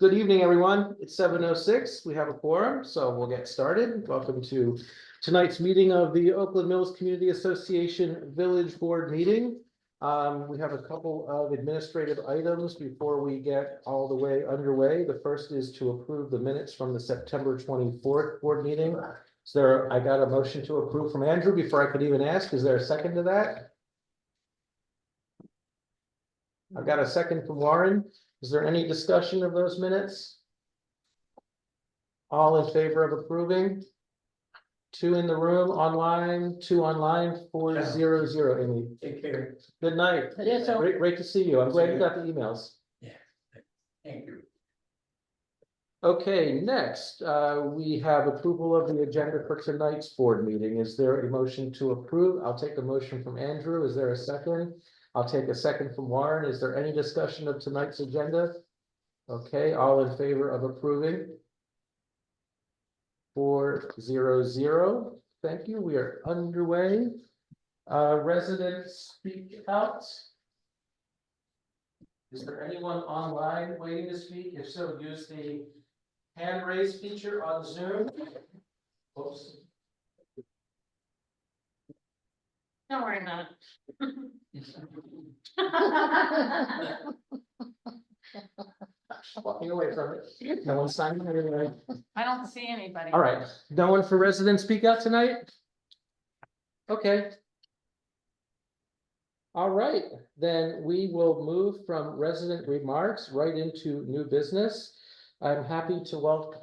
Good evening, everyone. It's 7:06. We have a quorum, so we'll get started. Welcome to tonight's meeting of the Oakland Mills Community Association Village Board meeting. We have a couple of administrative items before we get all the way underway. The first is to approve the minutes from the September 24th board meeting. I got a motion to approve from Andrew before I could even ask. Is there a second to that? I've got a second from Warren. Is there any discussion of those minutes? All in favor of approving? 2 in the room, online, 2 online, 400, Amy. Take care. Good night. Yes, sir. Great to see you. I'm glad you got the emails. Yeah. Thank you. Okay, next, we have approval of the agenda for tonight's board meeting. Is there a motion to approve? I'll take a motion from Andrew. Is there a second? I'll take a second from Warren. Is there any discussion of tonight's agenda? Okay, all in favor of approving? 400. Thank you. We are underway. Residents speak out. Is there anyone online waiting to speak? If so, use the hand raise feature on Zoom. Oops. Don't worry about it. Walking away from it. No one signed it. I don't see anybody. All right, no one for residents speak out tonight? Okay. All right, then we will move from resident remarks right into new business. I'm happy to welcome.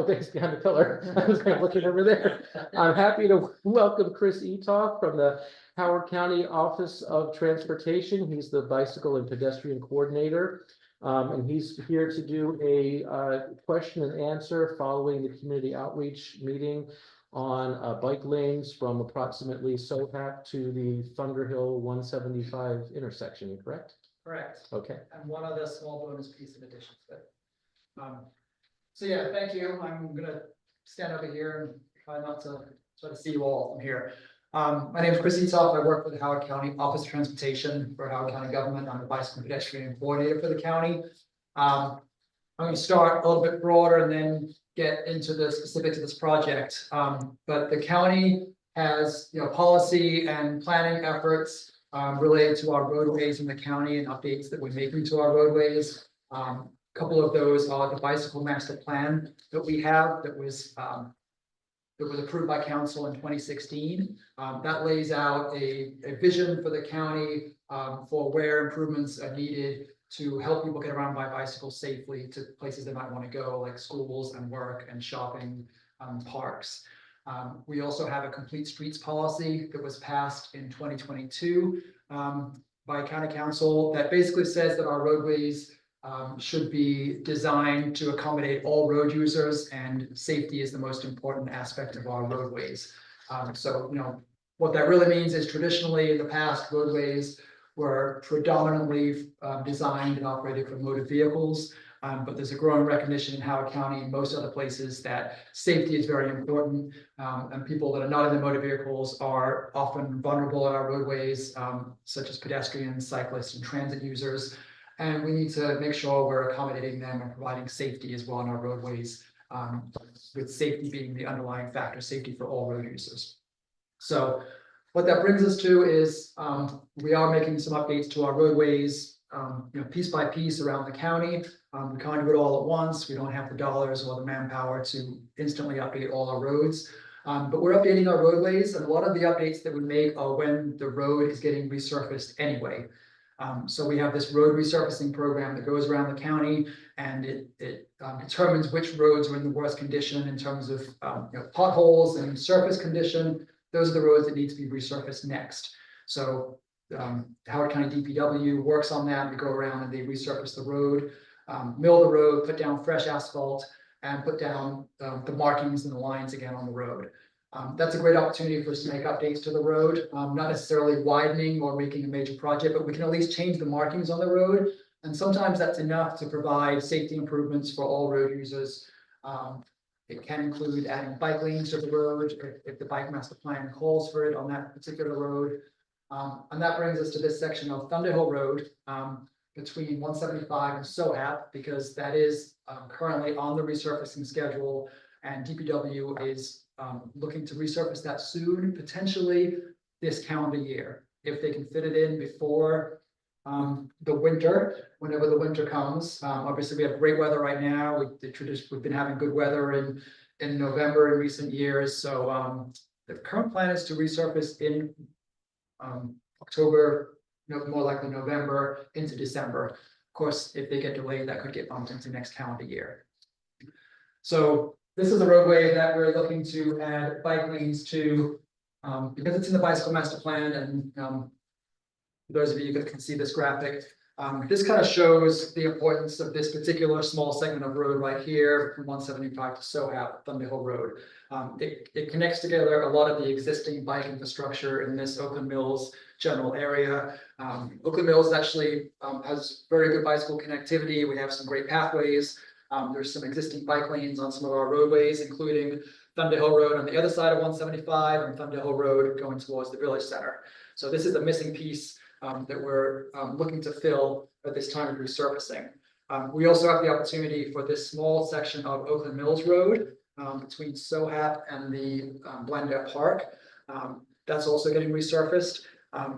Thanks, behind the pillar. I was kind of looking over there. I'm happy to welcome Chris Etoff from the Howard County Office of Transportation. He's the bicycle and pedestrian coordinator. And he's here to do a question and answer following the community outreach meeting on bike lanes from approximately Sohat to the Thunderhill 175 intersection, correct? Correct. Okay. And one other small bonus piece in addition to that. So yeah, thank you. I'm gonna stand over here and try not to try to see you all from here. My name is Chris Etoff. I work for the Howard County Office of Transportation for Howard County government. I'm the bicycle and pedestrian coordinator for the county. I'm going to start a little bit broader and then get into the specifics of this project. But the county has, policy and planning efforts related to our roadways in the county and updates that we're making to our roadways. A couple of those are the bicycle master plan that we have that was approved by council in 2016. That lays out a vision for the county for where improvements are needed to help people get around by bicycle safely to places they might want to go, like schools and work and shopping, parks. We also have a complete streets policy that was passed in 2022 by county council that basically says that our roadways should be designed to accommodate all road users, and safety is the most important aspect of our roadways. So, what that really means is traditionally in the past, roadways were predominantly designed and operated for motor vehicles. But there's a growing recognition in Howard County and most other places that safety is very important. And people that are not in the motor vehicles are often vulnerable on our roadways, such as pedestrians, cyclists, and transit users. And we need to make sure we're accommodating them and providing safety as well on our roadways, with safety being the underlying factor, safety for all road users. So what that brings us to is we are making some updates to our roadways, piece by piece around the county. We can't do it all at once. We don't have the dollars or the manpower to instantly update all our roads. But we're updating our roadways, and a lot of the updates that we make are when the road is getting resurfaced anyway. So we have this road resurfacing program that goes around the county, and it determines which roads are in the worst condition in terms of potholes and surface condition. Those are the roads that need to be resurfaced next. So Howard County DPW works on that. They go around and they resurface the road, mill the road, put down fresh asphalt, and put down the markings and the lines again on the road. That's a great opportunity for us to make updates to the road, not necessarily widening or making a major project, but we can at least change the markings on the road. And sometimes that's enough to provide safety improvements for all road users. It can include adding bike lanes to the road if the bike master plan calls for it on that particular road. And that brings us to this section of Thunderhill Road, between 175 and SOHAP, because that is currently on the resurfacing schedule. And DPW is looking to resurface that soon, potentially this calendar year, if they can fit it in before the winter, whenever the winter comes. Obviously, we have great weather right now. We've been having good weather in November in recent years. So the current plan is to resurface in October, more likely November into December. Of course, if they get delayed, that could get bumped into next calendar year. So this is a roadway that we're looking to add bike lanes to, because it's in the bicycle master plan. And for those of you that can see this graphic, this kind of shows the importance of this particular small segment of road right here from 175 to SOHAP, Thunder Hill Road. It connects together a lot of the existing bike infrastructure in this Oakland Mills general area. Oakland Mills actually has very good bicycle connectivity. We have some great pathways. There's some existing bike lanes on some of our roadways, including Thunder Hill Road on the other side of 175 and Thunder Hill Road going towards the village center. So this is a missing piece that we're looking to fill at this time of resurfacing. We also have the opportunity for this small section of Oakland Mills Road between SOHAP and the Glendale Park. That's also getting resurfaced.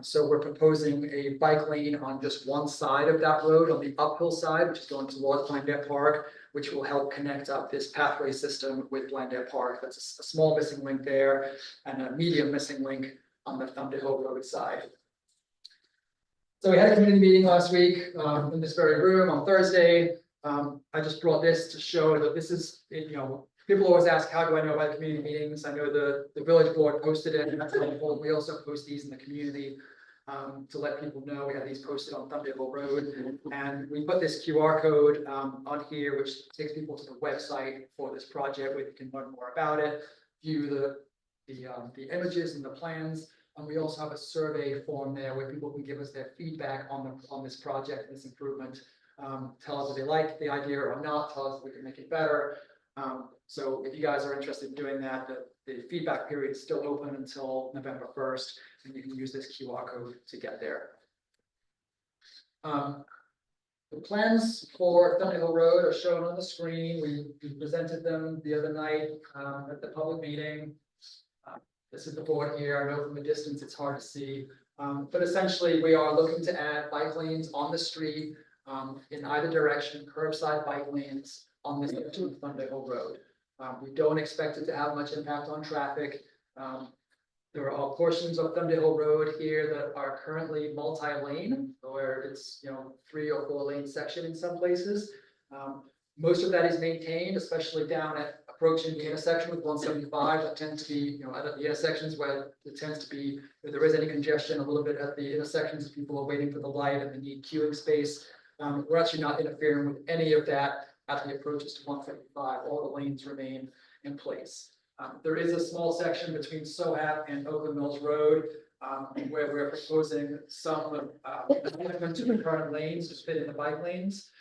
So we're proposing a bike lane on just one side of that road, on the uphill side, which is going towards Glendale Park, which will help connect up this pathway system with Glendale Park. That's a small missing link there and a medium missing link on the Thunder Hill Road side. So we had a community meeting last week in this very room on Thursday. I just brought this to show that this is, people always ask, how do I know about community meetings? I know the village board posted it, and that's helpful. We also post these in the community to let people know. We have these posted on Thunder Hill Road, and we put this QR code on here, which takes people to the website for this project, where you can learn more about it, view the images and the plans. And we also have a survey form there where people can give us their feedback on this project, this improvement. Tell us if they like the idea or not, tell us if we can make it better. So if you guys are interested in doing that, the feedback period is still open until November 1st, and you can use this QR code to get there. The plans for Thunder Hill Road are shown on the screen. We presented them the other night at the public meeting. This is the board here. I know from a distance it's hard to see, but essentially we are looking to add bike lanes on the street in either direction, curbside bike lanes on this Thunder Hill Road. We don't expect it to have much impact on traffic. There are portions of Thunder Hill Road here that are currently multi-lane, where it's 3 or 4 lane section in some places. Most of that is maintained, especially down at approaching the intersection with 175. That tends to be, at the intersections where it tends to be, if there is any congestion, a little bit at the intersections, if people are waiting for the light and they need queuing space. We're actually not interfering with any of that at the approaches to 175. All the lanes remain in place. There is a small section between SOHAP and Oakland Mills Road where we're proposing some amendment to the current lanes to fit in the bike lanes.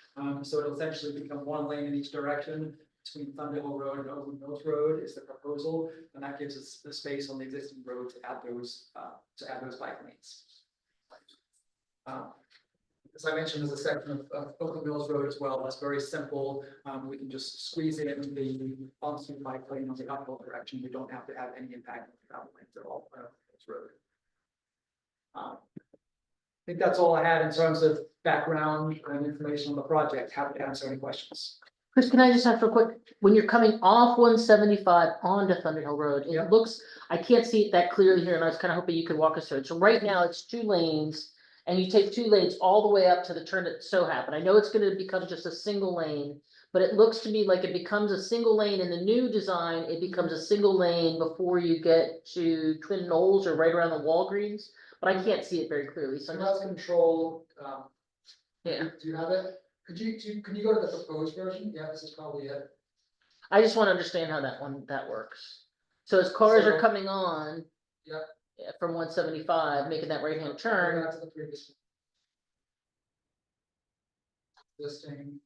So it'll essentially become 1 lane in each direction between Thunder Hill Road and Oakland Mills Road is the proposal, and that gives us the space on the existing road to add those bike lanes. As I mentioned, there's a section of Oakland Mills Road as well. That's very simple. We can just squeeze in the on-street bike lane on the uphill direction. We don't have to have any impact on the travel lanes at all on this road. I think that's all I had in terms of background and information on the project. Happy to answer any questions. Chris, can I just ask real quick, when you're coming off 175 onto Thunder Hill Road, it Yep. looks, I can't see it that clearly here, and I was kind of hoping you could walk us through it. So right now it's 2 lanes, and you take 2 lanes all the way up to the turn at SOHAP. And I know it's gonna become just a single lane, but it looks to me like it becomes a single lane in the new design. It becomes a single lane before you get to Twin Knolls or right around the Walgreens, but I can't see it very clearly, so I'm That's just, control. yeah. Do you have it? Can you go to the proposed version? Yeah, this is probably it. I just want to understand how that works. So as cars are So- coming on. Yep. From 175, making that right hand Go turn, back to the previous. Listing,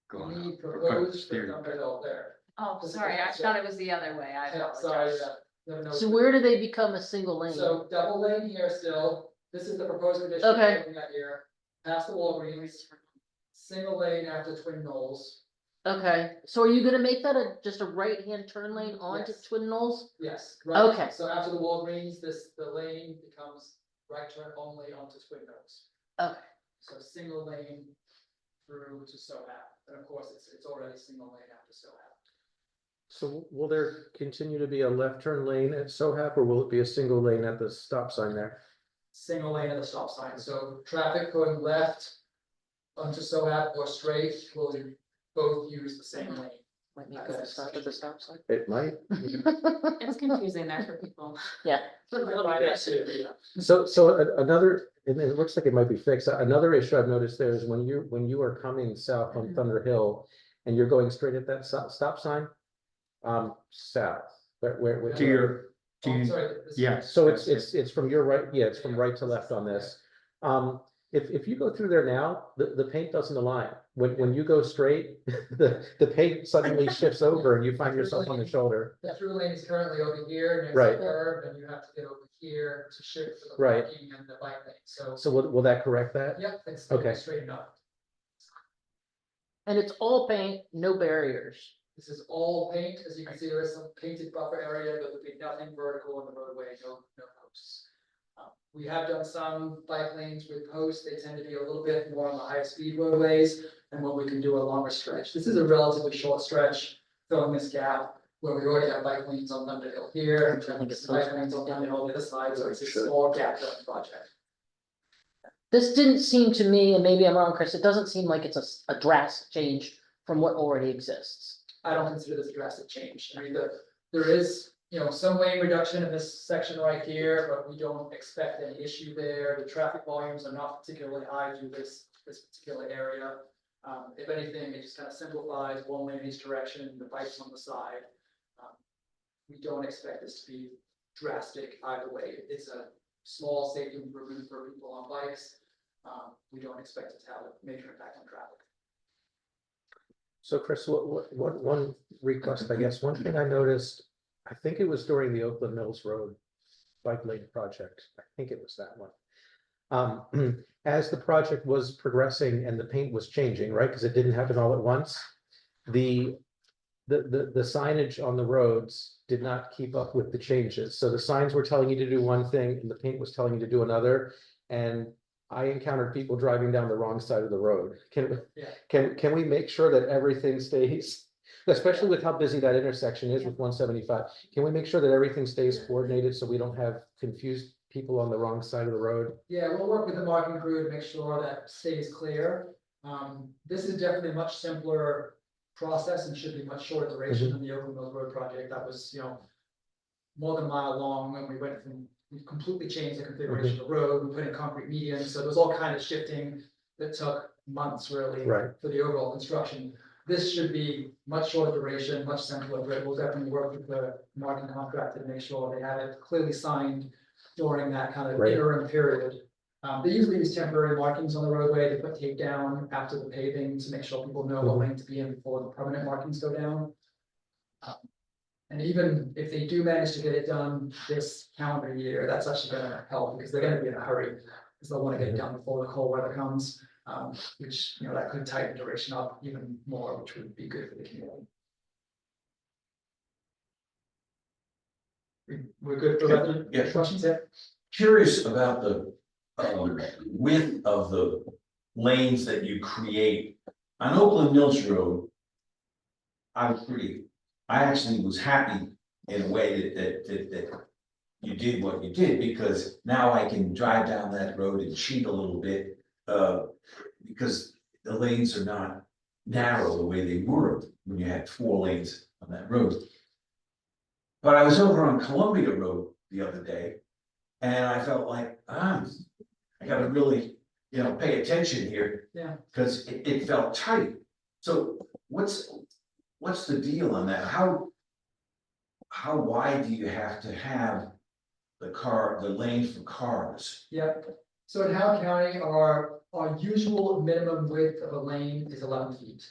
Going need up. proposed for Thunder Hill there. Oh, sorry, I thought it was the other way. I Yeah, sorry, apologize. no, so where do they become a single lane? So double lane here still, this is the proposed condition Okay. we're looking at here. past the Walgreens, single lane after Twin Knolls. Okay, so are you gonna make that just a right-hand turn lane onto Yes. Twin Knolls? Yes, right. Okay. So after the Walgreens, the lane becomes right turn only onto Twin Knolls. Okay, So single lane through to Sohap, and of course, it's already single lane after Sohap. So will there continue to be a left turn lane at Sohap, or will it be a single lane at the stop sign there? Single lane at the stop sign, so traffic going left onto Sohap or straight will both use the same lane. might make that stop at the stop sign. It might. It's confusing there for people. Yeah, So another, and it looks like it might be fixed. Another issue I've noticed there is when you are coming south on Thunder Hill and you're going straight at that stop sign, south, where. To your, to Oh, you, sorry, this- yeah. So it's from your right, yeah, it's from right to left on this. If you go through there now, the paint doesn't align. When you go straight, the paint suddenly shifts over and you find yourself on the shoulder. The through lane is currently over here next Right. to the curb, and you have to get over here to shift for the Right. parking and the bike lane, so. So will that correct that? Yep, it's Okay. straightened up. and it's all paint, no barriers. This is all paint, as you can see, there is some painted buffer area, but there'll be nothing vertical in the roadway, no posts. We have done some bike lanes with posts, they tend to be a little bit more on the higher speed roadways, and when we can do a longer stretch. This is a relatively short stretch, filling this gap, where we already have bike lanes on Thunder Hill here, and I think it's bike lanes on Thunder Hill on the other side, so it's a small gap filling project. This didn't seem to me, and maybe I'm wrong, Chris, it doesn't seem like it's a drastic change from what already exists. I don't consider this a drastic change. I mean, there is, some lane reduction in this section right here, but we don't expect any issue there. The traffic volumes are not particularly high through this particular area. If anything, it just kind of simplifies one lane each direction, the bikes on the side. We don't expect this to be drastic either way. It's a small safety improvement for people on bikes. We don't expect it to have a major impact on traffic. So Chris, one request, I guess, one thing I noticed, I think it was during the Oakland Mills Road bike lane project, I think it was that one. As the project was progressing and the paint was changing, right, because it didn't happen all at once, the signage on the roads did not keep up with the changes. So the signs were telling you to do one thing and the paint was telling you to do another. And I encountered people driving down the wrong side of the road. Can we make sure that everything stays, especially with how busy that intersection is with 175? Can we make sure that everything stays coordinated so we don't have confused people on the wrong side of the road? Yeah, we'll work with the marking crew to make sure that stays clear. This is definitely a much simpler process and should be much shorter duration than the Oakland Mills Road project. That was, more than a mile long, and we completely changed the configuration of the road. We put in concrete medians, so there was all kind of shifting that took months really Right. for the overall construction. This should be much shorter duration, much simpler, but we'll definitely work with the marking contractor to make sure they have it clearly signed during that kind of Right. interim period. They usually use temporary markings on the roadway. They put tape down after the paving to make sure people know what lane to be in before the permanent markings go down. And even if they do manage to get it done this calendar year, that's actually gonna help because they're gonna be in a hurry. Because they'll wanna get it done before the cold weather comes, which, that could tighten the duration up even more, which would be good for the community. We're good for resident Yeah. questions, yeah? Curious about the width of the lanes that you create. On Oakland Mills Road, I actually was happy in a way that you did what you did, because now I can drive down that road and cheat a little bit, because the lanes are not narrow the way they were when you had 4 lanes on that road. But I was over on Columbia Road the other day, and I felt like, I gotta really, pay attention here. Yeah. Cause it felt tight. So what's the deal on that? How wide do you have to have the lane for cars? Yep, so in Howard County, our usual minimum width of a lane is 11 feet.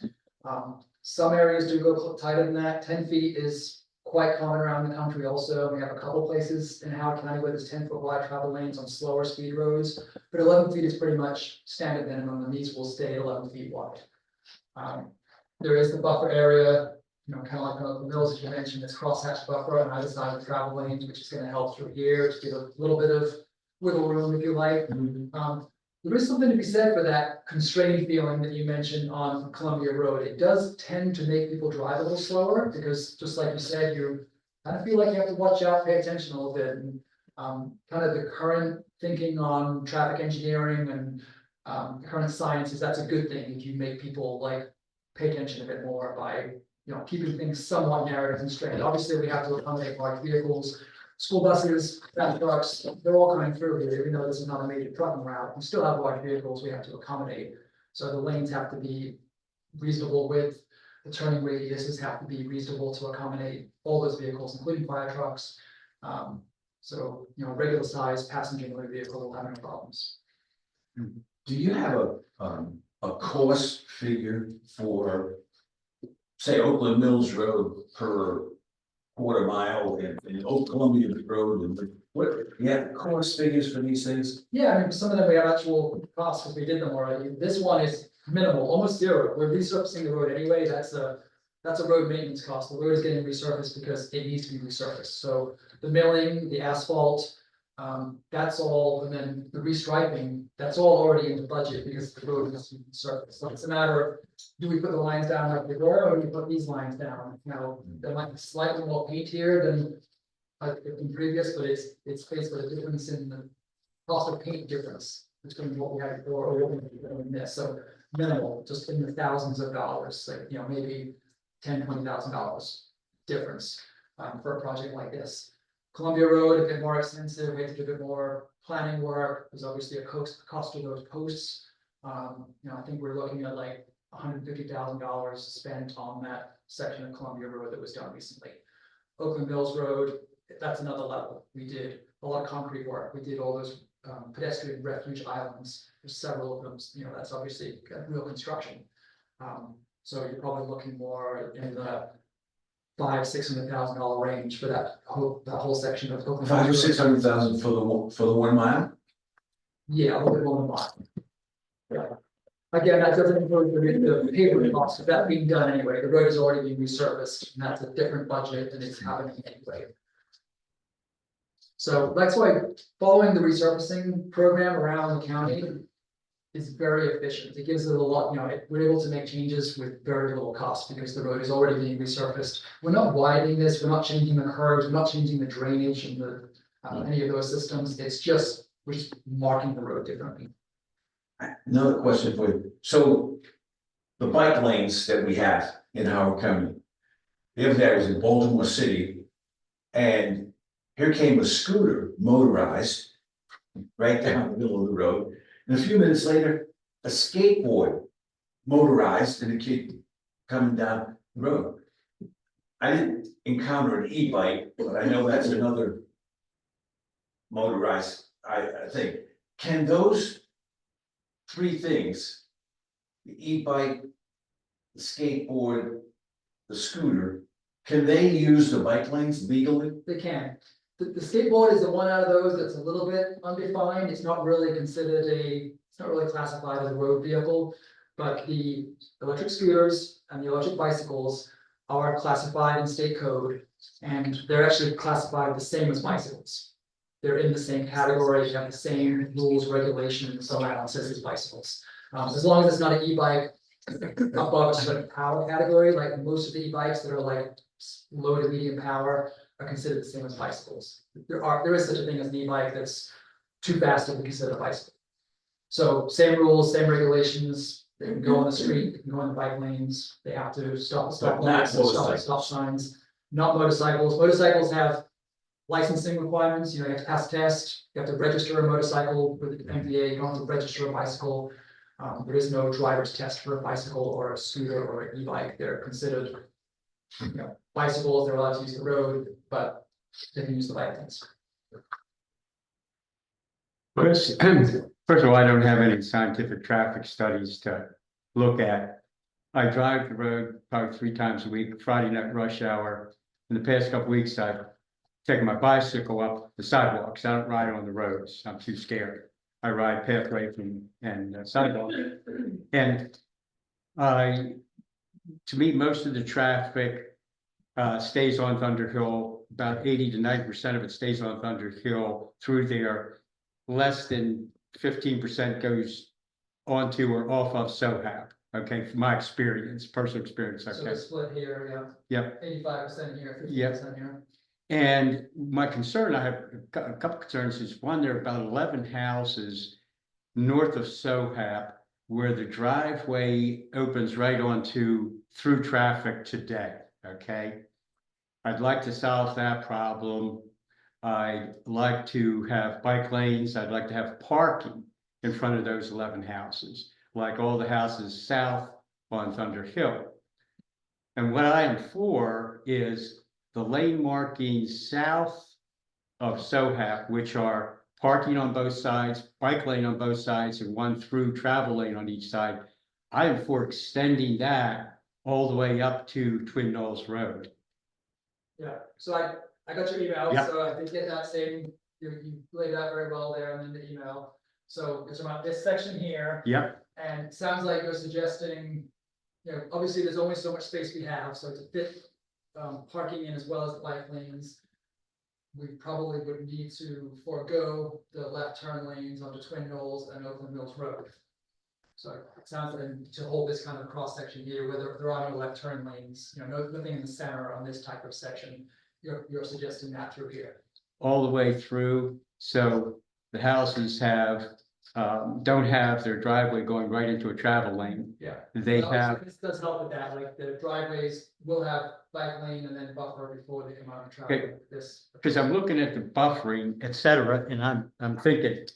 Some areas do go tighter than that. 10 feet is quite common around the country also. We have a couple places in Howard County where there's 10-foot wide travel lanes on slower speed roads. But 11 feet is pretty much standard minimum, and these will stay 11 feet wide. There is the buffer area, kind of like the mills, as you mentioned, it's crosshatch buffer on either side of the travel lanes, which is gonna help through here to give a little bit of wiggle room, if you like. There is something to be said for that constrained feeling that you mentioned on Columbia Road. It does tend to make people drive a little slower, because just like you said, you kind of feel like you have to watch out, pay attention a little bit. And kind of the current thinking on traffic engineering and the current science is that's a good thing if you make people like pay attention a bit more by keeping things somewhat narrow and constrained. Obviously, we have to accommodate large vehicles, school buses, flat trucks, they're all coming through here, even though this is not a major trucking route. We still have large vehicles we have to accommodate. So the lanes have to be reasonable width, the turning radiuses have to be reasonable to accommodate all those vehicles, including fire trucks. So, regular size passenger vehicle will have no problems. Do you have a cost figure for, say, Oakland Mills Road per quarter mile and Old Columbia Road, and what, you have cost figures for these things? Yeah, I mean, some of them we have actual costs because we did them already. This one is minimal, almost zero. We're resurfacing the road anyway. That's a road maintenance cost. The road is getting resurfaced because it needs to be resurfaced. So the milling, the asphalt, that's all, and then the restriping, that's all already in the budget because the road has to be resurfaced. So it's a matter of, do we put the lines down like they were, or do we put these lines down? Now, there might be slightly more paint here than in previous, but it's basically a difference in the cost of paint difference between what we had before or what we're doing this. So minimal, just in the thousands of dollars, like, maybe $10,000-$20,000 difference for a project like this. Columbia Road, a bit more extensive, we have to do a bit more planning work. There's obviously a cost of those posts. I think we're looking at like $150,000 spent on that section of Columbia Road that was done recently. Oakland Mills Road, that's another level. We did a lot of concrete work. We did all those pedestrian refuge islands. There's several of them. That's obviously real construction. So you're probably looking more in the $500,000-$600,000 range for that whole section of Oakland. 500,000 or 600,000 for the 1 mile? Yeah, a little bit more than that. Yeah. Again, that doesn't include the pavement cost of that being done anyway. The road is already being resurfaced, and that's a different budget, and it's happening anyway. So that's why following the resurfacing program around the county is very efficient. It gives it a lot, we're able to make changes with very little cost because the road is already being resurfaced. We're not widening this, we're not changing the curves, we're not changing the drainage and the any of those systems. It's just, we're just marking the road differently. Another question for you. So the bike lanes that we have in Howard County. The other day I was in Baltimore City and here came a scooter motorized right down the middle of the road. And a few minutes later, a skateboard motorized and a kid coming down the road. I didn't encounter an e-bike, but I know that's another motorized, I think. Can those three things, the e-bike, the skateboard, the scooter, can they use the bike lanes legally? They can. The skateboard is the one out of those that's a little bit undefined. It's not really considered it's not really classified as a road vehicle. But the electric scooters and the electric bicycles are classified in state code. And they're actually classified the same as bicycles. They're in the same category, they have the same rules, regulations, allowances as bicycles. As long as it's not an e-bike above a certain power category, like most of the e-bikes that are like low to medium power are considered the same as bicycles. There is such a thing as an e-bike that's too fast to be considered a bicycle. So same rules, same regulations, they can go on the street, they can go in the bike lanes, they have to stop lights, stop signs. Not motorcycles. Motorcycles have licensing requirements, you have to pass a test, you have to register a motorcycle with the MVA, you don't have to register a bicycle. There is no driver's test for a bicycle or a scooter or an e-bike. They're considered, bicycles, they're allowed to use the road, but they can use the bike lanes. Chris, first of all, I don't have any scientific traffic studies to look at. I drive the road probably 3 times a week, Friday night rush hour. in the past couple weeks, I've taken my bicycle up the sidewalks. I don't ride on the roads. I'm too scared. I ride pathways and sidewalks. And to me, most of the traffic stays on Thunder Hill. About 80 to 90% of it stays on Thunder Hill through there. Less than 15% goes onto or off of Sohap. Okay, from my experience, personal experience. So Okay. the split here, yeah. Yep. 85% here, Yep. 50% here. And my concern, I have a couple concerns, is one, there are about 11 houses north of Sohap where the driveway opens right onto through traffic today, okay? I'd like to solve that problem. I'd like to have bike lanes. I'd like to have parking in front of those 11 houses, like all the houses south on Thunder Hill. And what I am for is the lane markings south of Sohap, which are parking on both sides, bike lane on both sides, and one through travel lane on each side. I am for extending that all the way up to Twin Knolls Road. Yeah, so I got your email, Yeah. so I did get that same, you laid out very well there and in the email. So it's about this section here, Yep, and it sounds like you're suggesting, you know, obviously there's only so much space we have, so to fit parking in as well as the bike lanes. We probably would need to forego the left turn lanes onto Twin Knolls and Oakland Mills Road. So it sounds like to hold this kind of cross section here, where there are no left turn lanes, you know, nothing in the center on this type of section. You're suggesting that through here. all the way through. So the houses don't have their driveway going right into a travel lane. Yeah. They Well, have, This does help with that, like the driveways will have bike lane and then buffer before they come out and travel. Okay. This. because I'm looking at the buffering, et cetera, and I'm thinking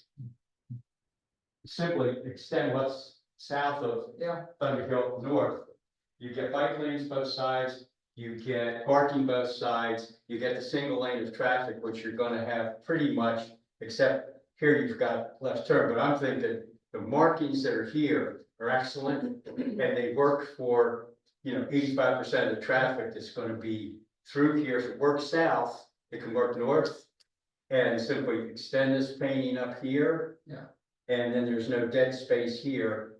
simply extend what's south of Yeah, Thunder Hill north. You get bike lanes both sides, you get parking both sides, you get the single lane of traffic, which you're gonna have pretty much, except here you've got left turn, but I'm thinking the markings that are here are excellent, and they work for, 85% of the traffic that's gonna be through here. If it works south, it can work north, and simply extend this painting up here. Yeah. And then there's no dead space here.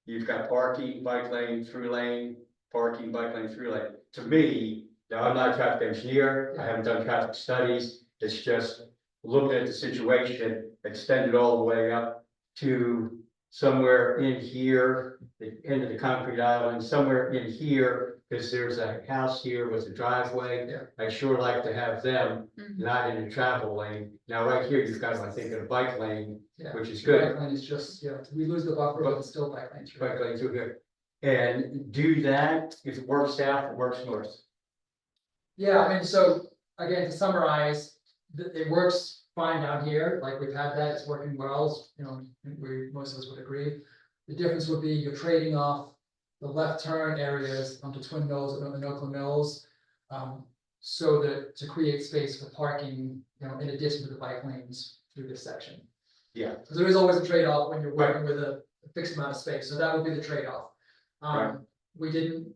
You've got parking, bike lane, through lane, parking, bike lane, through lane. To me, now I'm not a traffic engineer, I haven't done traffic studies, it's just looking at the situation, extend it all the way up to somewhere in here, the end of the concrete island, somewhere in here, because there's a house here with a driveway. Yeah. I'd sure like to have them Mhm. not in a travel lane. Now, right here, you've got, I think, a bike lane, yeah. which is The good. Bike lane is just, yeah, we lose the buffer, but it's still bike lanes. Bike lane through here. And do that, if it works south, it works north. Yeah, I mean, so again, to summarize, it works fine down here, like we've had that, it's working well, you know, most of us would agree. The difference would be you're trading off the left turn areas onto Twin Mills and Oakland Mills. So that to create space for parking, you know, in addition to the bike lanes through this section. Yeah. Because there is always a trade-off when you're working with a fixed amount of space, so that would be the trade-off. Right. We didn't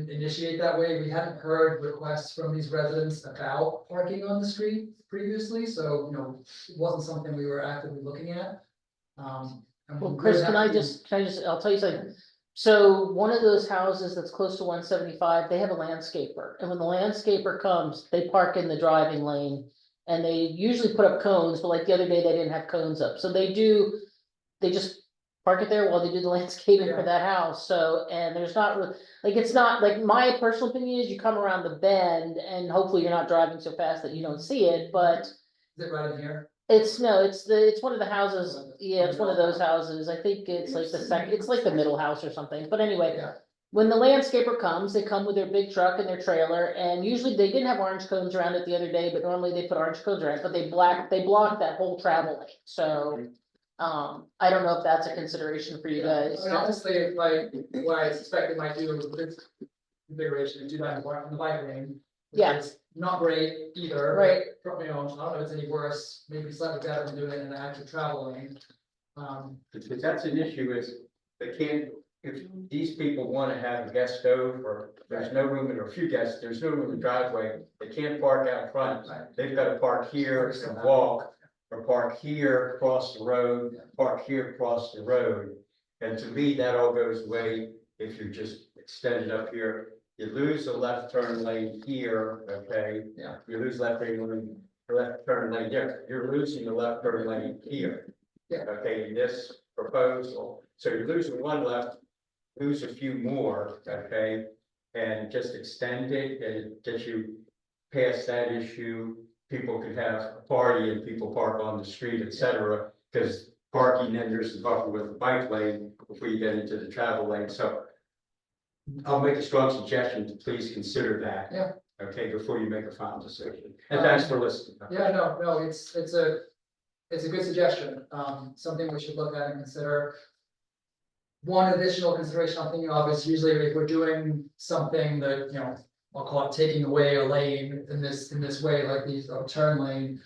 initiate that way. We hadn't heard requests from these residents about parking on the street previously, so, you know, it wasn't something we were actively looking at. And Well, we Chris, would can have I to- just, I'll tell you something. So one of those houses that's close to 175, they have a landscaper, and when the landscaper comes, they park in the driving lane. And they usually put up cones, but like the other day, they didn't have cones up, so they just park it there while they do the landscaping for Yeah. that house, so, and there's not, like, it's not, like, my personal opinion is you come around the bend, and hopefully you're not driving so fast that you don't see it, but Is it right in here? it's one of the houses, yeah, it's one of those houses, I think it's like it's like the middle house or something, but anyway. Yeah. When the landscaper comes, they come with their big truck and their trailer, and usually they didn't have orange cones around it the other day, but normally they put orange cones around it, but they block that whole travel lane, so. I don't know if that's a consideration for you guys. I mean, honestly, like, what I suspect they might do with this configuration is do that on the bike lane. which Yeah. is Not great either. Right. Probably, I don't know if it's any worse, maybe slightly better than doing it in an active travel lane. If that's an issue, is they can't, if these people wanna have a guest stove, or there's no room, or a few guests, there's no room in the driveway, they can't park out front. Right. They've gotta park here and walk, or park here, across the road, park here, across the road. And to me, that all goes away if you just extend it up here. You lose the left turn lane here, okay? Yeah. You lose left turn lane there, you're losing the left turn lane here. Yeah. Okay, in this proposal, so you're losing one left, lose a few more, okay? And just extend it, and it gets you past that issue. People could have a party and people park on the street, et cetera, because parking, then there's the buffer with the bike lane before you get into the travel lane, so. I'll make a strong suggestion to please consider that. Yeah. Okay, before you make a final decision, and thanks for listening. Yeah, no, it's a good suggestion, something we should look at and consider. One additional consideration I'm thinking of is usually if we're doing something that, you know, I'll call it taking away a lane in this way, like these, a turn lane.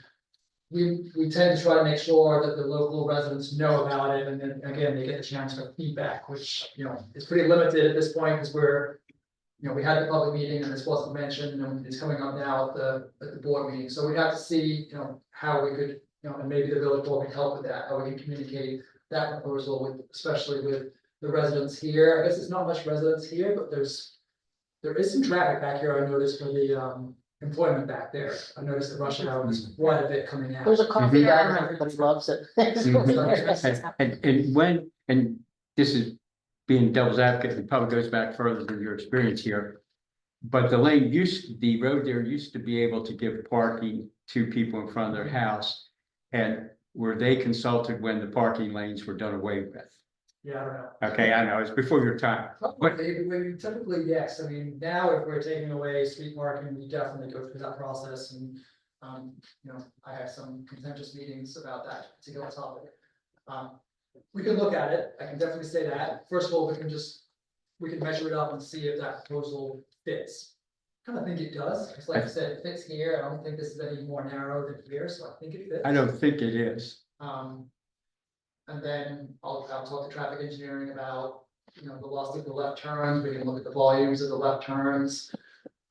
We tend to try to make sure that the local residents know about it, and then again, they get a chance for feedback, which, you know, is pretty limited at this point, because we had the public meeting and this wasn't mentioned, and it's coming up now at the board meeting, so we have to see, you know, how we could, you know, and maybe the village board can help with that, how we can communicate that proposal with, especially with the residents here. I guess it's not much residents here, but there is some traffic back here, I noticed, for the employment back there. I noticed at rush hour there's quite a bit coming out. There's a coffee Mhm. guy and everybody loves it. And this is being devil's advocate, it probably goes back further than your experience here. But the road there used to be able to give parking to people in front of their house. And were they consulted when the parking lanes were done away with? Yeah, I don't know. Okay, I know, it's before your time. We typically, yes, I mean, now if we're taking away street parking, we definitely go through that process and, you know, I have some contentious meetings about that particular topic. We can look at it, I can definitely say that. First of all, we can measure it up and see if that proposal fits. Kind of think it does, because like I said, it fits here, I don't think this is any more narrow than here, so I think it fits. I don't think it is. And then I'll talk to traffic engineering about, you know, the loss of the left turns, we can look at the volumes of the left turns.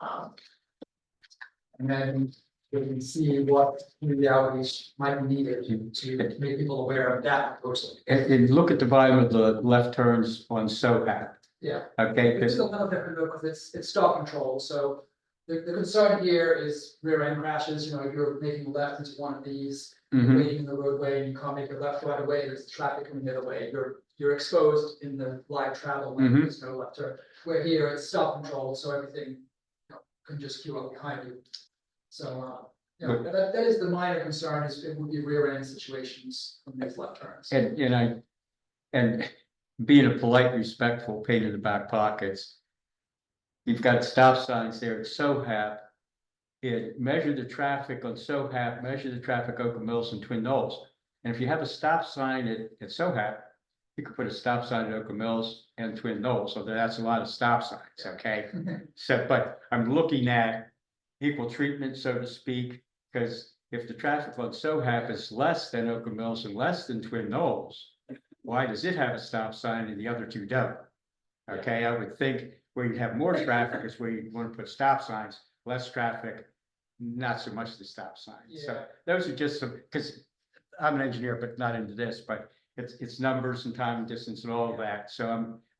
And then we can see what community outreach might be needed to make people aware of that proposal. And look at the volume of the left turns on Sohat, Yeah, okay? it's still kind of different though, because it's stop control, so the concern here is rear end crashes, you know, if you're making a left into one of these. Mhm. Waiting in the roadway and you can't make a left right away, there's traffic coming the other way, you're exposed in the live travel lane, Mhm. there's no left turn. Where here it's stop control, so everything, you know, can just queue up behind you. So, you know, that is the minor concern, is it would be rear end situations from these left turns. And being a polite, respectful, pain in the back pockets. You've got stop signs there at Sohap. It measure the traffic on Sohap, measure the traffic Oak Mills and Twin Knolls. And if you have a stop sign at Sohap, you could put a stop sign at Oak Mills and Twin Knolls, so that's a lot of stop signs, okay? So, but I'm looking at equal treatment, so to speak, because if the traffic on Sohap is less than Oak Mills and less than Twin Knolls, why does it have a stop sign and the other two don't? Okay, I would think where you have more traffic is where you want to put stop signs, less traffic, not so much the stop signs. So Yeah. those are just some, because I'm an engineer, but not into this, but it's numbers and time and distance and all of that. So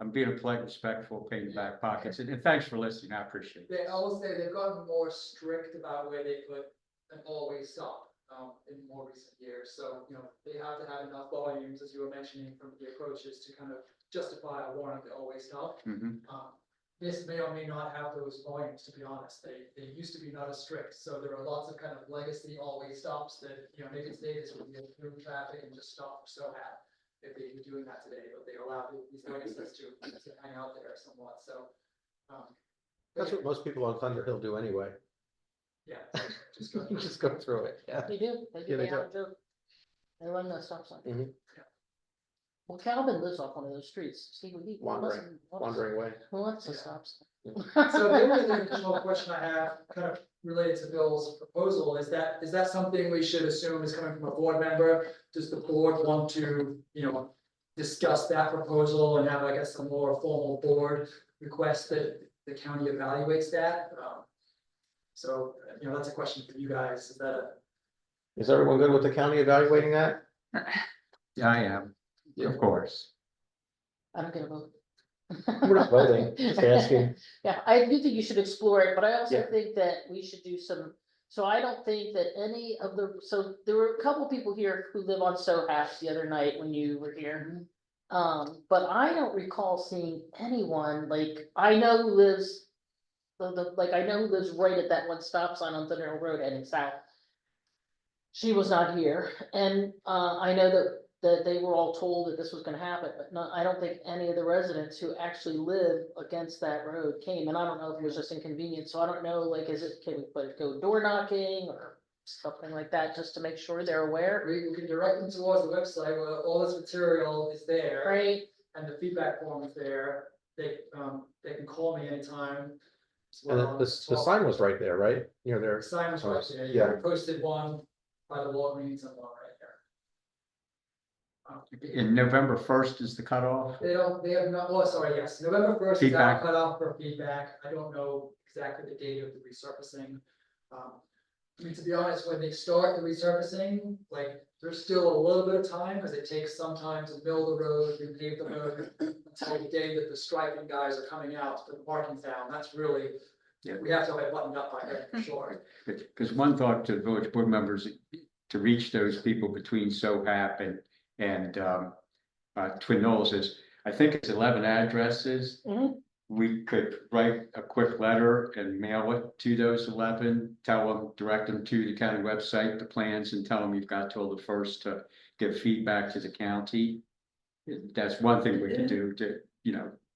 I'm being a polite, respectful, pain in the back pockets. And thanks for listening. I appreciate it. I will say they've gotten more strict about where they put an always stop, in more recent years, so, you know, they have to have enough volumes, as you were mentioning, from the approaches to kind of justify a warrant to always stop. Mhm. This may or may not have those volumes, to be honest, they used to be not as strict, so there are lots of kind of legacy always stops that, you know, maybe today this would be a through traffic and just stop so happy. If they were doing that today, but they allow these legacies to hang out there somewhat, so. But That's what most people on Thunder Hill do anyway. yeah, just go. Just go through it, yeah. They do, Yeah, they they have to. They run the stop sign. Mhm. Well, Calvin lives off one of those streets. See, he Wandering way. Who wants a Yeah. stop sign? So the only additional question I have, kind of related to Bill's proposal, is that something we should assume is coming from a board member? Does the board want to, you know, discuss that proposal and have, I guess, a more formal board request that the county evaluates that. So, that's a question for you guys, is that Is everyone good with the county evaluating that? I am, of course. I'm gonna vote. We're not voting, just asking. Yeah, I do think you should explore it, but I also Yeah. think that we should do some, so I don't think that any of so there were a couple people here who live on Sohas the other night when you were here. But I don't recall seeing anyone, like, I know who lives, I know who lives right at that one stop sign on Thunder Hill Road heading south. She was not here, and I know that they were all told that this was gonna happen, but not, I don't think any of the residents who actually live against that road came, and I don't know if it was just inconvenient, so I don't know, like, can we go door knocking or something like that, just to make sure they're aware, we can direct them towards the website where all this material is there. right? And the feedback form is there, they can call me anytime. as And well. the sign was right there, right? Near The there. sign was right there, Yeah. you posted one by the Walgreens and one right there. And November 1st is the cutoff. They have not, oh, sorry, yes, November 1st is Feedback. our cutoff for feedback, I don't know exactly the date of the resurfacing. I mean, to be honest, when they start the resurfacing, like, there's still a little bit of time, because it takes some time to mill the road, repave the road. Until the day that the striping guys are coming out to put the parking down, that's really, Yeah. we have to have it buttoned up by then, for sure. Because one thought to village board members, to reach those people between SOHAP and Twin Knolls is, I think it's 11 addresses. Mhm. We could write a quick letter and mail it to those 11, direct them to the county website, the plans, and tell them you've got till the 1st to give feedback to the county. That's one thing we could do to,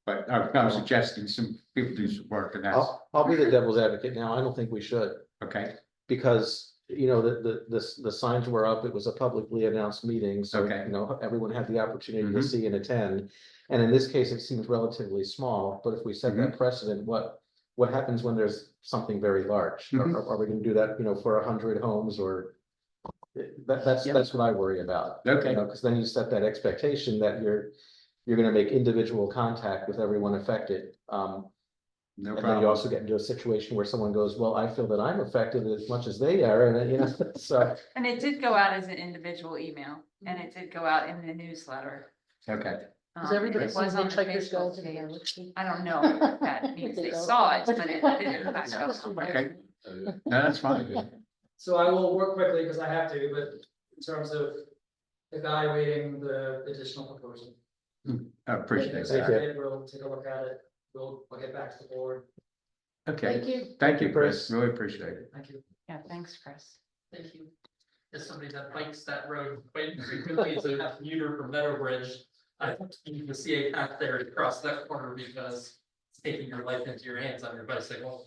but I'm suggesting some people do some work, and that's, I'll be the devil's advocate now. I don't think we should, okay, because, the signs were up. It was a publicly announced meeting, so, Okay. everyone had the opportunity to Mhm. see and attend. And in this case, it seems relatively small, but if we set Mm-hmm. that precedent, what happens when there's something very large? Mhm. Are we gonna do that, for 100 homes, or? That's Yep. what I worry about. Okay. Because then you set that expectation that you're gonna make individual contact with everyone affected. no And then you problem. also get into a situation where someone goes, well, I feel that I'm affected as much as they are, and so. And it did go out as an individual email, and it did go out in the newsletter. Okay, Does everybody It see was on the hitchhikers go Facebook to the page. village? I don't know if that means they saw it, but it didn't back up. okay, no, that's fine. So I will work quickly, because I have to, but in terms of evaluating the additional proposal. I appreciate Thank that. you. We'll take a look at it, I'll get back to the board, Okay, Thank you. thank you, Chris, really appreciate it. thank you. Yeah, thanks, Chris. Thank you. As somebody that bikes that road quite frequently as a commuter from Meadowbridge, I need the CA path there to cross that corner because it's taking your life into your hands on your bicycle.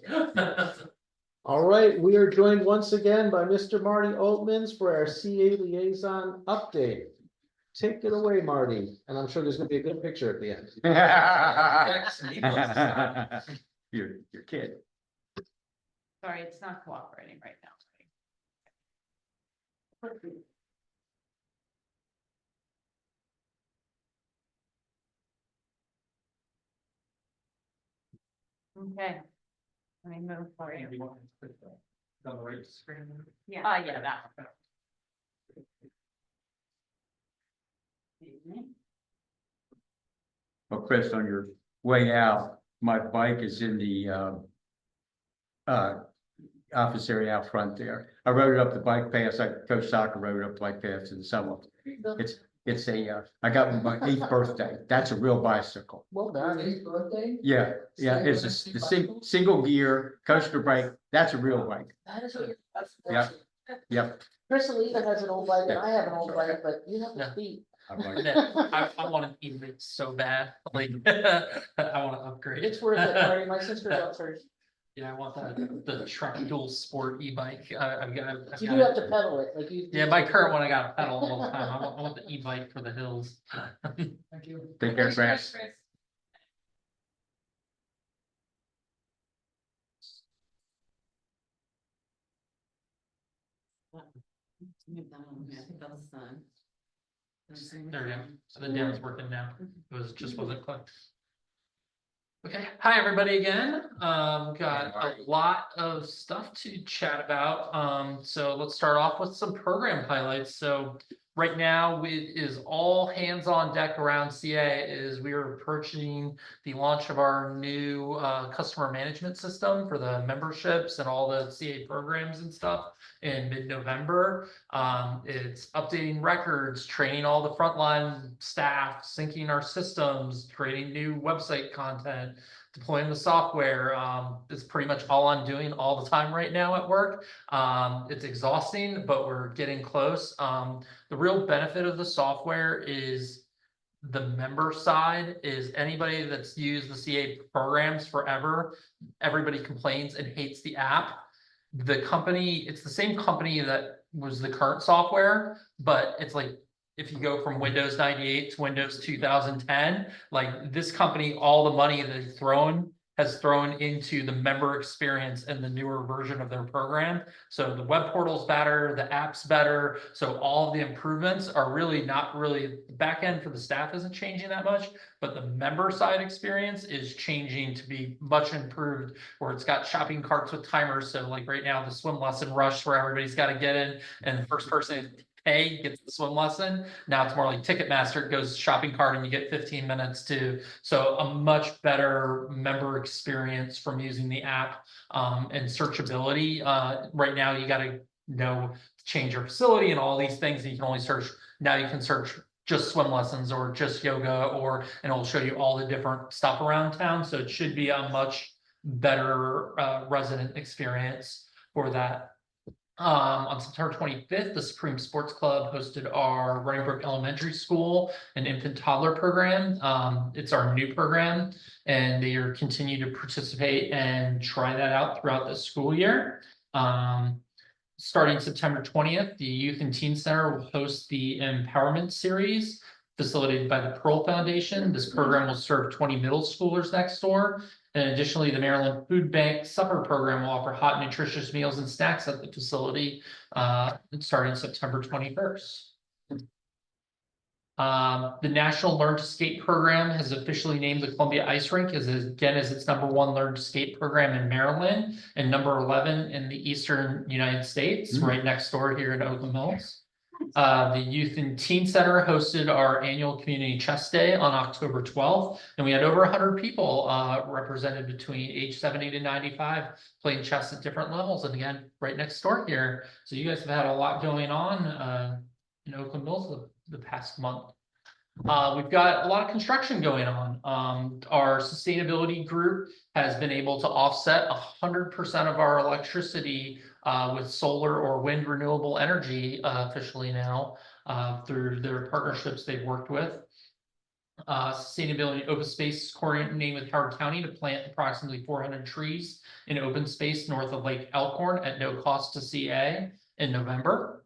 All right, we are joined once again by Mr. Marty Altmans for our CA liaison update. Take it away, Marty, and I'm sure there's gonna be a good picture at the end. Your kid. Sorry, it's not cooperating right now. Okay. Let me move for you. On the right screen. Yeah. Yeah, that one. Well, Chris, on your way out, my bike is in the office area out front there. I rode it up the bike path. I coached soccer, rode it up the bike path in the summer. It's I got it my 8th birthday. That's a real bicycle. Well done. His birthday? Yeah, it's the single gear coaster bike. That's a real bike. That is what you're. Yeah. Yep. Chris Alita has an old bike and I have an old bike, but you have to Yeah. speed. I'm like, I want an e-bike so bad, like, I want to upgrade. It's worth it, Marty. My sister loves hers. Yeah, I want the Trek Dual Sport e-bike, I've got. You do have to pedal it, like you. Yeah, my current one, I got to pedal all the time, I want the e-bike for the hills. Thank you. take care, Chris. Move that one, yeah, I think that's the sun. There we go. So the down's working now. It was just wasn't clicked. Okay, hi everybody again. Got a lot of stuff to chat about. So let's start off with some program highlights. So right now it is all hands on deck around CA is we are approaching the launch of our new customer management system for the memberships and all the CA programs and stuff in mid-November. It's updating records, training all the frontline staff, syncing our systems, creating new website content, deploying the software. It's pretty much all I'm doing all the time right now at work. It's exhausting, but we're getting close. The real benefit of the software is the member side is anybody that's used the CA programs forever. Everybody complains and hates the app. The company, it's the same company that was the current software, but it's like if you go from Windows 98 to Windows 2010, like this company, all the money that has thrown into the member experience and the newer version of their program. So the web portal's better, the app's better. So all of the improvements are really not really the back end for the staff isn't changing that much, but the member side experience is changing to be much improved, where it's got shopping carts with timers. So like right now, the swim lesson rush where everybody's got to get in and the first person pay gets the swim lesson. Now it's more like Ticketmaster, it goes shopping cart and you get 15 minutes to, so a much better member experience from using the app and searchability. Right now you got to know change your facility and all these things, and you can only search, now you can search just swim lessons or just yoga, or and it'll show you all the different stuff around town. So it should be a much better resident experience for that. On September 25th, the Supreme Sports Club hosted our Running Brook Elementary School and infant toddler program. It's our new program, and they are continue to participate and try that out throughout the school year. Starting September 20th, the Youth and Teen Center will host the Empowerment Series facilitated by the Pearl Foundation. This program will serve 20 middle schoolers next door. And additionally, the Maryland Food Bank Supper Program will offer hot, nutritious meals and snacks at the facility starting September 21st. The National Learn to Skate program has officially named the Columbia Ice Rink as its #1 Learn to Skate program in Maryland and number 11 in the Eastern United States, right next door here in Oakland Mills. The Youth and Teen Center hosted our annual Community Chess Day on October 12th, and we had over 100 people represented between age 70 to 95 playing chess at different levels, and again, right next door here. So you guys have had a lot going on in Oakland Mills the past month. We've got a lot of construction going on. Our sustainability group has been able to offset 100% of our electricity with solar or wind renewable energy officially now through their partnerships they've worked with. Sustainability open space coordinating with Howard County to plant approximately 400 trees in open space north of Lake Elkhorn at no cost to CA in November.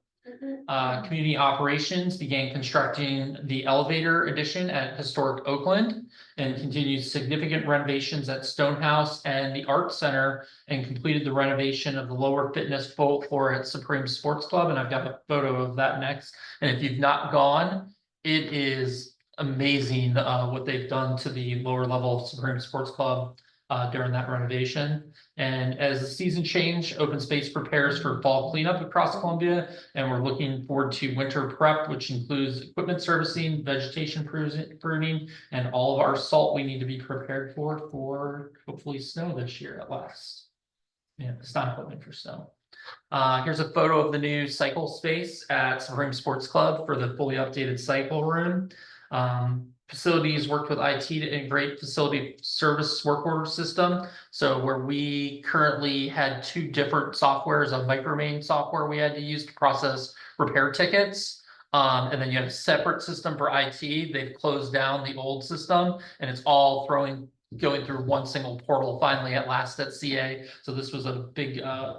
Community operations began constructing the elevator addition at historic Oakland and continued significant renovations at Stonehouse and the Art Center, and completed the renovation of the lower fitness floor at Supreme Sports Club. And I've got a photo of that next. And if you've not gone, it is amazing what they've done to the lower level Supreme Sports Club during that renovation. And as the season change, open space prepares for fall cleanup across Columbia, and we're looking forward to winter prep, which includes equipment servicing, vegetation pruning, and all of our salt we need to be prepared for hopefully snow this year at last. Yeah, it's not equipment for snow. Here's a photo of the new cycle space at Supreme Sports Club for the fully updated cycle room. Facilities worked with IT to integrate facility service work order system. So where we currently had 2 different softwares, a Micromain software we had to use to process repair tickets. And then you have a separate system for IT. They've closed down the old system, and it's all going through one single portal finally at last at CA. So this was a big, yeah,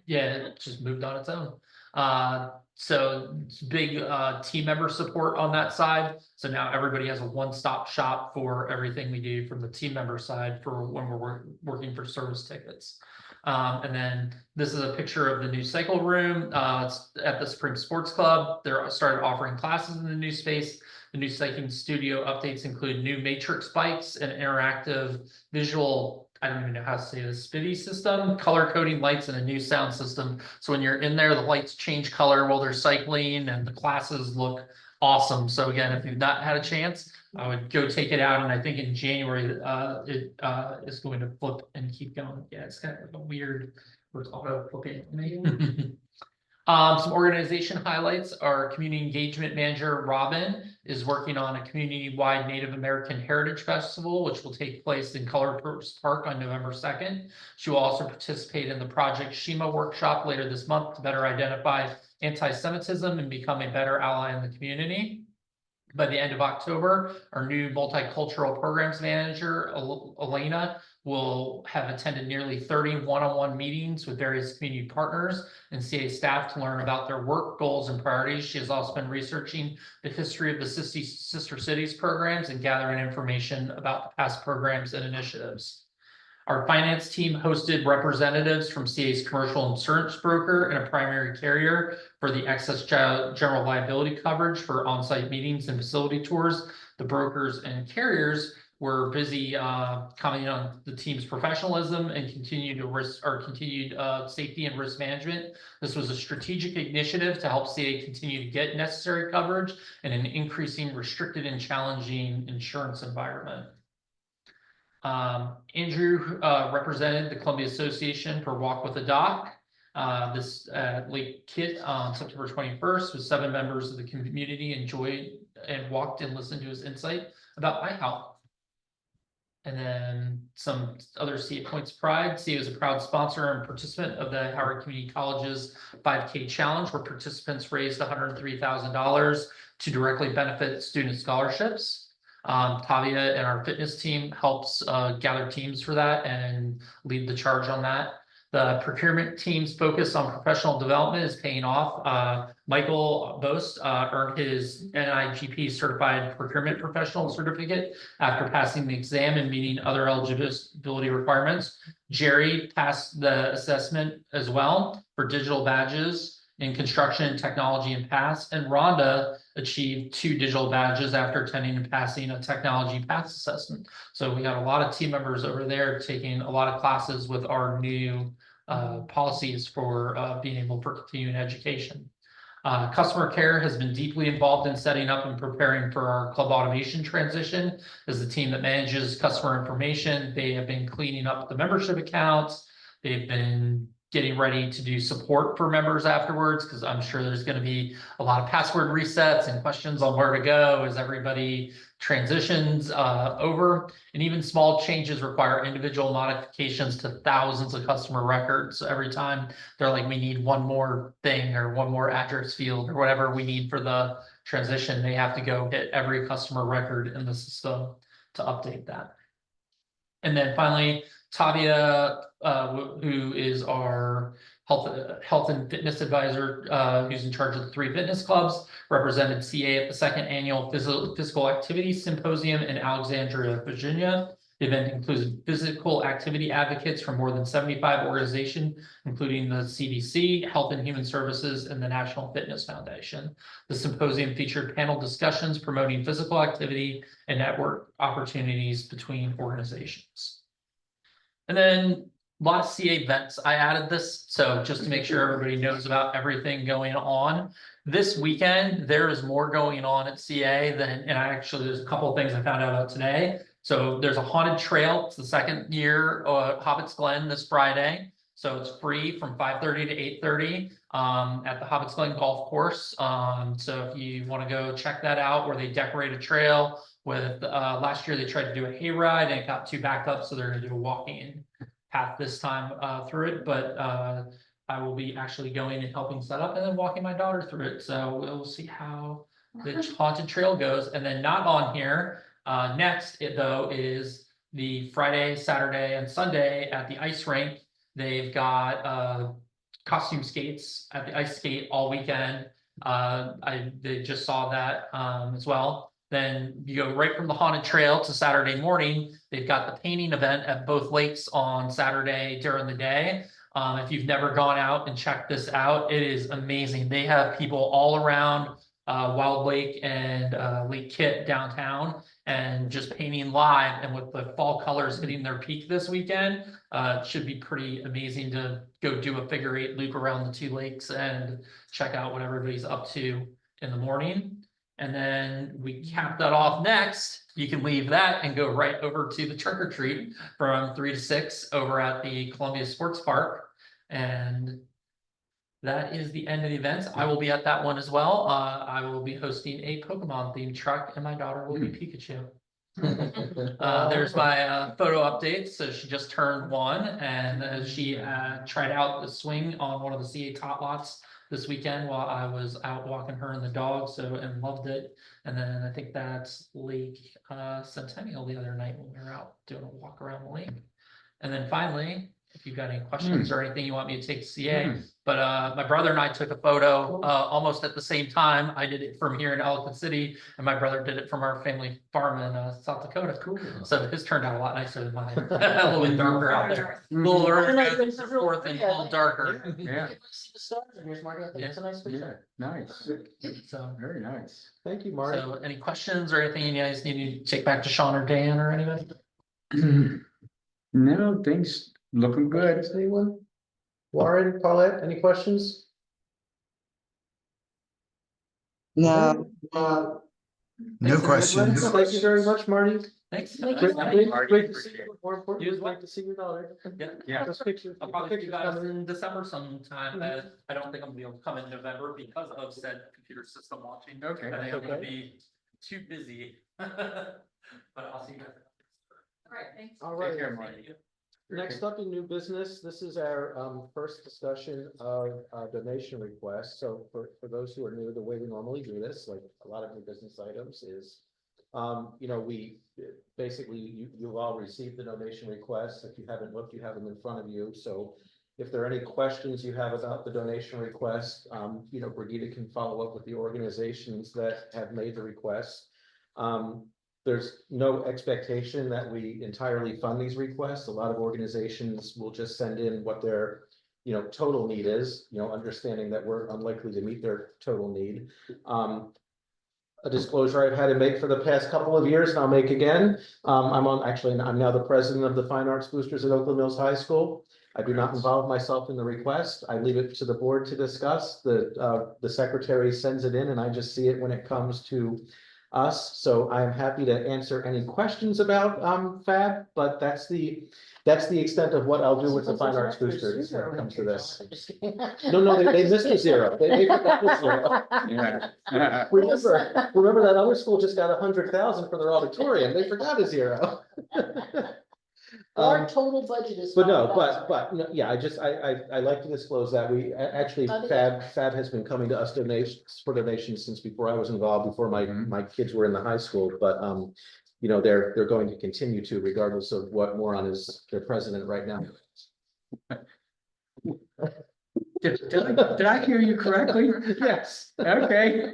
it just moved on its own. So it's big team member support on that side. So now everybody has a one-stop shop for everything we do from the team member side for when we're working for service tickets. And then this is a picture of the new cycle room. It's at the Supreme Sports Club. They're started offering classes in the new space. The new cycling studio updates include new matrix bikes and interactive visual, I don't even know how to say this, spivvy system, color coding lights, and a new sound system. So when you're in there, the lights change color while they're cycling and the classes look awesome. So again, if you've not had a chance, I would go take it out. And I think in January, it is going to flip and keep going. Yeah, it's kind of like a weird, what's auto flipping. Some organization highlights. Our community engagement manager, Robin, is working on a community-wide Native American Heritage Festival, which will take place in Colorburst Park on November 2nd. She will also participate in the Project Shima workshop later this month to better identify anti-Semitism and become a better ally in the community. By the end of October, our new multicultural programs manager, Elena, will have attended nearly 30 one-on-one meetings with various community partners and CA staff to learn about their work goals and priorities. She has also been researching the history of the Sister Cities programs and gathering information about the past programs and initiatives. Our finance team hosted representatives from CA's commercial insurance broker and a primary carrier for the excess general liability coverage for on-site meetings and facility tours. The brokers and carriers were busy commenting on the team's professionalism and continued safety and risk management. This was a strategic initiative to help CA continue to get necessary coverage in an increasing restricted and challenging insurance environment. Andrew represented the Columbia Association for Walk with the Doc. This Lake Kit on September 21st with 7 members of the community enjoyed and walked and listened to his insight about eye health. And then some other CA points of pride. CA is a proud sponsor and participant of the Howard Community College's 5K Challenge, where participants raised $103,000 to directly benefit student scholarships. Tavia and our fitness team helps gather teams for that and lead the charge on that. The procurement team's focus on professional development is paying off. Michael Boast earned his NIGP certified procurement professional certificate after passing the exam and meeting other eligibility requirements. Jerry passed the assessment as well for digital badges in construction, technology, and pass. And Rhonda achieved 2 digital badges after attending and passing a technology pass assessment. So we got a lot of team members over there taking a lot of classes with our new policies for being able for continuing education. Customer care has been deeply involved in setting up and preparing for our club automation transition. As the team that manages customer information, they have been cleaning up the membership accounts. They've been getting ready to do support for members afterwards, because I'm sure there's going to be a lot of password resets and questions on where to go as everybody transitions over. And even small changes require individual modifications to thousands of customer records. So every time they're like, we need one more thing or one more address field or whatever we need for the transition, they have to go hit every customer record in the system to update that. And then finally, Tavia, who is our health and fitness advisor, who's in charge of the 3 fitness clubs, represented CA at the 2nd annual physical activity symposium in Alexandria, Virginia. The event includes physical activity advocates from more than 75 organizations, including the CDC, Health and Human Services, and the National Fitness Foundation. The symposium featured panel discussions promoting physical activity and network opportunities between organizations. And then a lot of CA events. I added this, so just to make sure everybody knows about everything going on. This weekend, there is more going on at CA than, and there's a couple of things I found out about today. So there's a haunted trail. It's the 2nd year Hobbits Glen this Friday. So it's free from 5:30 to 8:30 at the Hobbits Glen Golf Course. So if you want to go check that out, where they decorate a trail with, last year they tried to do a hayride and it got too backed up. So they're going to do a walking path this time through it. But I will be actually going and helping set up and then walking my daughter through it. So we'll see how the haunted trail goes. And then not on here, next though is the Friday, Saturday, and Sunday at the ice rink. They've got costume skates at the ice skate all weekend. They just saw that, as well. Then you go right from the haunted trail to Saturday morning. They've got the painting event at both lakes on Saturday during the day. If you've never gone out and checked this out, it is amazing. They have people all around Wild Lake and Lake Kit downtown and just painting live. And with the fall colors hitting their peak this weekend, it should be pretty amazing to go do a figure 8 loop around the 2 lakes and check out what everybody's up to in the morning. And then we cap that off next. You can leave that and go right over to the trick or treat from 3 to 6 over at the Columbia Sports Park. And that is the end of the events. I will be at that one as well. I will be hosting a Pokemon themed truck and my daughter will be Pikachu. There's my photo update. So she just turned 1 and she tried out the swing on one of the CA tot lots this weekend while I was out walking her and the dog, and loved it. And then I think that's Lake Centennial the other night when we were out doing a walk around the lake. And then finally, if you've got any questions or anything you want me to take to CA, but my brother and I took a photo almost at the same time. I did it from here in Ellicott City, and my brother did it from our family farm in South Dakota. Cool. So his turned out a lot nicer than mine. A little bit darker out there. A little north and a little darker. Yeah. See the stars in here, Marty. I think it's a nice Yeah, picture. nice, So, very nice. Thank you, Marty. so any questions or anything you guys need to take back to Sean or Dan or anybody? No, things looking good. Questions, anyone? Warren, Paulette, any questions? No, Thanks, questions. everyone. Thank you very much, Marty. Thanks. Thank you. Great to see you. More importantly, You as well. great to see your daughter. Yeah. Yeah. Those pictures. I'll probably see you pictures guys coming. in December sometime. I don't think I'm gonna be able to come in November because of said computer system launching. Okay. I think I'm gonna Okay. be too busy. But I'll see you guys. All right, thanks. All right. Take care, Marty. Next up in new business, this is our first discussion of donation requests. So for those who are new, the way we normally do this, like a lot of new business items is, we basically, you all received the donation requests. If you haven't looked, you have them in front of you. So if there are any questions you have about the donation request, Brigitte can follow up with the organizations that have made the request. There's no expectation that we entirely fund these requests. A lot of organizations will just send in what their, total need is, understanding that we're unlikely to meet their total need. A disclosure I've had to make for the past couple of years and I'll make again. I'm now the president of the Fine Arts Boosters at Oakland Mills High School. I do not involve myself in the request. I leave it to the board to discuss. The secretary sends it in and I just see it when it comes to us. So I am happy to answer any questions about FAB, but that's the extent of what I'll do with the Fine Arts Boosters when it comes to this. No, they missed a zero. They forgot the zero. Yeah. Remember that other school just got 100,000 for their auditorium. They forgot a zero. Our total budget is. But no, 5,000. no, yeah, I like to disclose that we actually, Oh, FAB has been coming to us for donations since before I was involved, before my kids were in the high school, but they're going to continue to regardless of what moron is their president right now. Did I hear you correctly? Yes. Okay,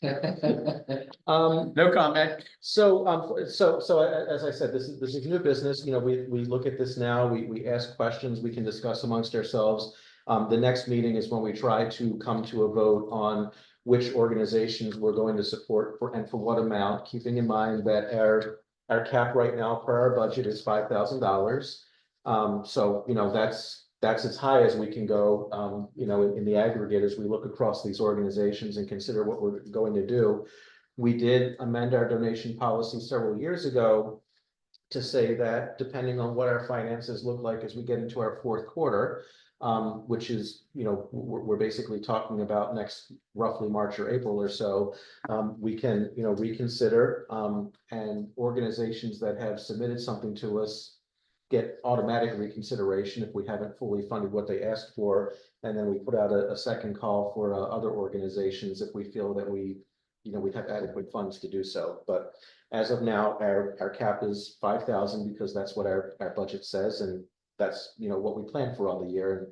no comment. So as I said, this is new business. We look at this now, we ask questions, we can discuss amongst ourselves. The next meeting is when we try to come to a vote on which organizations we're going to support and for what amount, keeping in mind that our cap right now per our budget is $5,000. So, that's as high as we can go, in the aggregate as we look across these organizations and consider what we're going to do. We did amend our donation policy several years ago to say that depending on what our finances look like as we get into our fourth quarter, which is, we're basically talking about next roughly March or April or so, we can, reconsider, and organizations that have submitted something to us get automatic reconsideration if we haven't fully funded what they asked for. And then we put out a second call for other organizations if we feel that we have adequate funds to do so. But as of now, our cap is 5,000 because that's what our budget says. And that's, what we plan for all the year.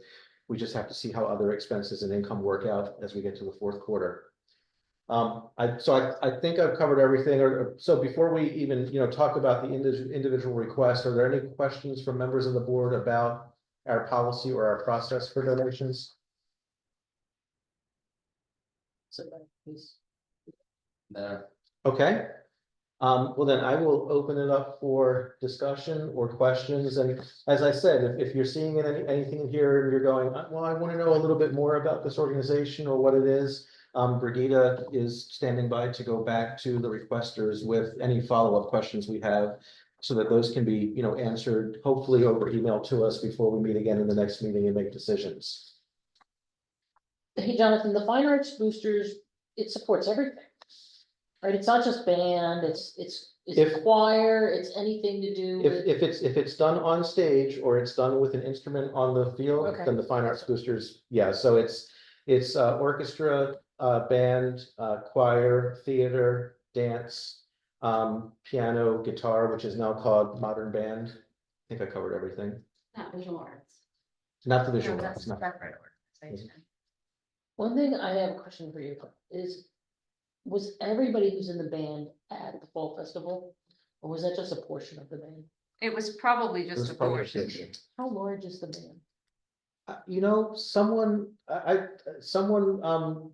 We just have to see how other expenses and income work out as we get to the fourth quarter. I think I've covered everything, so before we even, talk about the individual requests, are there any questions from members of the board about our policy or our process for donations? So, please. Okay. Well, then I will open it up for discussion or questions, and as I said, if you're seeing anything in here and you're going, well, I want to know a little bit more about this organization or what it is. Brigida is standing by to go back to the requesters with any follow-up questions we have, so that those can be, answered hopefully over email to us before we meet again in the next meeting and make decisions. Hey, Jonathan, the Fine Arts Boosters, it supports everything. Right, it's not just band, it's If- choir, it's anything to do with, If it's done on stage or it's done with an instrument on the field, Okay. then the Fine Arts Boosters, yeah, so it's orchestra, band, choir, theater, dance, piano, guitar, which is now called modern band. I think I covered everything. Not visual arts. Not the visual No, arts, that's no. separate organization. one thing I have a question for you is, was everybody who's in the band at the fall festival? Or was that just a portion of the band? It was probably It was just a probably portion. How large is the band? Someone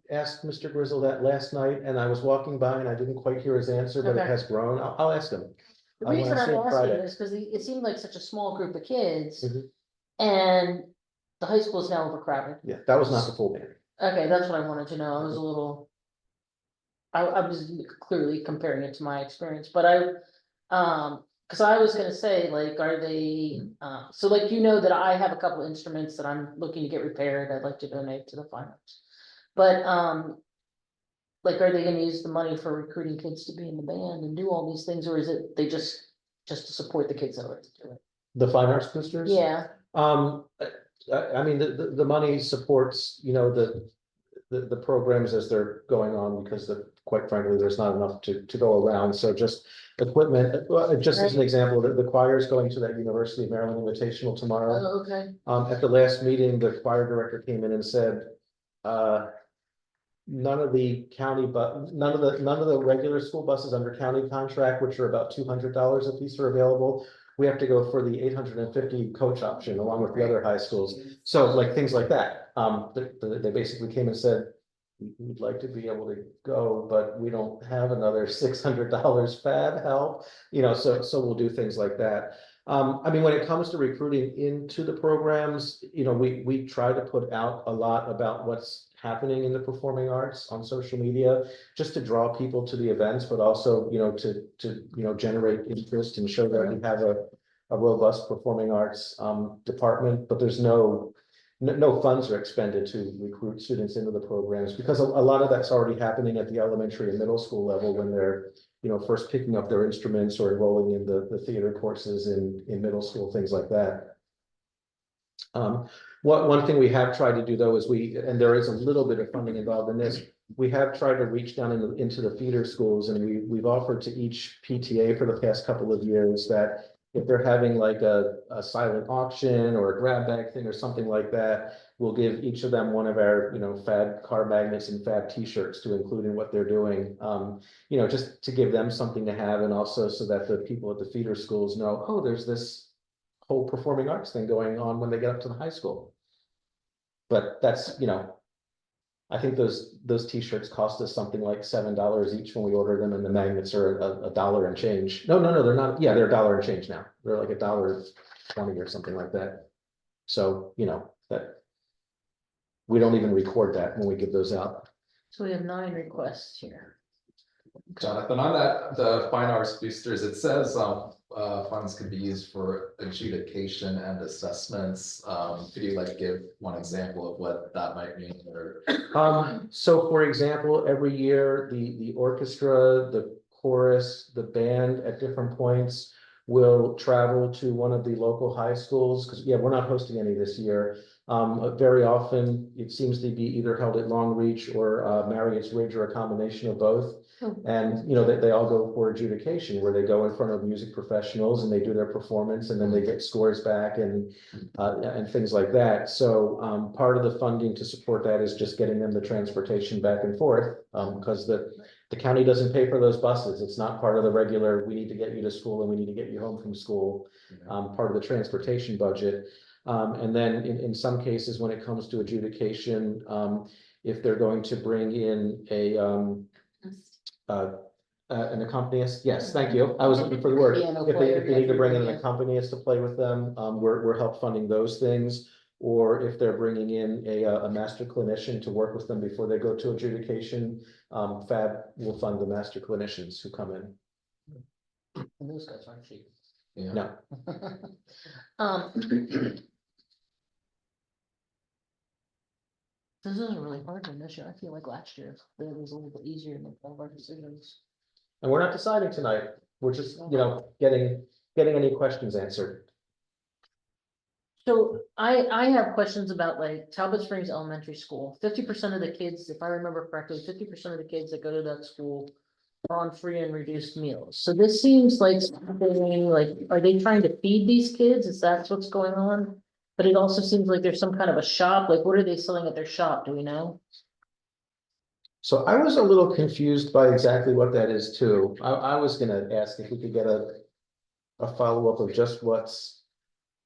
asked Mr. Grizzle that last night, and I was walking by and I didn't quite hear his answer, but it Okay. has grown. I'll ask him. The When I reason I'm see him asking Friday. is because it seemed like such a small group of kids. Mhm. And the high school is now overcrowded. Yeah, that was not the full band. Okay, that's what I wanted to know. I was a little. I was clearly comparing it to my experience, but cause I was gonna say, like, are they, so like, that I have a couple instruments that I'm looking to get repaired, I'd like to donate to the Fine Arts. But, like, are they gonna use the money for recruiting kids to be in the band and do all these things, or is it they just to support the kids that already do it? The Fine Arts Boosters? Yeah, I mean, the money supports, the programs as they're going on, because quite frankly, there's not enough to go around, so just equipment, just as an example, the choir is going to that University of Maryland Invitational tomorrow. oh, okay, At the last meeting, the choir director came in and said, none of the none of the regular school buses under county contract, which are about $200 a piece, are available. We have to go for the 850 coach option along with the other high schools. So like things like that, they basically came and said, we'd like to be able to go, but we don't have another $600 fab help, so we'll do things like that. I mean, when it comes to recruiting into the programs, we try to put out a lot about what's happening in the performing arts on social media, just to draw people to the events, but also, to generate interest and show that we have a robust performing arts department, but there's no funds are expended to recruit students into the programs, because a lot of that's already happening at the elementary and middle school level when they're, first picking up their instruments or enrolling in the theater courses in middle school, things like that. One thing we have tried to do though is and there is a little bit of funding involved in this, we have tried to reach down into the feeder schools, and we've offered to each PTA for the past couple of years that if they're having like a silent auction or a grab bag thing or something like that, we'll give each of them one of our, fab car magnets and fab t-shirts to include in what they're doing. Just to give them something to have, and also so that the people at the feeder schools know, oh, there's this whole performing arts thing going on when they get up to the high school. But that's, I think those t-shirts cost us something like $7 each when we order them, and the magnets are a dollar and change. No, they're not. Yeah, they're $1 and change now. They're like $1.20 or something like that. So, that we don't even record that when we give those out. so we have 9 requests here. Jonathan, on that, the Fine Arts Boosters, it says, funds could be used for adjudication and assessments. Could you give one example of what that might mean, or? So for example, every year, the orchestra, the chorus, the band at different points will travel to one of the local high schools, because we're not hosting any this year. Very often, it seems to be either held at Long Reach or Marriott's Ridge, or a combination of both. And, you know, they all go for adjudication, where they go in front of music professionals and they do their performance, and then they get scores back and things like that. So, part of the funding to support that is just getting them the transportation back and forth, because the county doesn't pay for those buses. It's not part of the regular, we need to get you to school and we need to get you home from school, part of the transportation budget. And then in some cases, when it comes to adjudication, if they're going to bring in an accompanist, yes, thank you, I was looking for the word. Piano If player, they need to bring in an yeah. accompanist to play with them, we're help funding those things. Or if they're bringing in a master clinician to work with them before they go to adjudication, FAB will fund the master clinicians who come in. And those guys aren't cheap. Yeah. No, Um. This is a really hard one this year. I feel like last year, it was a little bit easier to make all of our decisions. and we're not deciding tonight, we're just, you know, getting any questions answered. So I have questions about like Talbot Springs Elementary School. 50% of the kids, if I remember correctly, 50% of the kids that go to that school are on free and reduced meals. So this seems like something like, are they trying to feed these kids? Is that what's going on? But it also seems like there's some kind of a shop, like what are they selling at their shop? Do we know? So I was a little confused by exactly what that is too. I was gonna ask if we could get a follow-up of just what's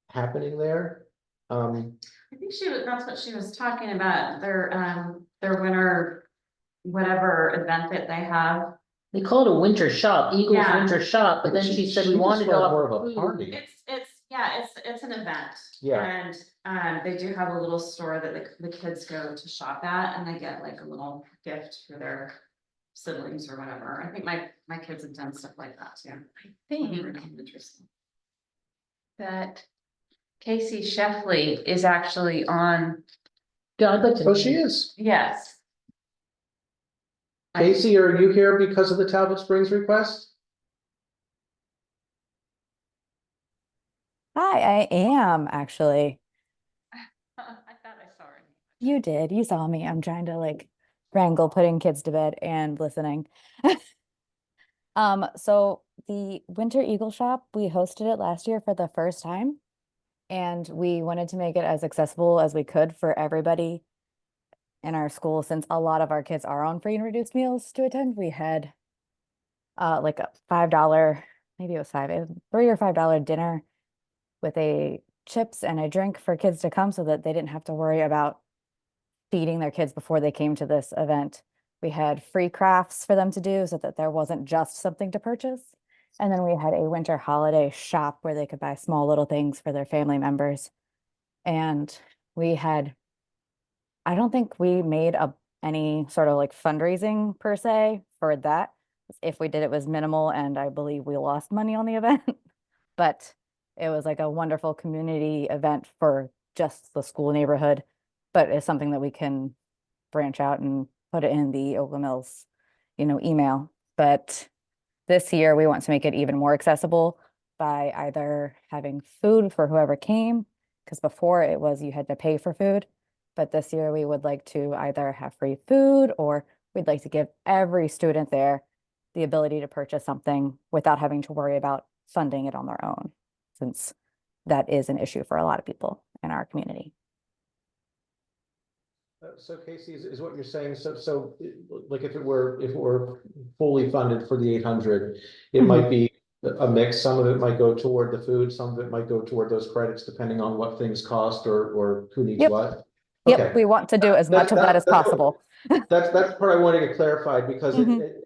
happening there. I think that's what she was talking about, their winter, whatever event that they have. They call it a winter shop, Eagles Yeah. Winter Shop, but then she said we wanted to described more offer of a food. party. It's an event. Yeah. And, they do have a little store that the kids go to shop at, and they get like a little gift for their siblings or whatever. I think my kids have done stuff like that too. I think interesting. That Casey Sheffley is actually on, Yeah, I'd like to. Oh, she is. yes. Casey, are you here because of the Talbot Springs request? Hi, I am actually. I thought I saw her. You did. You saw me. I'm trying to like wrangle putting kids to bed and listening. So the Winter Eagle Shop, we hosted it last year for the first time, and we wanted to make it as accessible as we could for everybody in our school, since a lot of our kids are on free and reduced meals to attend. We had like a $5, maybe it was $3 or $5 dinner with a chips and a drink for kids to come, so that they didn't have to worry about feeding their kids before they came to this event. We had free crafts for them to do, so that there wasn't just something to purchase. And then we had a winter holiday shop where they could buy small little things for their family members. And I don't think we made any sort of like fundraising per se for that. If we did, it was minimal, and I believe we lost money on the event. But it was like a wonderful community event for just the school neighborhood, but it's something that we can branch out and put it in the Oakland Mills, email. But this year we want to make it even more accessible by either having food for whoever came, because before it was you had to pay for food. But this year we would like to either have free food, or we'd like to give every student there the ability to purchase something without having to worry about funding it on their own, since that is an issue for a lot of people in our community. So Casey, is what you're saying, like if it were fully funded for the 800, it might be a mix. Some of it might go toward the food, some of it might go toward those credits, depending on what things cost or who needs Yep. what. Yep, Okay. we want to do as much of that as possible. That's the part I wanted to get clarified, because Mhm.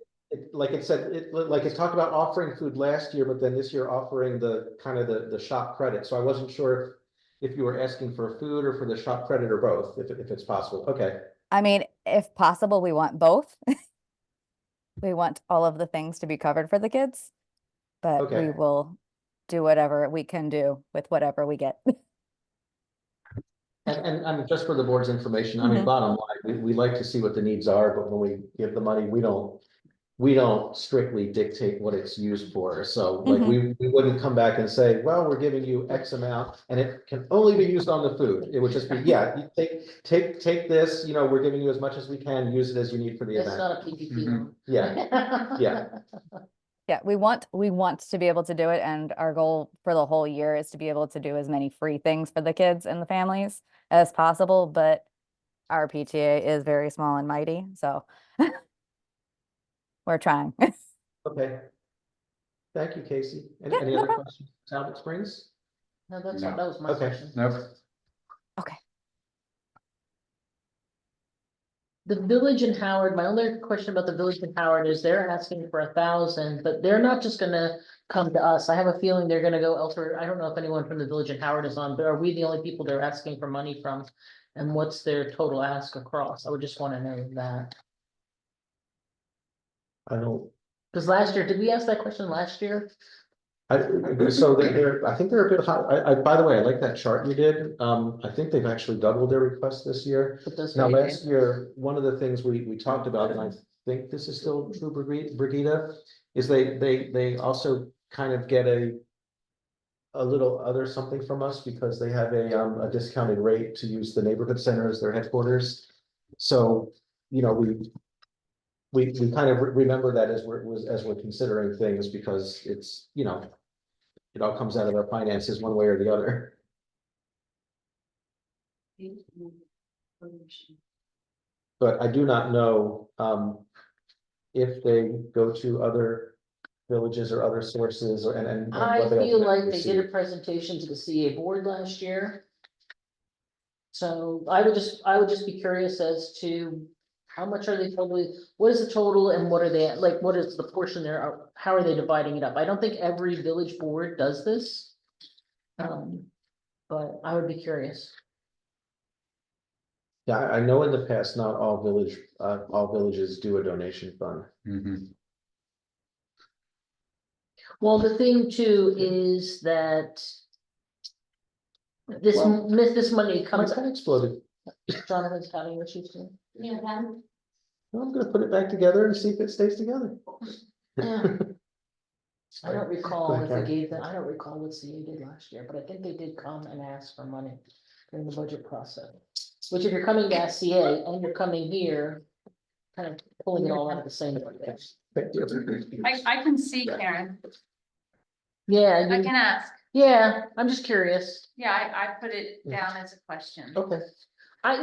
like it said, it talked about offering food last year, but then this year offering the kind of the shop credit. So I wasn't sure if you were asking for food or for the shop credit, or both, if it's possible. Okay. I mean, if possible, we want both. We want all of the things to be covered for the kids, but Okay. we will do whatever we can do with whatever we get. And just for the board's information, I mean, Mhm. bottom line, we like to see what the needs are, but when we give the money, we don't we don't strictly dictate what it's used for. So like, we wouldn't come back and say, well, we're giving you X amount and it can only be used on the food. It would just be, yeah, you take this, you know, we're giving you as much as we can, use it as you need for the It's event. not a PPP loan. Yeah, yeah. Yeah, we want to be able to do it, and our goal for the whole year is to be able to do as many free things for the kids and the families as possible, but our PTA is very small and mighty, so we're trying. Okay. Thank you, Casey. Any, Yeah, any no other problem. questions? Talbot Springs? No, that No. was my Okay. question. Nope. The village in Howard, my only question about the village in Howard is they're asking for 1,000, but they're not just gonna come to us. I have a feeling they're gonna go elsewhere. I don't know if anyone from the village in Howard is on, but are we the only people they're asking for money from? And what's their total ask across? I would just wanna know that. I don't, Cause last year, did we ask that question last year? so I think they're a bit high. By the way, I like that chart you did. I think they've actually doubled their request this year. It does Now, say- last year, one of the things we talked about, and I think this is still true, Brigida, is they also kind of get a little other something from us because they have a discounted rate to use the neighborhood center as their headquarters. So, you know, we kind of remember that as we're considering things, because it's, you know, it all comes out of our finances one way or the other. But I do not know, if they go to other villages or other sources or, and I what they feel ultimately like they did a receive. presentation to the CA board last year. So I would just be curious as to how much are they totally, what is the total and what are they, like, what is the portion there, how are they dividing it up? I don't think every village board does this. But I would be curious. Yeah, I know in the past, not all villages do a donation fund. Mhm. Well, the thing too is that this, this money My comes, pen exploded. Jonathan's having issues too. Yeah, then. Well, I'm gonna put it back together and see if it stays together. Yeah. I don't recall if they Karen. gave them, I don't recall what CA did last year, but I think they did come and ask for money during the budget process. Which if you're coming to ask CA and you're coming here, kind of pulling it all out of the same. Thank you. I can see Karen, Yeah, I you- can ask, yeah, I'm just curious. yeah, I put it down as a question. Okay,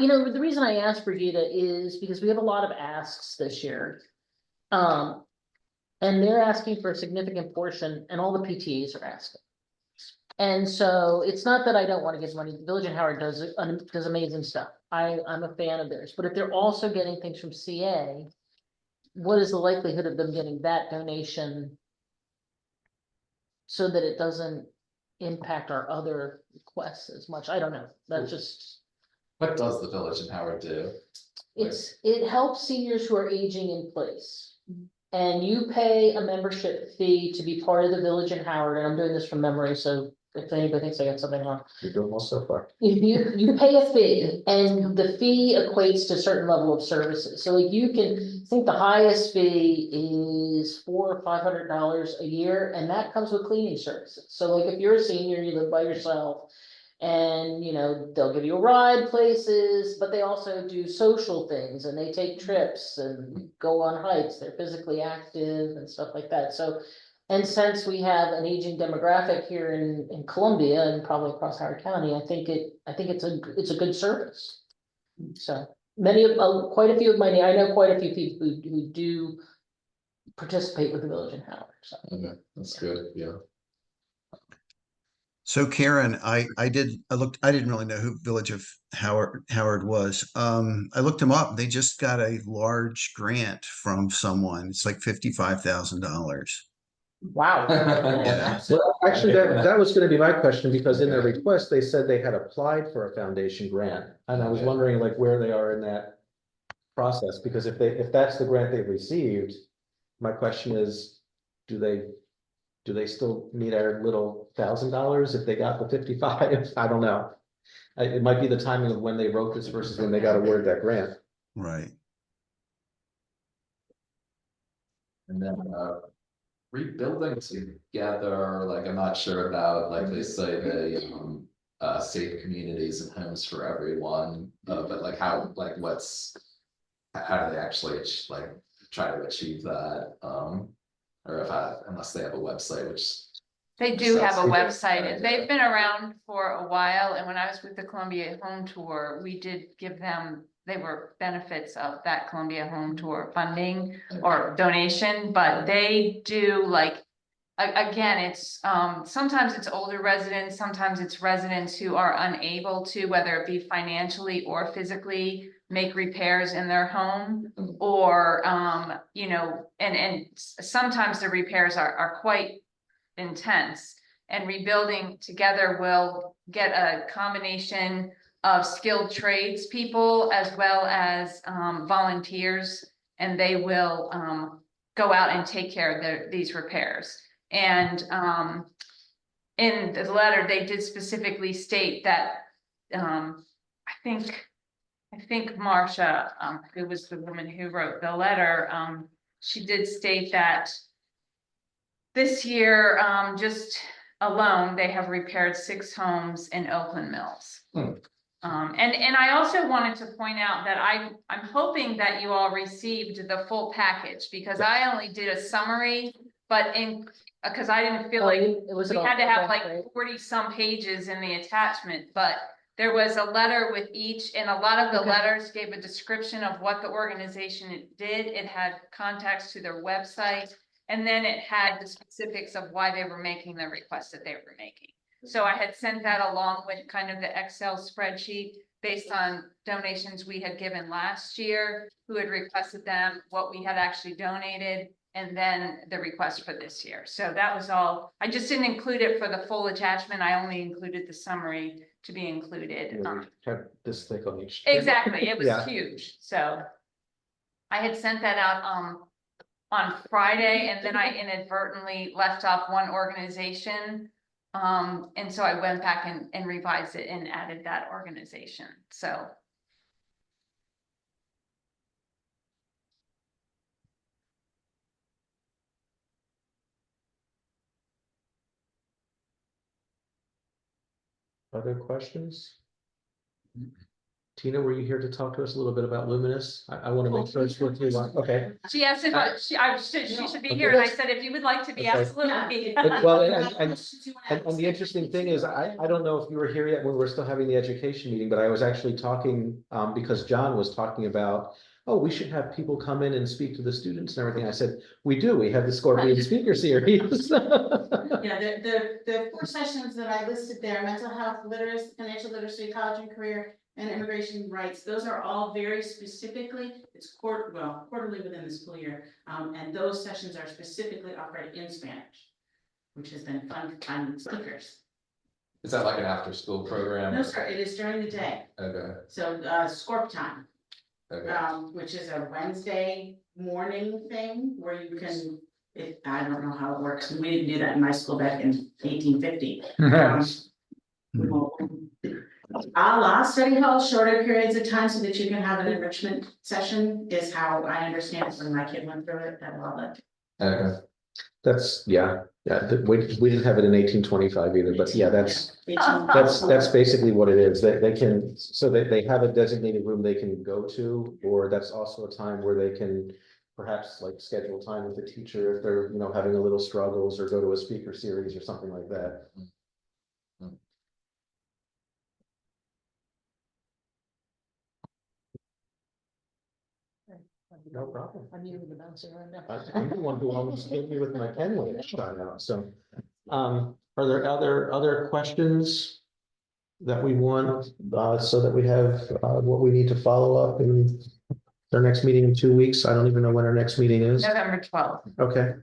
You know, the reason I asked Brigida is because we have a lot of asks this year. And they're asking for a significant portion and all the PTAs are asking. And so it's not that I don't want to give money. The Village in Howard does amazing stuff. I'm a fan of theirs, but if they're also getting things from CA, what is the likelihood of them getting that donation? So that it doesn't impact our other requests as much. I don't know. That's just. What does the village in Howard do? It helps seniors who are aging in place. And you pay a membership fee to be part of the Village in Howard, and I'm doing this from memory, so if anybody thinks I got something wrong. you're doing well so far. You pay a fee, and the fee equates to a certain level of services, so like you can, I think the highest fee is $400 or $500 a year, and that comes with cleaning services. So like if you're a senior, you live by yourself. And, you know, they'll give you a ride places, but they also do social things and they take trips and go on hikes. They're physically active and stuff like that. So, and since we have an aging demographic here in Columbia and probably across Howard County, I think it's a good service. So quite a few of I know quite a few people who do participate with the Village in Howard, so. Okay, that's good, yeah. So Karen, I didn't really know who Village of Howard was. I looked them up. They just got a large grant from someone. It's like $55,000. Wow. Yeah. Well, actually, that was gonna be my question, because in their request, they said they had applied for a foundation grant. And I was wondering like where they are in that process, because if that's the grant they've received, my question is, do they still need our little $1,000 if they got the 55? I don't know. It might be the timing of when they wrote this versus when they got awarded that grant. Right. And then, rebuilding together, like, I'm not sure about, like, they say safe communities and homes for everyone, but like, how, like, how do they actually, like, try to achieve that, or unless they have a website, which. They do have a Sounds- website, and Yeah. they've been around for a while, and when I was with the Columbia Home Tour, we did give them, they were benefits of that Columbia Home Tour funding or donation, but they do like, again, it's, sometimes it's older residents, sometimes it's residents who are unable to, whether it be financially or physically, make repairs in their home, or, you know, and sometimes the repairs are quite intense, and rebuilding together will get a combination of skilled trades people as well as volunteers, and they will go out and take care of these repairs. And in the letter, they did specifically state that I think Marcia, who was the woman who wrote the letter, she did state that this year, just alone, they have repaired 6 homes in Oakland Mills. And I also wanted to point out that I'm hoping that you all received the full package, because I only did a summary, but because I didn't feel like we had to have like 40 some pages in the attachment, but there was a letter with each, and a lot of the letters gave a description of what the organization did. It had contacts to their website. And then it had the specifics of why they were making the request that they were making. So I had sent that along with kind of the Excel spreadsheet based on donations we had given last year, who had requested them, what we had actually donated, and then the request for this year. So that was all. I just didn't include it for the full attachment. I only included the summary to be included. Have this thick on each. Exactly, it was Yeah. huge. So I had sent that out on Friday, and then I inadvertently left off one organization. And so I went back and revised it and added that organization, so. Other questions? Tina, were you here to talk to us a little bit about Luminous? I want to make sure it's what you want. Okay. She asked if she should be here, and I said, if you would like to be, Okay. absolutely. Well, and the interesting thing is, I don't know if you were here yet when we were still having the education meeting, but I was actually talking, because John was talking about, oh, we should have people come in and speak to the students and everything. I said, we do. We have the Scorpion Speaker Series. Yeah, the 4 sessions that I listed there, mental health, literacy, financial literacy, college and career, and immigration rights, those are all very specifically, it's quarterly within the school year. And those sessions are specifically offered in Spanish, which has been fun for finding speakers. Is that like an after-school program? No, sir, it is during the day. Okay, So, Scorp Time, okay. which is a Wednesday morning thing where you can, I don't know how it works. We didn't do that in my school back in 1850. A la study hall, shorter periods of time so that you can have an enrichment session is how I understand it when my kid went through it at Wildlife. Okay. That's, yeah, we didn't have it in 1825 either, but yeah, that's basically what it is. They can, so they have a designated room they can go to, or that's also a time where they can perhaps like schedule time with the teacher if they're, you know, having a little struggles, or go to a speaker series or something like that. No problem. I'm using the bouncing around now. I'm the one who almost hit me with my pen when it shot out, so. Are there other questions that we want, so that we have, what we need to follow up in our next meeting in 2 weeks? I don't even know when our next meeting is. November 12th. Okay,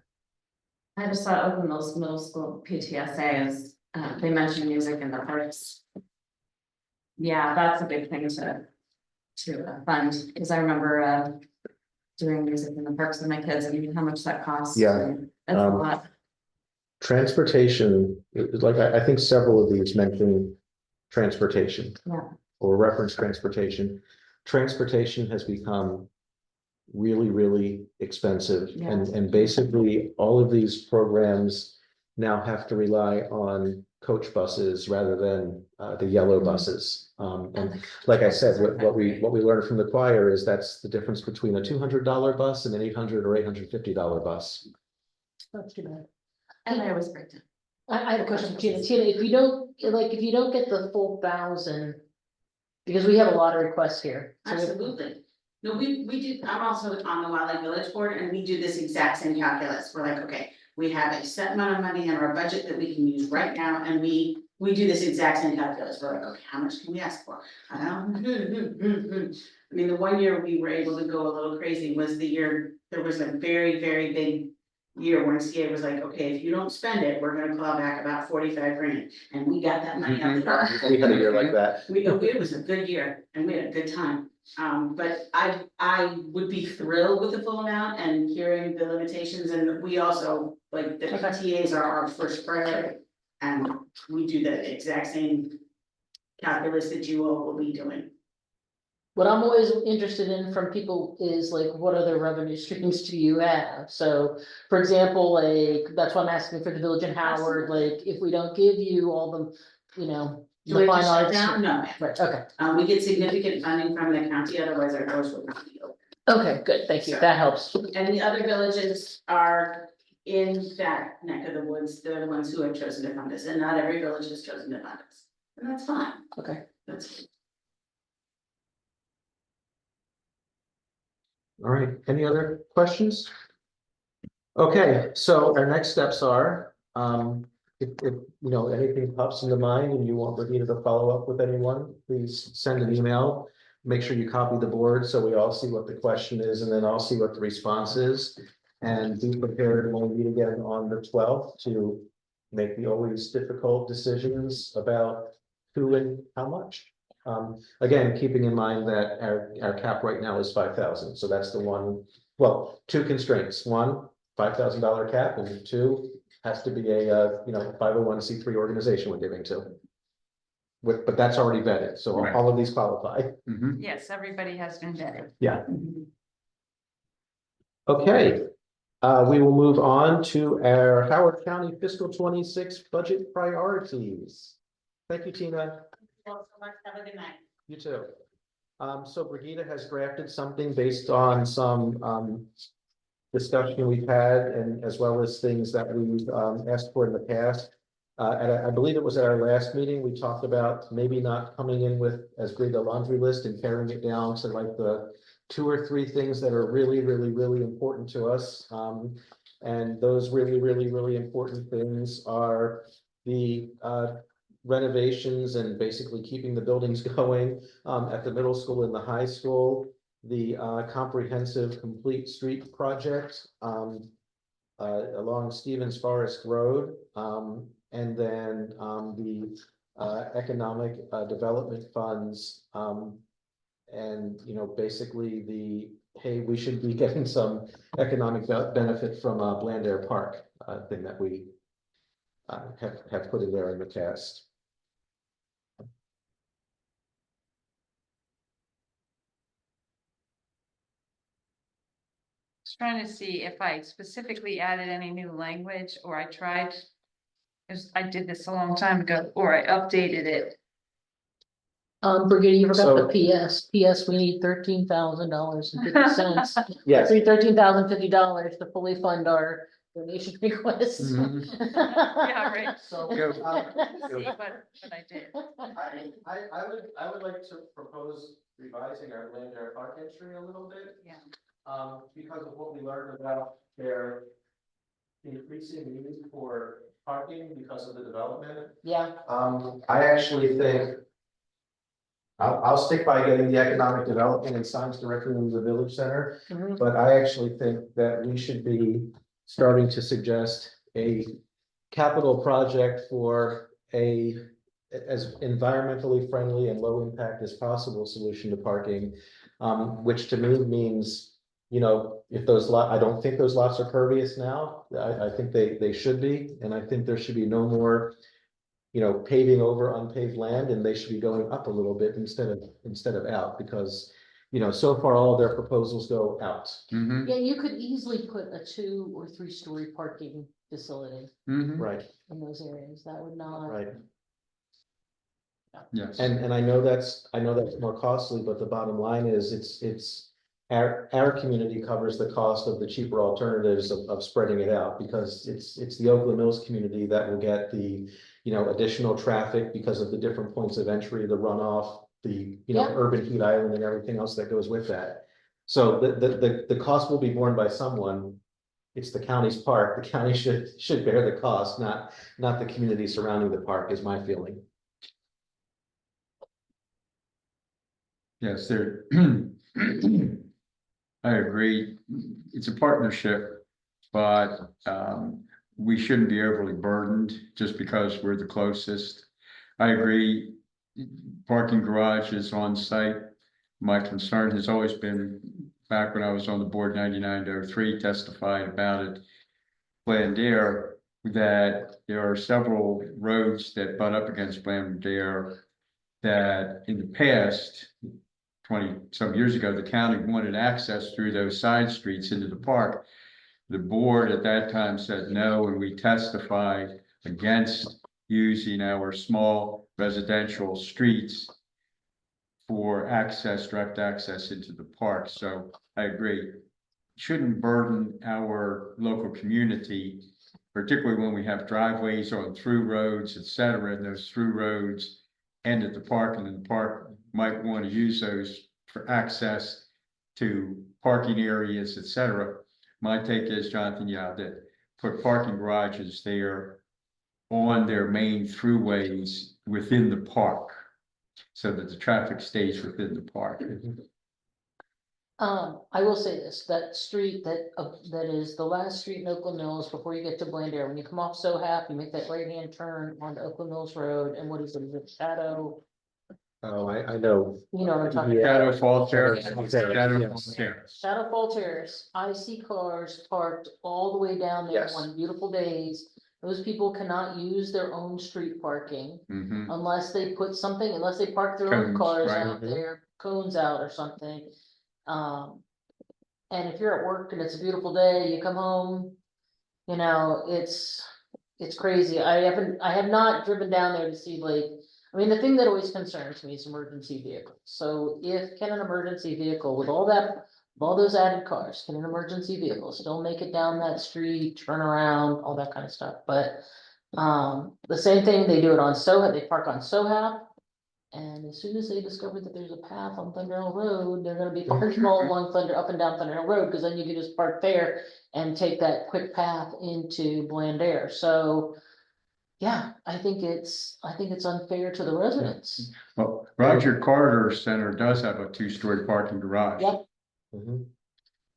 I just saw Open Mills Middle School PTSA is, they mentioned music in the parks. Yeah, that's a big thing to fund, because I remember doing music in the parks with my kids and how much that costs. Yeah, That's a lot. transportation, like I think several of these mention transportation. Yeah. Or reference transportation. Transportation has become really, really expensive. And basically, all of these programs now have to rely on coach buses rather than the yellow buses. And like I said, what we learned from the choir is that's the difference between a $200 bus and an $800 or $850 bus. That's too bad. And I always break down. I have a question, Tina. Tina, if you don't get the full 1,000, because we have a lot of requests here. So Absolutely. No, we do, I'm also on the Wildlife Village Board and we do this exact same calculus. We're like, okay, we have a set amount of money in our budget that we can use right now and we do this exact same calculus. We're like, okay, how much can we ask for? I mean, the one year we were able to go a little crazy was the year, there was a very, very big year where CA was like, okay, if you don't spend it, we're gonna claw back about 45 grand. And we got that money out the door. We had a year like that. It was a good year and we had a good time. But I would be thrilled with the full amount and hearing the limitations, and we also, like, the PTAs are our first priority. And we do the exact same calculus that you all will be doing. what I'm always interested in from people is like, what other revenue streams do you have? So, for example, like, that's why I'm asking for the Village in Howard, like, if we don't give you all the, you know. Do we the have to fine shut arts- down? No. Right, okay, We get significant funding from the county, otherwise our doors would not be open. okay, good, thank you, that helps. And the other villages are in that neck of the woods, they're the ones who have chosen to fund us, and not every village has chosen to fund us. And that's fine, Okay. that's. All right, any other questions? Okay, so our next steps are, if you know, anything pops into mind and you want Brigitte to follow up with anyone, please send an email. Make sure you copy the board so we all see what the question is and then I'll see what the response is. And be prepared when we meet again on the 12th to make the always difficult decisions about who and how much. Again, keeping in mind that our cap right now is 5,000, so that's the one, well, two constraints. One, $5,000 cap, and two, has to be a, 501c3 organization we're giving to. But that's already vetted, so Right. all of these qualify. Mhm. Yes, everybody has been vetted. Yeah. Okay, we will move on to our Howard County fiscal 26 budget priorities. Thank you, Tina. Well, so much, have a good night. You too. So Brigitte has drafted something based on some discussion we've had and as well as things that we've asked for in the past. And I believe it was at our last meeting, we talked about maybe not coming in with as big a laundry list and paring it down to like the 2 or 3 things that are really, really, really important to us. And those really, really, really important things are the renovations and basically keeping the buildings going at the middle school and the high school, the comprehensive complete street project along Stevens Forest Road, and then the economic development funds, and basically the, hey, we should be getting some economic benefit from Blandair Park thing that we have put in there in the past. Just trying to see if I specifically added any new language or I tried. 'Cause I did this a long time ago, or I updated it. Brigitte, you forgot So- the PS, we need $13,000.50. Yes. $13,050 to fully fund our donation request. Yeah, right. So, Go. See, but I did. I would like to propose revising our Blandair Park entry a little bit. Yeah. Because of what we learned about their increasing need for parking because of the development. Yeah, I actually think I'll stick by getting the economic development and signs directly in the village center. Mhm. But I actually think that we should be starting to suggest a capital project for as environmentally friendly and low impact as possible solution to parking. Which to me means, if those I don't think those lots are pervious now. I think they should be, and I think there should be no more, paving over unpaved land, and they should be going up a little bit instead of out, because, you know, so far all of their proposals go out. Mhm, Yeah, you could easily put a 2 or 3-story parking facility mhm, Right, in those areas. That would not. right. yes. And I know that's more costly, but the bottom line is it's our community covers the cost of the cheaper alternatives of spreading it out because it's the Oakland Mills community that will get the, you know, additional traffic because of the different points of entry, the runoff, the, you know, Yeah. urban heat island and everything else that goes with that. So the cost will be borne by someone. It's the county's park. The county should bear the cost, not the community surrounding the park, is my feeling. Yes, there. I agree. It's a partnership, but we shouldn't be overly burdened just because we're the closest. I agree. Parking garages on site. My concern has always been, back when I was on the board 99-03, testified about it. Blandare, that there are several roads that butt up against Blandare that in the past, 20 some years ago, the county wanted access through those side streets into the park. The board at that time said no, and we testified against using our small residential streets for access, direct access into the park. So I agree. Shouldn't burden our local community, particularly when we have driveways on through roads, et cetera, and those through roads end at the park, and then the park might want to use those for access to parking areas, et cetera. My take is, Jonathan, yeah, that put parking garages there on their main throughways within the park so that the traffic stays within the park. I will say this, that street that is the last street in Oakland Mills before you get to Blandare, when you come off Sohap, you make that right-hand turn onto Oakland Mills Road, and what is it, Shadow? Oh, I know. You know what I'm talking Yeah. about? Shadow Fall Terrace. Shadow Fall Shadow Fall yes. Terrace. Shadow Fall Terrace, I see cars parked all the way down there Yes. on beautiful days. Those people cannot use their own street parking Mhm. unless they put something, unless they park their own Cones, cars right. out there, cones out or something. And if you're at work and it's a beautiful day, you come home, you know, it's crazy. I have not driven down there to see like, I mean, the thing that always concerns me is emergency vehicles. So can an emergency vehicle with all those added cars, can an emergency vehicle still make it down that street, turn around, all that kind of stuff? But the same thing, they do it on Sohap, they park on Sohap. And as soon as they discover that there's a path on Thunder Hill Road, they're gonna be parking all along up and down Thunder Hill Road, because then you can just park there and take that quick path into Blandare. So, yeah, I think it's unfair to the residents. Well, Roger Carter Center does have a 2-story parking garage. Yep. Mhm.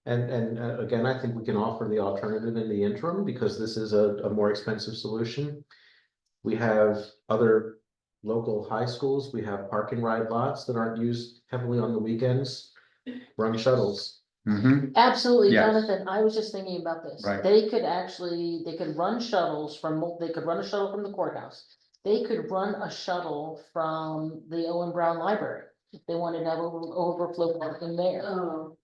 And again, I think we can offer the alternative in the interim because this is a more expensive solution. We have other local high schools. We have park and ride lots that aren't used heavily on the weekends. Run shuttles. Mhm. Absolutely, Yes. Jonathan, I was just thinking about this. Right. They could run shuttles they could run a shuttle from the courthouse. They could run a shuttle from the Owen Brown Library, if they wanted to have overflow parking there. Oh.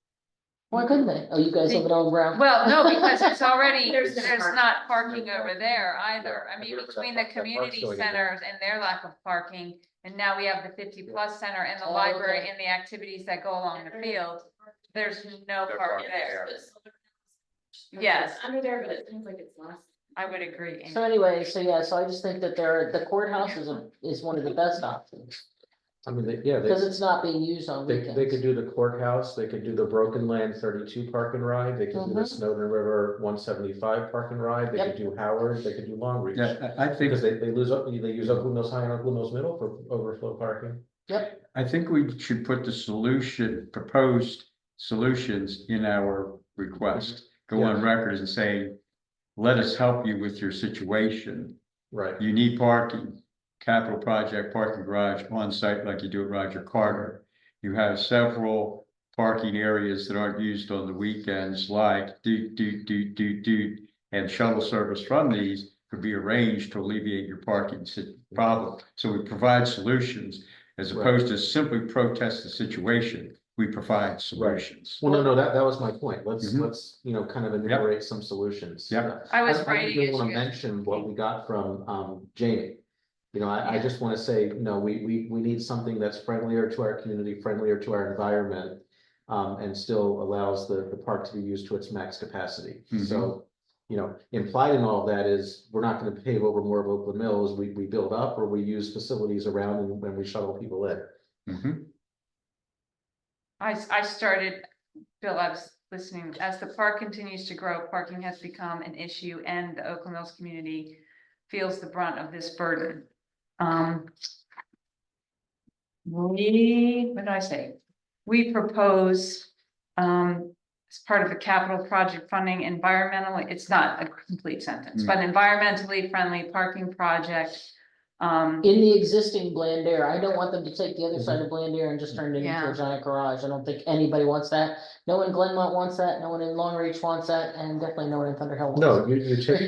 Why couldn't they? Oh, you guys live at Owen Brown? Well, no, because it's already, There's there's no parking. not parking over there either. I mean, Yeah, between that the park's community going in there. centers and their lack of parking. And now we have the 50+ center and the Oh, library okay. and the activities that go along the field. There's no park there. Yes. Under there, but it seems like it's less. I would agree. So anyway, so I just think that the courthouse is one of the best options, I mean, because it's not being used on they weekends. could do the courthouse, they could do the Broken Land 32 park and ride, they could do the Mhm. Snowden River 175 park and ride, they Yep. could do Howard, they could do Long Reach. Yeah, I think, Because they use Oakland Mills High and Oakland Mills Middle for overflow parking. Yep, I think we should put the proposed solutions in our request. Go on record and say, let us help you with your situation. Right. You need parking, capital project, parking garage on site like you do at Roger Carter. You have several parking areas that aren't used on the weekends, like and shuttle service from these could be arranged to alleviate your parking problem. So we provide solutions as opposed to simply protest the situation. we provide solutions. Well, no, that was my point. Mhm. Let's, kind of enumerate some solutions. Yep. I was don't writing even as wanna you guys were mention what we got from, Jamie. I Yeah. just wanna say, no, we need something that's friendlier to our community, friendlier to our environment. And still allows the park to be used to its max capacity. Mhm. So, implied in all of that is, we're not gonna pave over more of Oakland Mills, we build up or we use facilities around and when we shuttle people in. Mhm. I started, Bill, I was listening, as the park continues to grow, parking has become an issue and the Oakland Mills community feels the brunt of this burden. What did I say? We propose, as part of the capital project funding environmentally, it's not a complete sentence, but environmentally friendly parking project. In the existing Blandair, I don't want them to take the other side of Blandair and just turn it into Yeah. a giant garage. I don't think anybody wants that. No one in Glenmont wants that, no one in Long Reach wants that, and definitely no one in Thunder Hill wants No, it. you take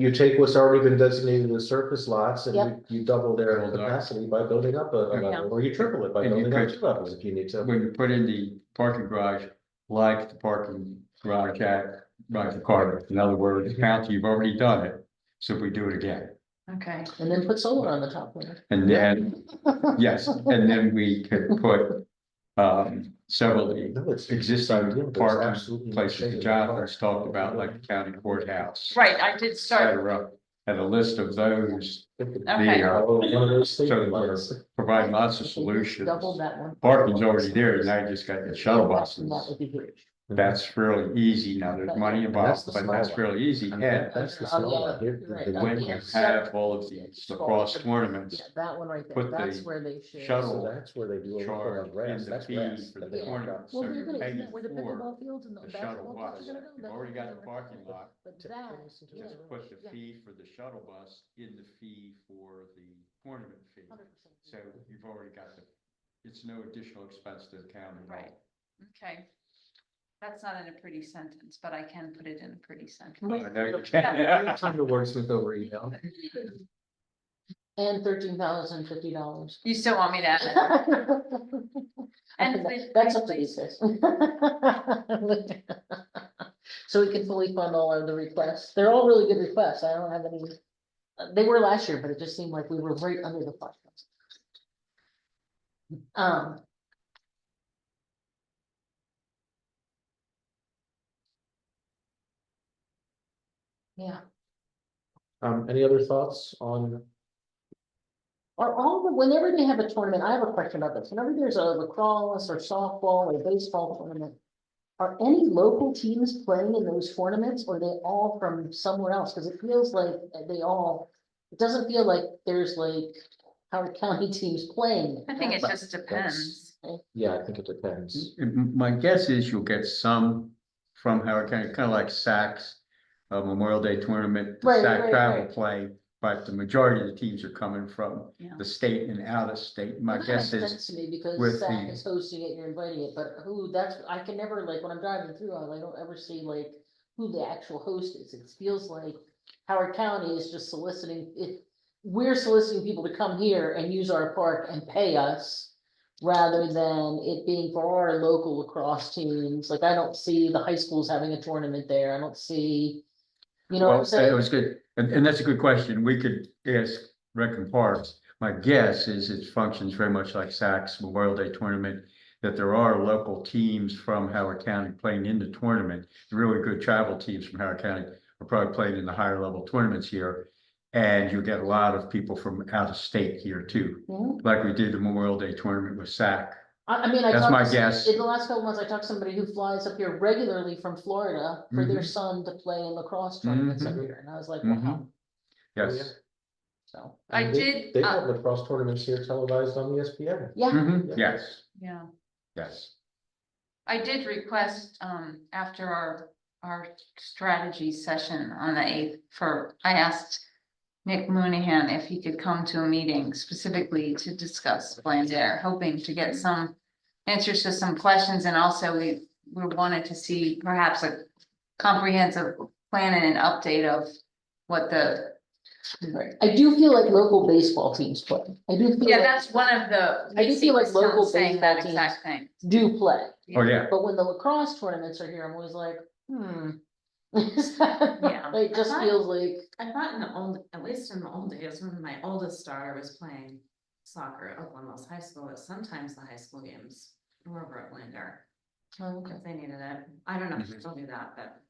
you take what's already been designated as surface lots and Yep. you double their Build up. capacity by building up a Yeah. level, or you triple it by And you building up could- 2 levels if you need to. When you put in the parking garage, like the parking garage at Roger Carter, in other words, county, you've already done it, so we do it again. Okay, And then put solar on the top of it. And then, yes, and then we could put several of the No, it's existing there's parking absolutely no places shade that in the Jonathan's park. talked about, like the county courthouse. right, I did Et start, cetera, and a list of those Okay. there, One of those so sleeping that we're lights. providing lots of If we just solutions. doubled that one. Parking's already there, now you just got the shuttle That buses. would be huge. That's fairly easy, now there's money That's involved, the but small that's one. fairly easy, and That's the Oh, small yeah, one. Here, you're right. the That- when big you yeah, one. have all of the lacrosse tournaments, Yeah, that one right there, put that's the where they should. shuttle So that's where they do charge overflow grass, in the that's fee grass. for that the they tournament. walk Well, So they're you're gonna, isn't paying that where the for pickleball fields and the the shuttle basketball courts bus. are gonna go? You've That's already what got the they're parking gonna- lot, But To that, turn this into a yeah, just put the yeah. fee for the shuttle bus in the fee for the tournament fee. 100%. So you've already got the, it's no additional expense to the county. at all. Right. Okay. That's not in a pretty sentence, but I can put it in a pretty sentence. I know you We can. have time to wordsmith over email. And $13,050. You still want me to add it? And please- That's up to these guys. So we can fully fund all of the requests. They're all really good requests. I don't have any. They were last year, but it just seemed like we were right under the 5,000. Yeah. Any other thoughts on? Are all the, whenever they have a tournament, I have a question about this. Whenever there's a lacrosse or softball or baseball tournament. Are any local teams playing in those tournaments or are they all from somewhere else? Cause it feels like they all, it doesn't feel like there's like Howard County teams playing. I think it just depends. Yeah, I think it depends. My guess is you'll get some from Howard County, kind of like Saks, Memorial Day tournament, the Right, Sac right, travel right. play. But the majority of the teams are coming from Yeah. the state and out of state. My Well, that guess makes is, sense to me because with SAC the- is hosting it, you're inviting it, but who, that's, I can never, like, when I'm driving through, I don't ever see like who the actual host is. It feels like Howard County is just soliciting it. We're soliciting people to come here and use our park and pay us rather than it being for our local lacrosse teams. Like, I don't see the high schools having a tournament there. I don't see, you know what I'm well, saying? it was good. And that's a good question. We could ask Rec and Parks. My guess is it functions very much like Saks Memorial Day tournament, that there are local teams from Howard County playing in the tournament. Really good travel teams from Howard County are probably playing in the higher level tournaments here. And you get a lot of people from out of state here too, Mhm. like we did the Memorial Day tournament with SAC. I mean, I That's talked my to guess. In the last couple months, I talked to somebody who flies up here regularly from Florida for their Mhm. son to play in lacrosse tournaments up Mhm. here, and I was like, Mhm. wow, Yes. so, I And did, They have lacrosse tournaments here televised on ESPN. yeah. Mhm. Yes, yeah. yes. I did request, after our strategy session on the 8th I asked Nick Mooneyhan if he could come to a meeting specifically to discuss Blandair, hoping to get some answers to some questions, and also we wanted to see perhaps a comprehensive plan and an update of what the Right. I do feel like local baseball teams play. I do feel Yeah, like that's one of the. I do feel like Casey was local saying that baseball exact thing. do play, Oh, yeah. but when the lacrosse tournaments are here, I'm always like, Yeah. It just feels like, I thought in the old, at least in the old days, when my oldest daughter was playing soccer at Oakland Mills High School, that sometimes the high school games were over at Lander. oh, okay. If they needed it. I don't know if they still do that, but.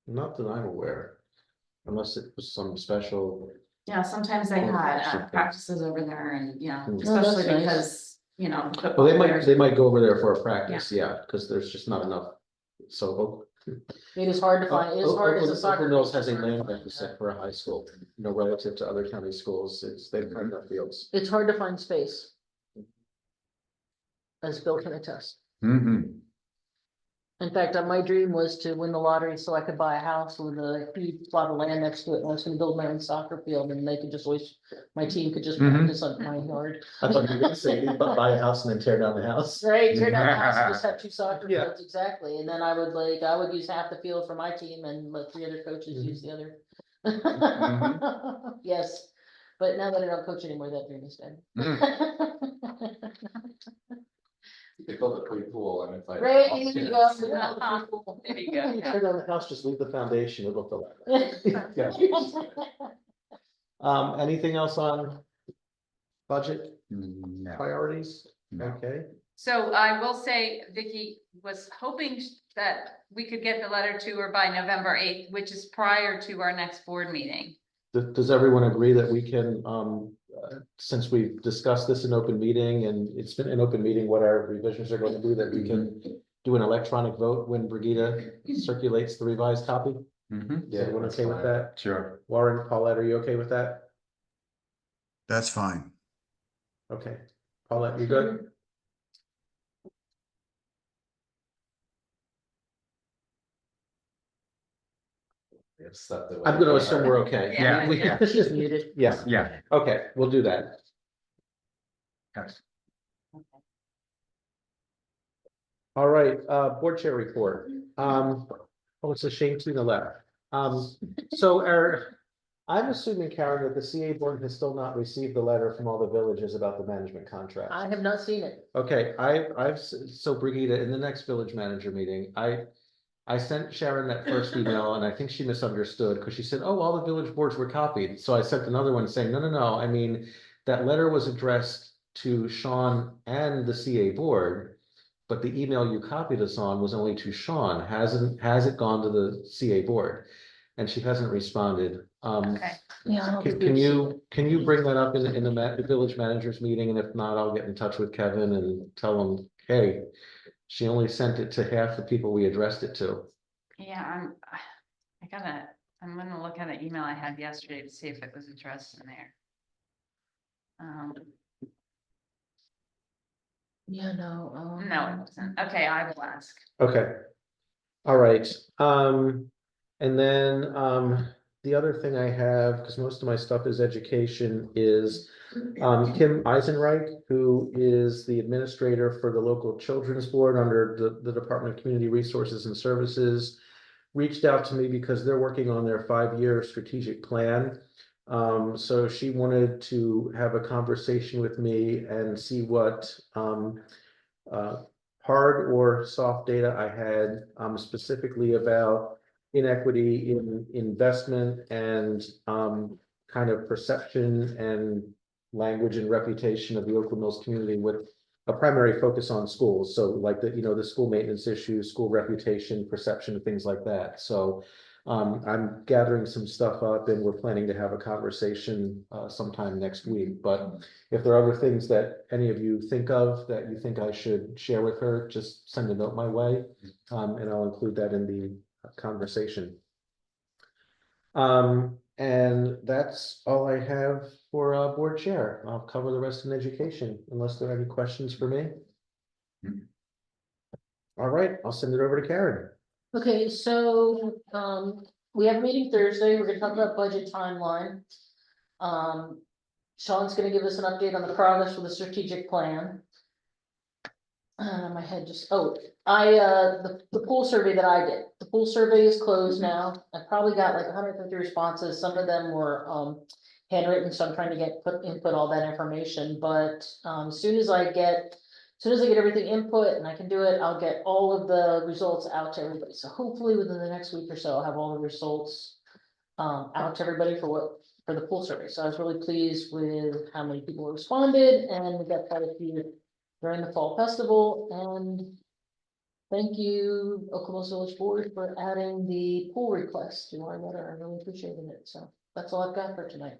Not that I'm aware, unless it was some special. Yeah, sometimes they Oh, had something. practices over there and, yeah, Hmm. Oh, that's especially nice. because, you know. Well, football they players- might go over there for a practice, yeah, because there's just not enough. So. It is hard to find, it's hard as a soccer. Oakland Mills coach, has a it's hard to land find deficit for a high school, you know, relative to other county schools, they've had enough fields. It's hard to find space. As Bill can attest. Mm-hmm. In fact, my dream was to win the lottery so I could buy a house with a huge plot of land next to it, and I was gonna build my own soccer field, and they could just always, my team could just practice on my yard. I thought you were gonna say, buy a house and then tear down the house. Right, turn down the house, and just have 2 soccer Yeah. fields, exactly, and then I would use half the field for my team and let 3 other coaches use the other. Yes, but now that I don't coach anymore, that dream is dead. They built a pretty cool and it's like. Right, there you go. There you go. You tear down the house, just leave the foundation, it'll fill out. Yeah. Anything else on budget No. priorities? No. Okay, So I will say, Vicky was hoping that we could get the letter to her by November 8th, which is prior to our next board meeting. does everyone agree that we can, since we've discussed this in open meeting and it's been an open meeting, what our revisions are going to do, that we can do an electronic vote when Brigida circulates the revised copy? Mm-hmm. Is everyone that's okay with fine. that? Sure. Warren, Paulette, are you okay with that? That's fine. Okay, Paulette, you good? Accept it. I'm gonna assume we're okay. Yeah. We- Yeah. She's muted. Yeah, Yeah. okay, we'll do that. Yes. All right, board chair report. Oh, it's a shame Tina left. So I'm assuming, Karen, that the CA board has still not received the letter from all the villages about the management contract. I have not seen it. Okay, so Brigida, in the next village manager meeting, I sent Sharon that first email and I think she misunderstood because she said, oh, all the village boards were copied. So I sent another one saying, no, I mean, that letter was addressed to Sean and the CA board. But the email you copied us on was only to Sean. Has it gone to the CA board? And she hasn't responded. Okay. Yeah, I don't think Can we've you bring that up in the village managers meeting? And if not, I'll get in touch with Kevin and tell him, hey, she only sent it to half the people we addressed it to. Yeah, I'm gonna look at an email I had yesterday to see if it was addressed in there. Yeah, no. No, it wasn't. Okay, I will ask. Okay. All right, and then, the other thing I have, because most of my stuff is education, is Kim Eisenreich, who is the administrator for the local children's board under the Department of Community Resources and Services, reached out to me because they're working on their 5-year strategic plan. So she wanted to have a conversation with me and see what hard or soft data I had, specifically about inequity in investment and kind of perception and language and reputation of the Oakland Mills community with a primary focus on schools. So like the school maintenance issues, school reputation, perception, things like that. So I'm gathering some stuff up and we're planning to have a conversation sometime next week. But if there are other things that any of you think of that you think I should share with her, just send a note my way. And I'll include that in the conversation. And that's all I have for board chair. I'll cover the rest in education unless there are any questions for me. All right, I'll send it over to Karen. Okay, so, we have a meeting Thursday. We're gonna talk about budget timeline. Sean's gonna give us an update on the progress with the strategic plan. My head just, the pool survey that I did, the pool survey is closed now. I probably got like 150 responses. Some of them were, handwritten, so I'm trying to input all that information, but, as soon as I get everything input and I can do it, I'll get all of the results out to everybody. So hopefully within the next week or so, I'll have all the results, out to everybody for the pool survey. So I was really pleased with how many people responded, and we got quite a few during the fall festival, and thank you, Oklahoma Village Board, for adding the pool request to our letter. I really appreciated it. So that's all I've got for tonight.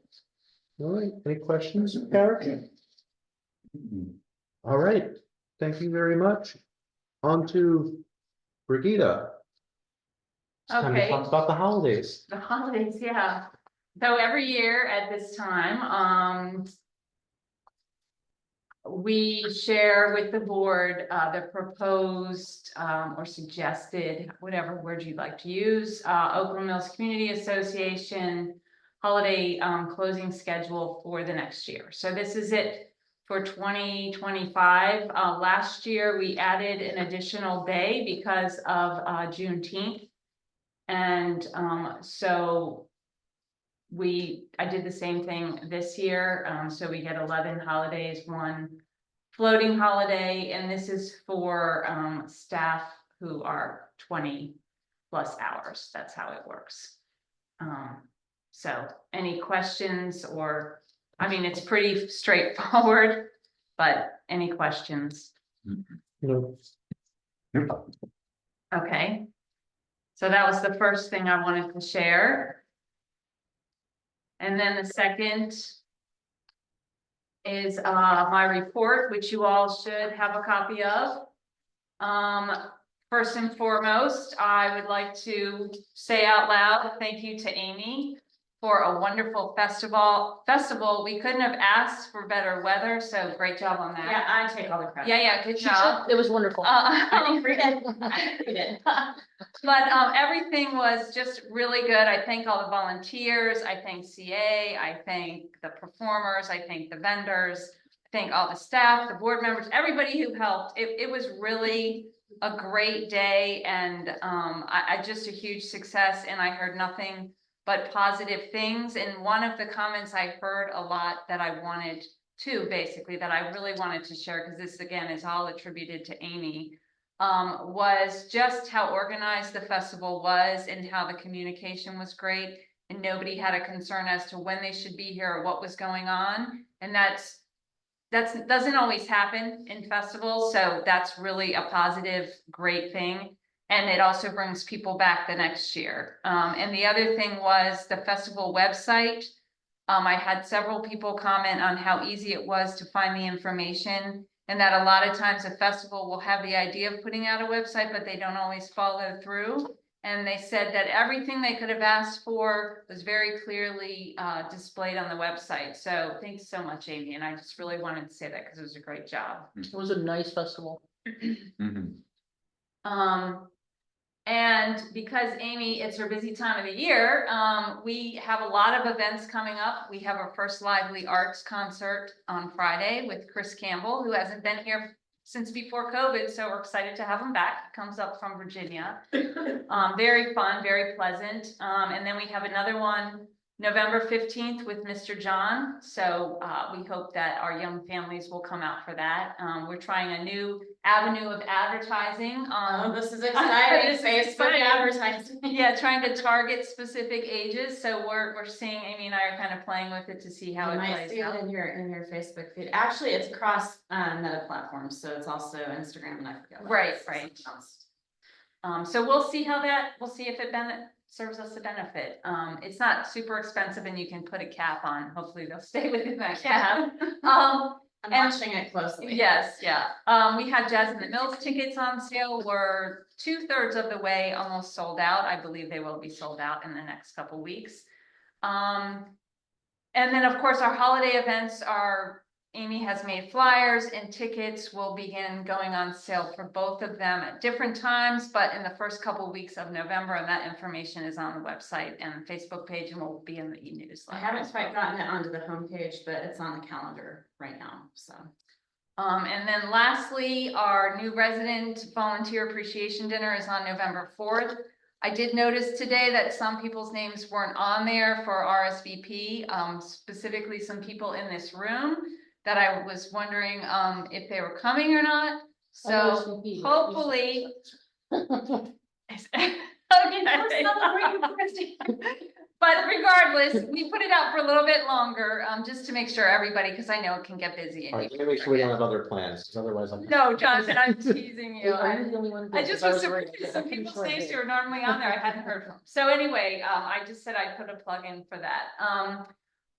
All right, any questions, Karen? All right, thank you very much. On to Brigida. It's time to Okay. talk about the holidays. The holidays, yeah. So every year at this time, we share with the board, the proposed, or suggested, whatever word you'd like to use, Oakland Mills Community Association holiday, closing schedule for the next year. So this is it for 2025. Last year, we added an additional day because of, Juneteenth. And, so I did the same thing this year, so we get 11 holidays, 1 floating holiday, and this is for staff who are 20+ hours. That's how it works. So any questions, or, I mean, it's pretty straightforward, but any questions? No. Okay. So that was the first thing I wanted to share. And then the second is my report, which you all should have a copy of. First and foremost, I would like to say out loud, thank you to Amy for a wonderful festival. We couldn't have asked for better weather, so great job on that. Yeah, I take all the credit. Yeah, good job. It was wonderful. I think we did. We did. But everything was just really good. I thank all the volunteers. I thank CA. I thank the performers. I thank the vendors. I thank all the staff, the board members, everybody who helped. It was really a great day, and I just a huge success. And I heard nothing but positive things. And one of the comments I heard a lot that I wanted to, basically, that I really wanted to share, because this again is all attributed to Amy, was just how organized the festival was and how the communication was great, and nobody had a concern as to when they should be here or what was going on. And that doesn't always happen in festivals, so that's really a positive, great thing. And it also brings people back the next year. And the other thing was the festival website. I had several people comment on how easy it was to find the information, and that a lot of times a festival will have the idea of putting out a website, but they don't always follow through. And they said that everything they could have asked for was very clearly displayed on the website. So thanks so much, Amy. And I just really wanted to say that because it was a great job. It was a nice festival. And because Amy, it's her busy time of the year, we have a lot of events coming up. We have our first Lively Arts concert on Friday with Chris Campbell, who hasn't been here since before COVID, so we're excited to have him back. Comes up from Virginia. Very fun, very pleasant. And then we have another one November 15th with Mr. John. So we hope that our young families will come out for that. We're trying a new avenue of advertising. This is exciting. This is Facebook exciting. advertising. Yeah, trying to target specific ages. So we're seeing, Amy and I are kind of playing with it to see how You it might plays see it out. in your Facebook feed. Actually, it's across Meta platforms, so it's also Instagram and I forget. what Right, else. right. So we'll see if it serves us a benefit. It's not super expensive, and you can put a cap on. Hopefully they'll stay within that cap. I'm And- watching it closely. Yes, yeah. We had Jazz in the Mills tickets on sale. We're 2/3 of the way, almost sold out. I believe they will be sold out in the next couple weeks. And then, of course, our holiday events Amy has made flyers, and tickets will begin going on sale for both of them at different times, but in the first couple weeks of November, and that information is on the website and Facebook page and will be in the e-newsletter. I haven't quite gotten it onto the homepage, but it's on the calendar right now, so. And then lastly, our new resident volunteer appreciation dinner is on November 4th. I did notice today that some people's names weren't on there for RSVP, specifically some people in this room that I was wondering, if they were coming or not. So RSVP, but hopefully. But regardless, we put it out for a little bit longer, just to make sure everybody, because I know it can get busy. and All right, you let me make can sure we don't forget. have other plans, 'cause otherwise I'm. No, Jonathan, I'm teasing you. Are you the only one? I just Because was worried. surprised, some I'm pretty people's sure I names did. who are normally on there, I hadn't heard from. So anyway, I just said I'd put a plug in for that.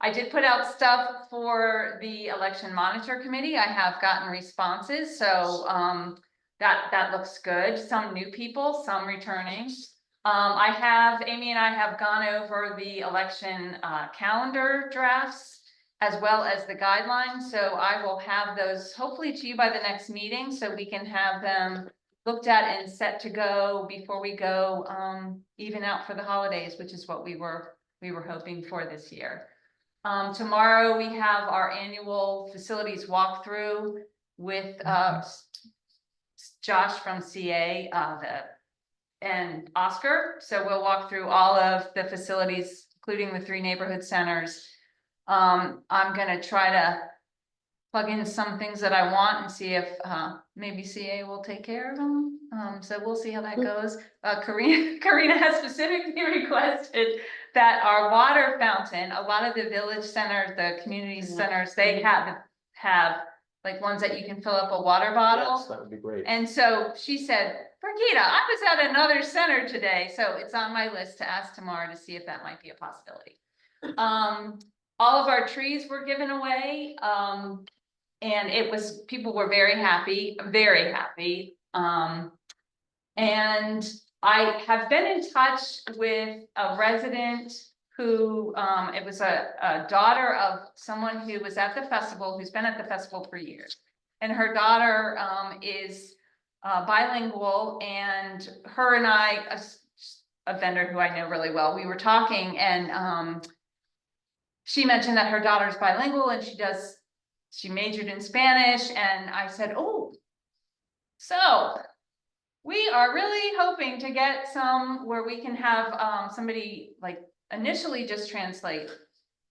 I did put out stuff for the election monitor committee. I have gotten responses, so, that looks good. Some new people, some returning. Amy and I have gone over the election, calendar drafts as well as the guidelines. So I will have those hopefully to you by the next meeting, so we can have them looked at and set to go before we go, even out for the holidays, which is what we were hoping for this year. Tomorrow we have our annual facilities walkthrough with, Josh from CA, and Oscar. So we'll walk through all of the facilities, including the 3 neighborhood centers. I'm gonna try to plug in some things that I want and see if, maybe CA will take care of them. So we'll see how that goes. Karina has specifically requested that our water fountain, a lot of the village centers, the community centers, they have like ones that you can fill up a water bottle. Yes, that would be great. And so she said, Brigida, I was at another center today, so it's on my list to ask tomorrow to see if that might be a possibility. All of our trees were given away, and people were very happy, very happy. And I have been in touch with a resident who, it was a daughter of someone who was at the festival, who's been at the festival for years. And her daughter, is bilingual, and her and I, a vendor who I know really well, we were talking, and she mentioned that her daughter's bilingual and she majored in Spanish, and I said, oh, so we are really hoping to get some where we can have somebody like initially just translate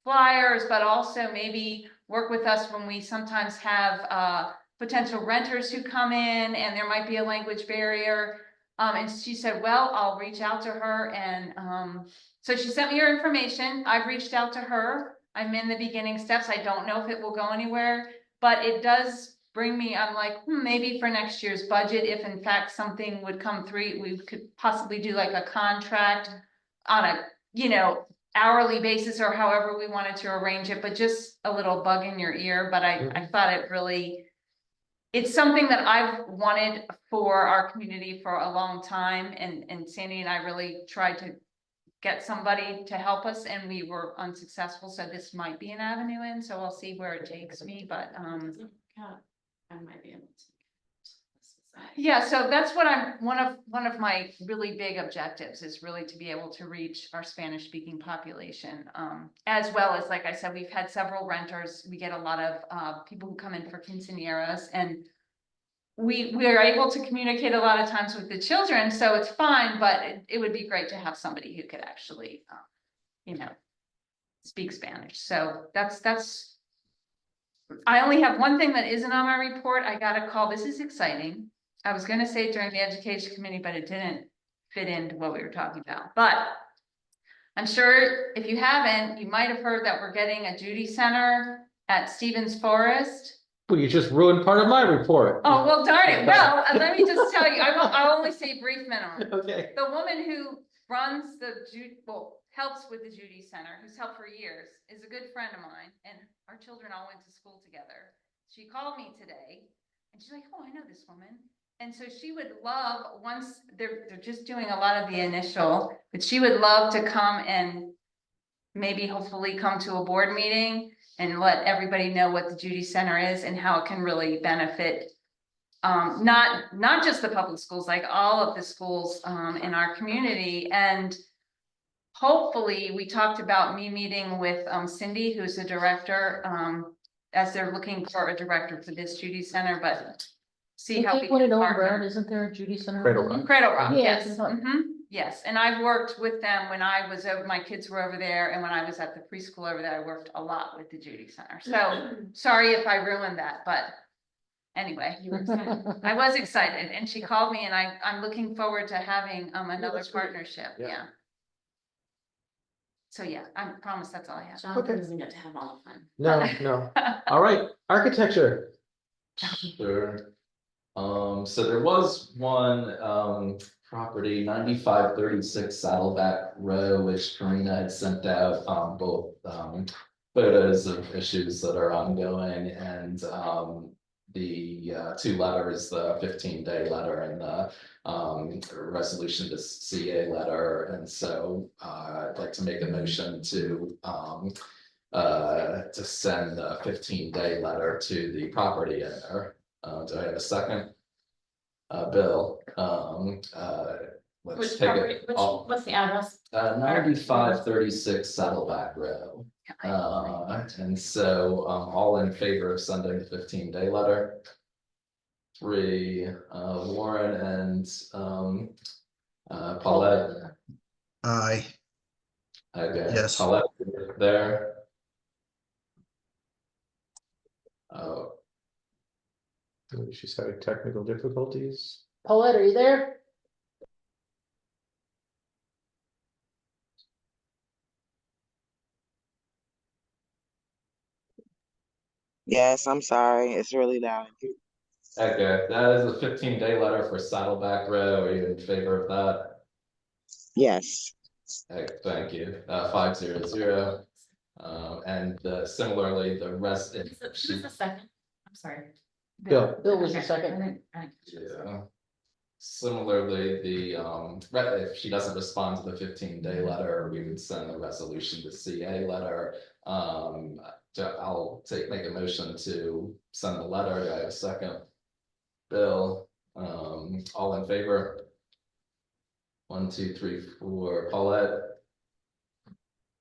flyers, but also maybe work with us when we sometimes have potential renters who come in and there might be a language barrier. And she said, well, I'll reach out to her. And so she sent me your information. I've reached out to her. I'm in the beginning steps. I don't know if it will go anywhere, but it does bring me, I'm like, maybe for next year's budget, if in fact something would come through, we could possibly do like a contract on a, hourly basis or however we wanted to arrange it, but just a little bug in your ear. But I thought it's something that I've wanted for our community for a long time, and Sandy and I really tried to get somebody to help us, and we were unsuccessful, so this might be an avenue in, so I'll see where it takes me, but I might be able to. yeah, so that's what one of my really big objectives is really to be able to reach our Spanish speaking population, as well as, like I said, we've had several renters. We get a lot of people who come in for quinceañeras, and we are able to communicate a lot of times with the children, so it's fine, but it would be great to have somebody who could actually speak Spanish. So that's I only have one thing that isn't on my report. I got a call. This is exciting. I was gonna say it during the education committee, but it didn't fit into what we were talking about. But I'm sure if you haven't, you might have heard that we're getting a Judy Center at Stevens Forest. Well, you just ruined part of my report. Oh, well, darn it. Well, let me just tell you, I'll only say brief minimum. Okay. The woman who runs helps with the Judy Center, who's helped for years, is a good friend of mine, and our children all went to school together. She called me today, and she's like, oh, I know this woman. And so she would love, once they're just doing a lot of the initial, but she would love to come and maybe hopefully come to a board meeting and let everybody know what the Judy Center is and how it can really benefit not just the public schools, like all of the schools in our community. And hopefully we talked about me meeting with Cindy, who's the director, as they're looking for a director for this Judy Center, but see how we One in can Owen Brown, partner. isn't there a Judy Center? Cradle Rock. Cradle Rock, Yeah, yes, that's what I thought. yes, and I've worked with them when I was over, my kids were over there, and when I was at the preschool over there, I worked a lot with the Judy Center, so sorry if I ruined that, but anyway. I was excited, and she called me, and I'm looking forward to having, another that's great. partnership, Yeah. yeah. So, yeah, I promise that's all I have. Jonathan doesn't get to have all the fun. No, no. All right, architecture. Sure. So there was one, property, 9536 Saddleback Row, which Karina had sent out, both, photos of issues that are ongoing and, the, two letters, the 15-day letter and the, resolution to CA letter. And so, I'd like to make a motion to send the 15-day letter to the property owner. Do I have a second? Bill, let's Which take property, it. which, all- what's the address? 9536 Saddleback Row. And so, all in favor of sending the 15-day letter? 3, Warren and, Paulette. Aye, Okay, Yes. Paulette, there. Oh, Maybe she's having technical difficulties. Paulette, are you there? Yes, I'm sorry. It's really loud. okay, that is a 15-day letter for Saddleback Row. Are you in favor of that? Yes. Okay, thank you. 500. And similarly, the rest. Who's the second? I'm sorry. Bill. Bill was the Okay, second. Yeah. Similarly, the, if she doesn't respond to the 15-day letter, we would send the resolution to CA letter. I'll make a motion to send the letter. Do I have a second? Bill, all in favor? 1, 2, 3, 4. Paulette?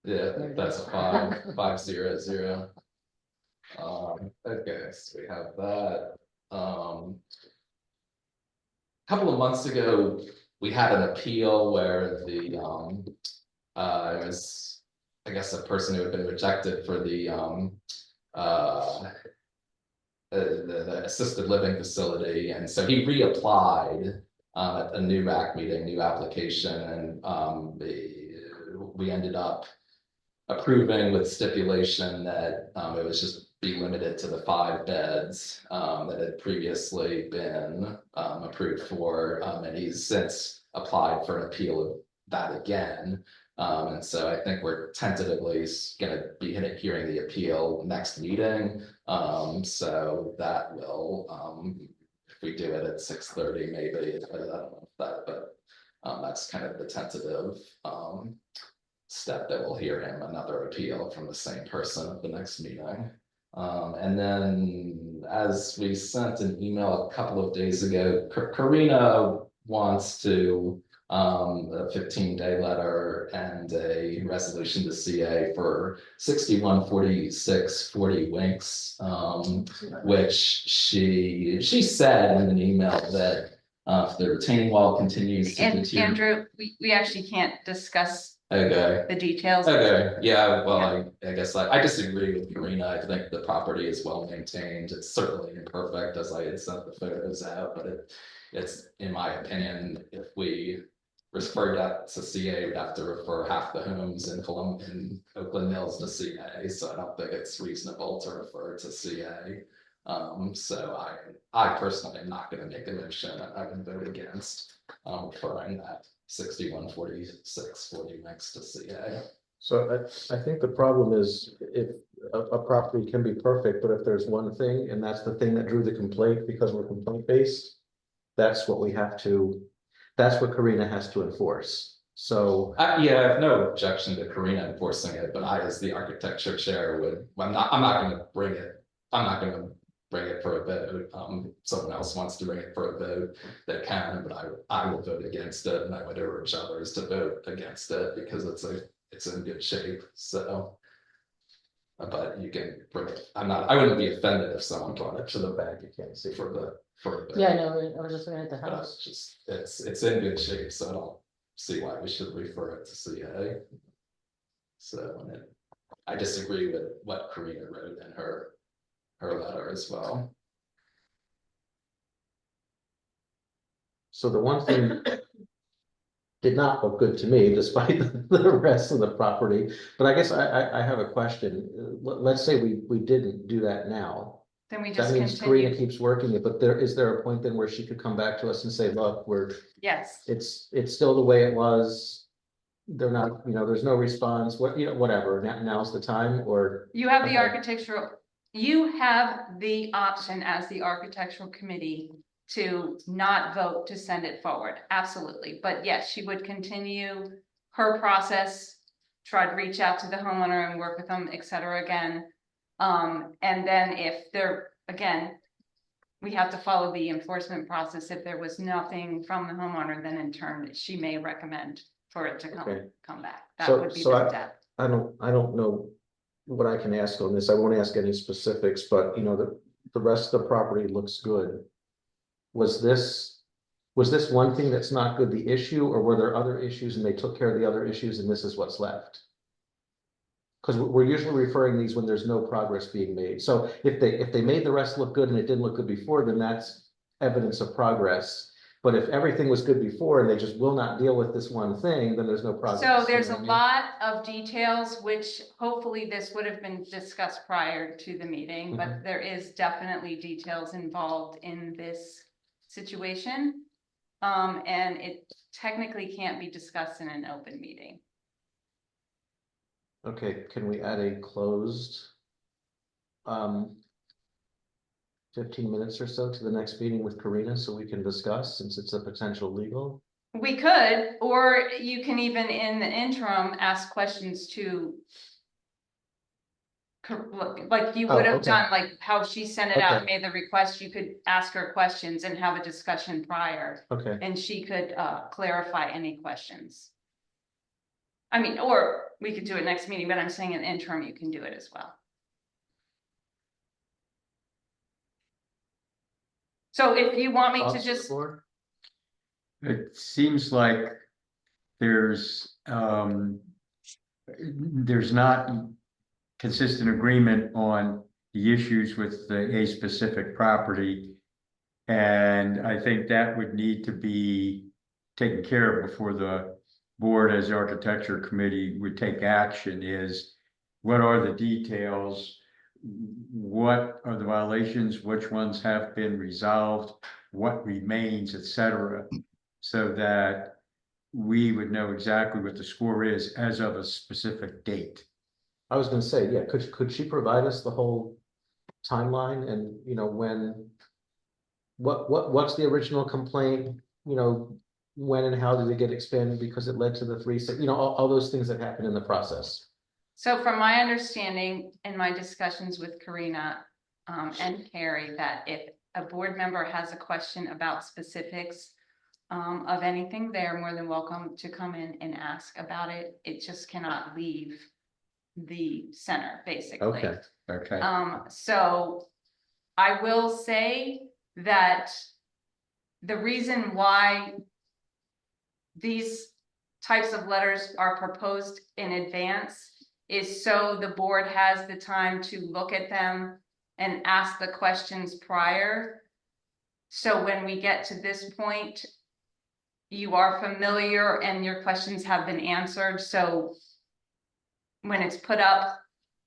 Yeah, that's a 500. Okay, so we have that. Couple of months ago, we had an appeal where the, it was, I guess, a person who had been rejected for the assisted living facility, and so he reapplied at a new RAC meeting, new application, and we ended up approving with stipulation that it was just be limited to the 5 beds that had previously been approved for, and he's since applied for an appeal of that again. And so I think we're tentatively gonna be hearing the appeal next meeting. So that will, if we do it at 6:30, maybe, I don't know if that, but that's kind of the tentative step that we'll hear him another appeal from the same person at the next meeting. And then, as we sent an email a couple of days ago, Karina wants to a 15-day letter and a resolution to CA for 614640 Winks, which she said in an email that if the retaining wall continues to And deteriorate. Andrew, we actually can't discuss Okay. the details. Okay, yeah, well, I guess I disagree with Karina. I think the property is well maintained. It's certainly imperfect, as I had sent the photos out, but it's, in my opinion, if we refer that to CA, we'd have to refer half the homes in Oakland Mills to CA, so I don't think it's reasonable to refer to CA. So I personally am not gonna make a motion. I would vote against referring that 614640 next to CA. So I think the problem is if a property can be perfect, but if there's one thing, and that's the thing that drew the complaint because we're complaint based. That's what we have to, that's what Karina has to enforce. So. Yeah, I have no objection to Karina enforcing it, but I, as the architecture chair, would, I'm not gonna bring it. I'm not gonna bring it for a vote. Someone else wants to bring it for a vote, they can, but I will vote against it, and I would urge others to vote against it because it's in good shape, so. But you can bring it, I wouldn't be offended if someone brought it to the bank, you can't see for the. Yeah, I know, I was just looking at the But house. it's in good shape, so I don't see why we should refer it to CA. So, I disagree with what Karina wrote in her letter as well. So the one thing did not look good to me despite the rest of the property, but I guess I have a question. Let's say we didn't do that now. Then we That just means Karina continue, keeps working it, but is there a point then where she could come back to us and say, look, yes. it's still the way it was? They're not, there's no response, whatever, now's the time, or? You have the Okay. you have the option as the architectural committee to not vote to send it forward, absolutely. But yes, she would continue her process, try to reach out to the homeowner and work with them, et cetera, again. And then if again, we have to follow the enforcement process. If there was nothing from the homeowner, then in turn, she may recommend for it to Okay. come back. That So, would be so the step. I don't know what I can ask on this. I won't ask any specifics, but the rest of the property looks good. Was this one thing that's not good, the issue, or were there other issues and they took care of the other issues and this is what's left? Because we're usually referring these when there's no progress being made. So if they made the rest look good and it didn't look good before, then that's evidence of progress. But if everything was good before and they just will not deal with this one thing, then there's no progress. So You there's know a what I mean? lot of details, which hopefully this would have been discussed prior to the meeting, but there is definitely details involved in this situation. And it technically can't be discussed in an open meeting. Okay, can we add a closed 15 minutes or so to the next meeting with Karina so we can discuss, since it's a potential legal? We could, or you can even in the interim, ask questions to like you would have okay. done, like how she sent it out and Okay. made the request, you could ask her questions and have a discussion prior. Okay, And she could clarify any questions. I mean, or we could do it next meeting, but I'm saying in interim, you can do it as well. So if you want me to Thoughts, just, board? It seems like there's not consistent agreement on the issues with a specific property. And I think that would need to be taken care of before the board as the architecture committee would take action. Is what are the details? What are the violations? Which ones have been resolved? What remains, etc. So that we would know exactly what the score is as of a specific date. I was gonna say, yeah, could she provide us the whole timeline and, what's the original complaint? When and how did it get expanded because it led to the 3-6, all those things that happen in the process. so from my understanding in my discussions with Karina and Carrie, that if a board member has a question about specifics of anything, they're more than welcome to come in and ask about it. It just cannot leave the center, basically. Okay. So I will say that the reason why these types of letters are proposed in advance is so the board has the time to look at them and ask the questions prior. So when we get to this point, you are familiar and your questions have been answered. So when it's put up,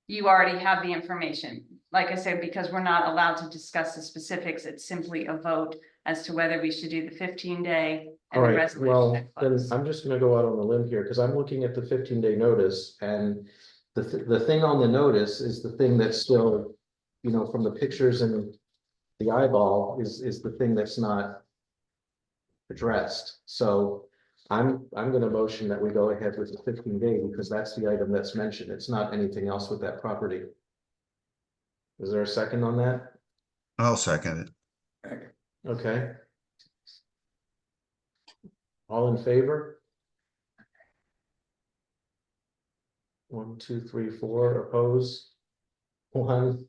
you already have the information. Like I said, because we're not allowed to discuss the specifics, it's simply a vote as to whether we should do the 15-day All and the right, well, resolution. then I'm just gonna go out on a limb here, because I'm looking at the 15-day notice, and the thing on the notice is the thing that's still, from the pictures and the eyeball is the thing that's not addressed. So I'm gonna motion that we go ahead with the 15-day because that's the item that's mentioned. It's not anything else with that property. Is there a second on that? I'll second it. Okay. All in favor? 1, 2, 3, 4 opposed. 1,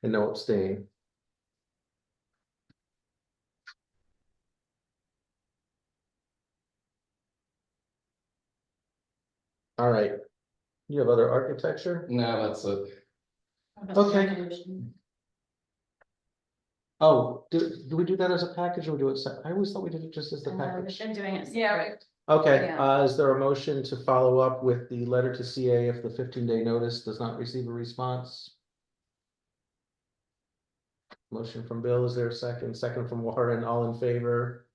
and no abstain. All right. You have other architecture? No, that's it. Okay. Oh, do we do that as a package or we do it I always thought we did it just as the We've package. been doing it. Yeah, separate. Okay, Yeah. is there a motion to follow up with the letter to CA if the 15-day notice does not receive a response? Motion from Bill, is there a second? Second from Warren, all in favor?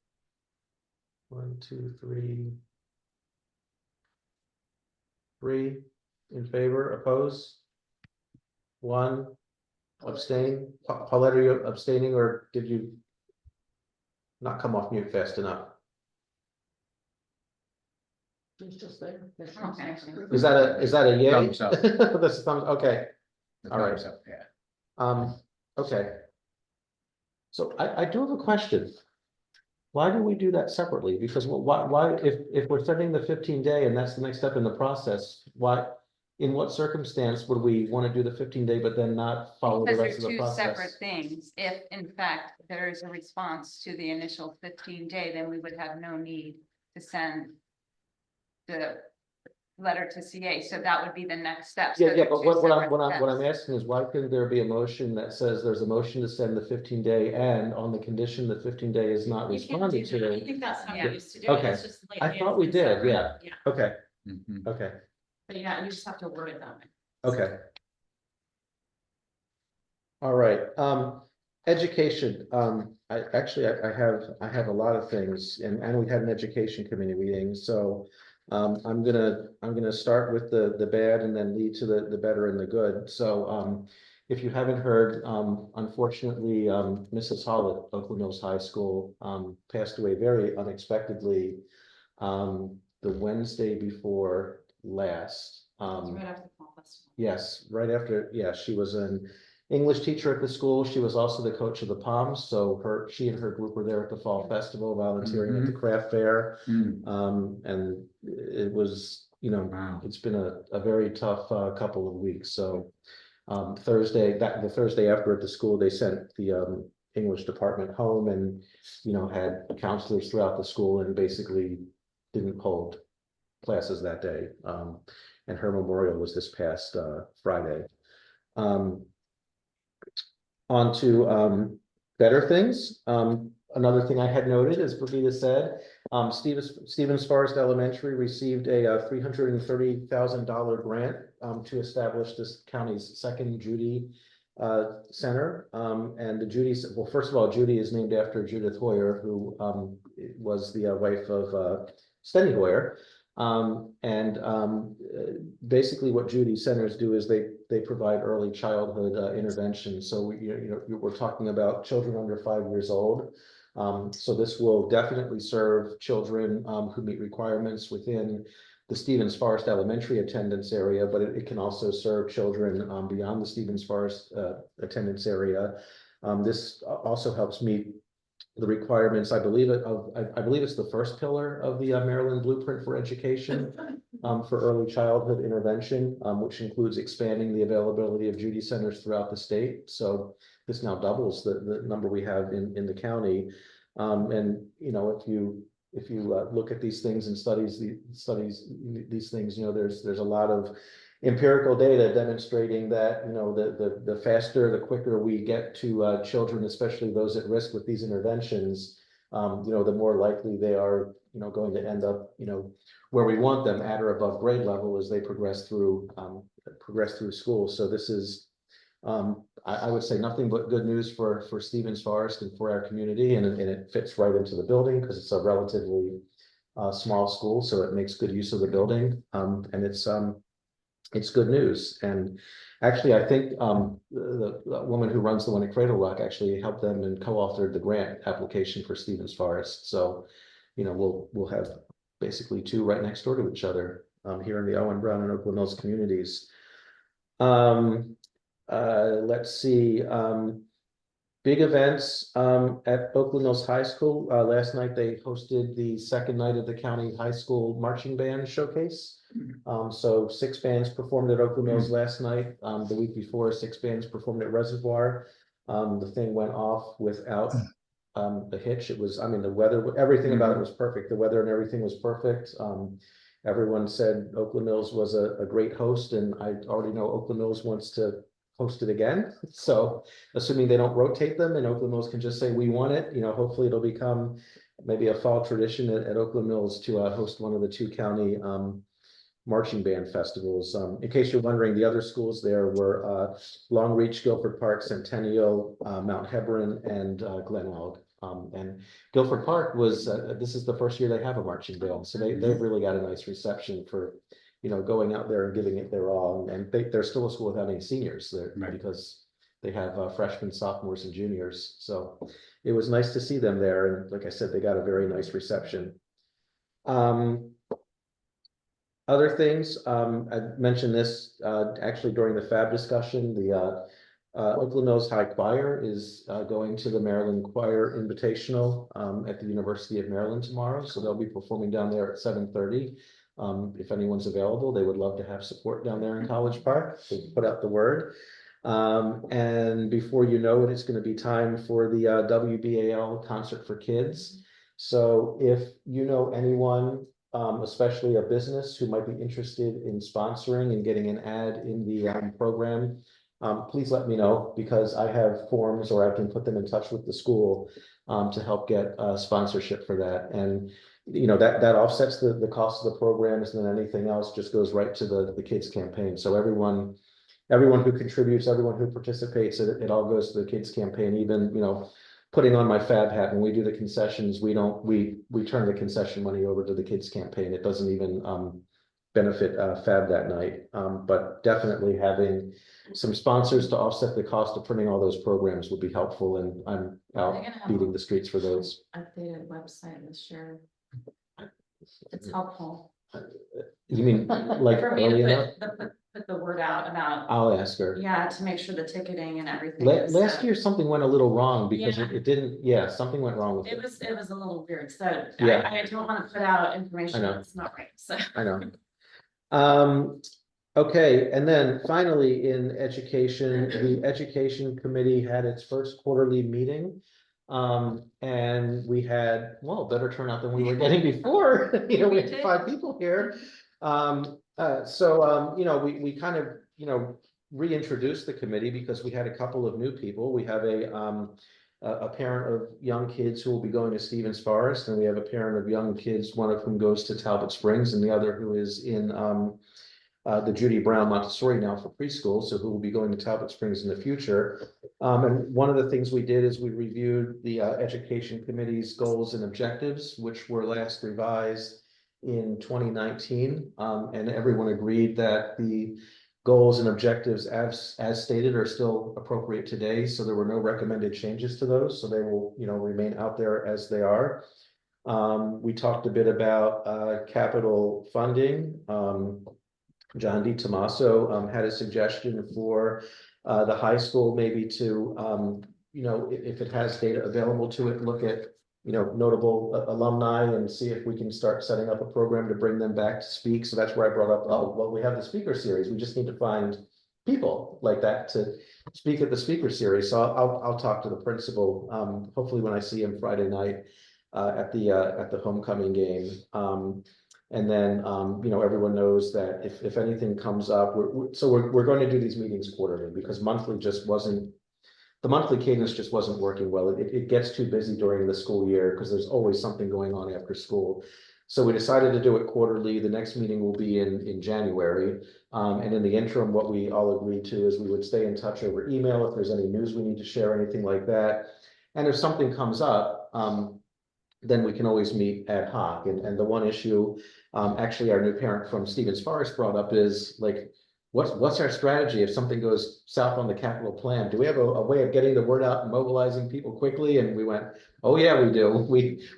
1, 2, 3. 3 in favor, oppose? 1 abstain. Paulette, are you abstaining or did you not come off mute fast enough? It's just there. Okay. Is that a yay? Thumbs up. That's a thumbs, okay, The all right. thumbs up, yeah. Okay. So I do have a question. Why do we do that separately? Because why, if we're setting the 15-day and that's the next step in the process, why? In what circumstance would we want to do the 15-day but then not follow the Because rest of they're the two separate process? things. If in fact there is a response to the initial 15-day, then we would have no need to send the letter to CA. So that would be the next step. So Yeah, they're but two what I'm separate steps. asking is why couldn't there be a motion that says there's a motion to send the 15-day and on the condition the 15-day is not You can responded do that. I to? think that's how Yeah. we used to do it. Okay. It's just like I thought we did, separate. yeah. Yeah, Okay, Mhm. okay, but yeah, you just have to word it that way. okay. All right, education, I actually, I have a lot of things and we had an education committee meeting, so. I'm gonna start with the bad and then lead to the better and the good, so, if you haven't heard, unfortunately, Mrs. Hall at Oakland Mills High School, passed away very unexpectedly. The Wednesday before last, It's right after the fall festival. yes, right after, yeah, she was an English teacher at the school. She was also the coach of the Palms. So she and her group were there at the fall festival, volunteering at the craft fair. And it was, Wow. it's been a very tough couple of weeks. So the Thursday after at the school, they sent the English department home and, had counselors throughout the school and basically didn't hold classes that day. And her memorial was this past Friday. On to better things. Another thing I had noted, as Brigitte said, Stevens Forest Elementary received a $330,000 grant to establish this county's second Judy Center. And the well, first of all, Judy is named after Judith Hoyer, who was the wife of Steny Hoyer. Basically what Judy centers do is they provide early childhood intervention. So we're talking about children under 5 years old. So this will definitely serve children who meet requirements within the Stevens Forest Elementary attendance area, but it can also serve children beyond the Stevens Forest attendance area. This also helps meet the requirements, I believe it's the first pillar of the Maryland Blueprint for Education for early childhood intervention, which includes expanding the availability of Judy centers throughout the state. So this now doubles the number we have in the county. And if you look at these things and studies these things, there's a lot of empirical data demonstrating that, the faster, the quicker we get to children, especially those at risk with these interventions, the more likely they are, going to end up, where we want them at or above grade level as they progress through school. So this is, I would say nothing but good news for Stevens Forest and for our community, and it fits right into the building because it's a relatively small school, so it makes good use of the building, and it's good news. And actually, I think the woman who runs the one at Cradle Rock actually helped them and co-authored the grant application for Stevens Forest. So, we'll have basically two right next door to each other here in the Owen Brown and Oakland Mills communities. Let's see. Big events, at Oakland Mills High School. Last night they hosted the second night of the county high school marching band showcase. So 6 bands performed at Oakland Mills last night. The week before, 6 bands performed at Reservoir. The thing went off without a hitch. It was, I mean, the weather, everything about it was perfect. The weather and everything was perfect. Everyone said Oakland Mills was a great host, and I already know Oakland Mills wants to host it again. So assuming they don't rotate them and Oakland Mills can just say, we want it, hopefully it'll become maybe a fall tradition at Oakland Mills to host one of the 2 county marching band festivals. In case you're wondering, the other schools there were Long Reach, Guilford Park, Centennial, Mount Hebron, and Glenelg. And Guilford Park was, this is the first year they have a marching band, so they've really got a nice reception for, going out there and giving it their all. And they're still a school without any seniors there because they have freshmen, sophomores, and juniors. So it was nice to see them there. And like I said, they got a very nice reception. Other things, I mentioned this actually during the FAB discussion, the Oakland Mills High Choir is going to the Maryland Choir Invitational at the University of Maryland tomorrow. So they'll be performing down there at 7:30. If anyone's available, they would love to have support down there in College Park. So put out the word. And before you know it, it's going to be time for the WBAL Concert for Kids. So if you know anyone, especially a business who might be interested in sponsoring and getting an ad in the program, please let me know, because I have forms, or I can put them in touch with the school to help get sponsorship for that. And that offsets the cost of the programs, and then anything else just goes right to the kids campaign. So everyone who contributes, everyone who participates, it all goes to the kids campaign. Even putting on my FAB hat, when we do the concessions, we turn the concession money over to the kids campaign. It doesn't even benefit FAB that night. But definitely having some sponsors to offset the cost of printing all those programs would be helpful, and I'm out beating the streets for those. Updated website this year. It's helpful. You mean like For me early to enough? put the word out about, I'll ask her. yeah, to make sure the ticketing and everything. Last year, something went a little wrong because Yeah. it didn't, yeah, something went wrong with It it. was a little weird, so Yeah. I don't want to put out information I know. that's not right, so. I know. Okay, and then finally in education, the education committee had its first quarterly meeting. And we had, well, better turnout than we were getting before. We had 5 people here. We kind of, reintroduced the committee because we had a couple of new people. We have a parent of young kids who will be going to Stevens Forest, and we have a parent of young kids, one of whom goes to Talbot Springs, and the other who is in the Judy Brown Montessori now for preschool, so who will be going to Talbot Springs in the future. And one of the things we did is we reviewed the education committee's goals and objectives, which were last revised in 2019. And everyone agreed that the goals and objectives as stated are still appropriate today. So there were no recommended changes to those. So they will, remain out there as they are. We talked a bit about capital funding. John D. Tomaso had a suggestion for the high school maybe to, if it has data available to it, look at, notable alumni and see if we can start setting up a program to bring them back to speak. So that's where I brought up, oh, well, we have the speaker series. We just need to find people like that to speak at the speaker series. So I'll talk to the principal, hopefully when I see him Friday night at the homecoming game. And then, everyone knows that if anything comes up, we're going to do these meetings quarterly, because the monthly cadence just wasn't working well. It gets too busy during the school year because there's always something going on after school. So we decided to do it quarterly. The next meeting will be in January. And in the interim, what we all agreed to is we would stay in touch over email if there's any news we need to share, anything like that. And if something comes up, then we can always meet ad hoc. And the one issue, actually, our new parent from Stevens Forest brought up is, like, what's our strategy if something goes south on the capital plan? Do we have a way of getting the word out and mobilizing people quickly? And we went, oh yeah, we do.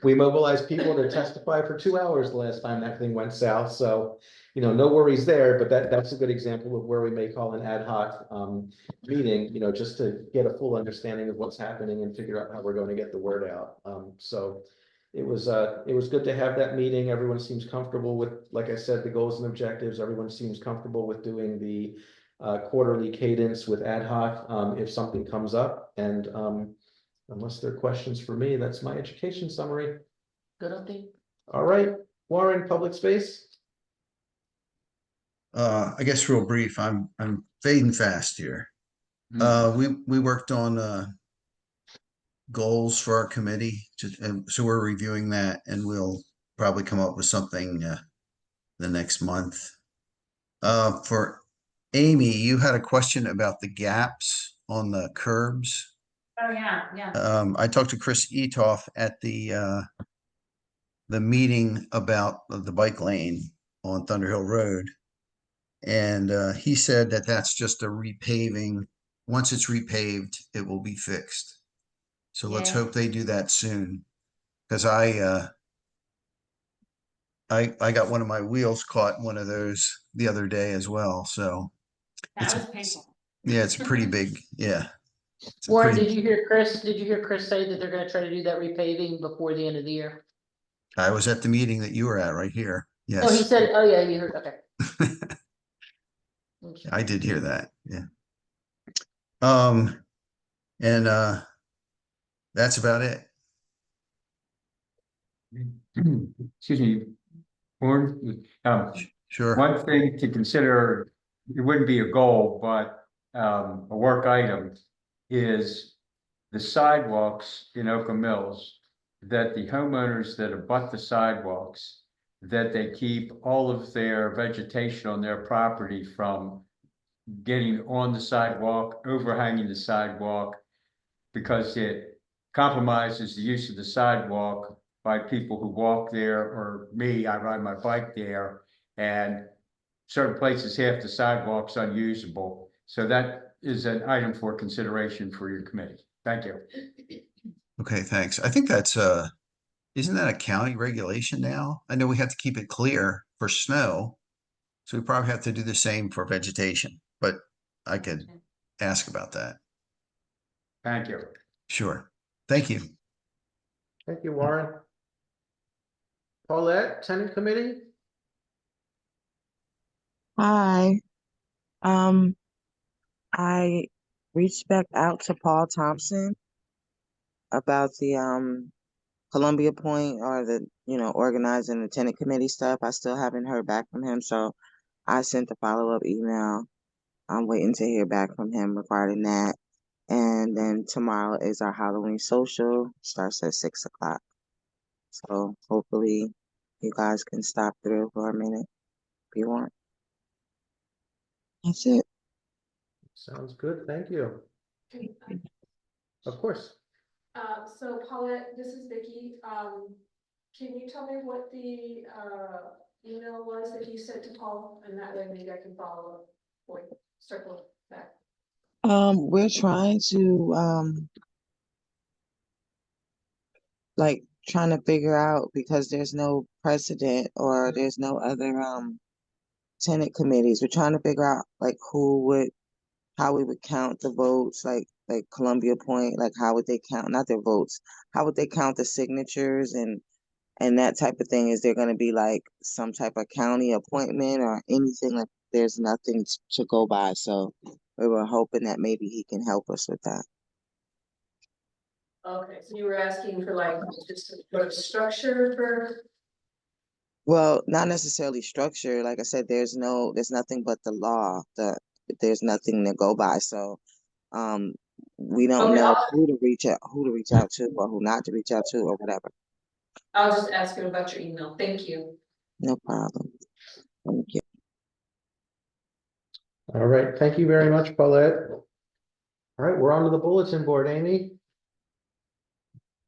We mobilized people to testify for 2 hours the last time that thing went south. So, no worries there, but that's a good example of where we may call an ad hoc meeting, just to get a full understanding of what's happening and figure out how we're going to get the word out. So it was good to have that meeting. Everyone seems comfortable with, like I said, the goals and objectives. Everyone seems comfortable with doing the quarterly cadence with ad hoc if something comes up. And unless there are questions for me, that's my education summary. Good update. All right, Warren, public space. I guess real brief, I'm fading fast here. We worked on goals for our committee, and so we're reviewing that, and we'll probably come up with something the next month. For Amy, you had a question about the gaps on the curbs. Oh, yeah, yeah. I talked to Chris Etoff at the meeting about the bike lane on Thunder Hill Road. And he said that that's just a repaving. Once it's repaved, it will be fixed. So let's Yeah. hope they do that soon. Because I got one of my wheels caught in one of those the other day as well. So That was painful. yeah, it's pretty big. Yeah. It's a Warren, pretty- did you hear Chris say that they're gonna try to do that repaving before the end of the year? I was at the meeting that you were at right here. Oh, he Yes. said, oh yeah, you heard, okay. Okay. I did hear that. Yeah. And that's about it. Excuse me, Warren, Sure. one thing to consider, it wouldn't be a goal, but a work item is the sidewalks in Oka Mills, that the homeowners that abut the sidewalks, that they keep all of their vegetation on their property from getting on the sidewalk, overhanging the sidewalk, because it compromises the use of the sidewalk by people who walk there, or me, I ride my bike there, and certain places have the sidewalks unusable. So that is an item for consideration for your committee. Thank you. Okay, thanks. I think that's isn't that a county regulation now? I know we have to keep it clear for snow. So we probably have to do the same for vegetation, but I could ask about that. Thank you. Sure. Thank you. Thank you, Warren. Paulette, tenant committee? Hi, I reached back out to Paul Thompson about the Columbia Point or the, organizing the tenant committee stuff. I still haven't heard back from him, so I sent a follow-up email. I'm waiting to hear back from him regarding that. And then tomorrow is our Halloween social, starts at 6 o'clock. So hopefully you guys can stop through for a minute if you want. That's it. Sounds good, thank you. Okay, Of course. so Paulette, this is Vicky. Can you tell me what the email was that you sent to Paul, and that way maybe I can follow up or circle back. We're trying to like trying to figure out, because there's no precedent or there's no other tenant committees. We're trying to figure out like how we would count the votes, like Columbia Point, like how would they count, not their votes, how would they count the signatures and that type of thing. Is there going to be like some type of county appointment or anything? Like there's nothing to go by, so we were hoping that maybe he can help us with that. Okay, so you were asking for like just a sort of structure for. Well, not necessarily structure. Like I said, there's nothing but the law. There's nothing to go by. So, we don't Okay, know who to reach out to, or who not to reach out to, or whatever. I'll just ask him about your email. Thank you. No problem. Thank you. All right, thank you very much, Paulette. All right, we're on to the bulletin board, Amy.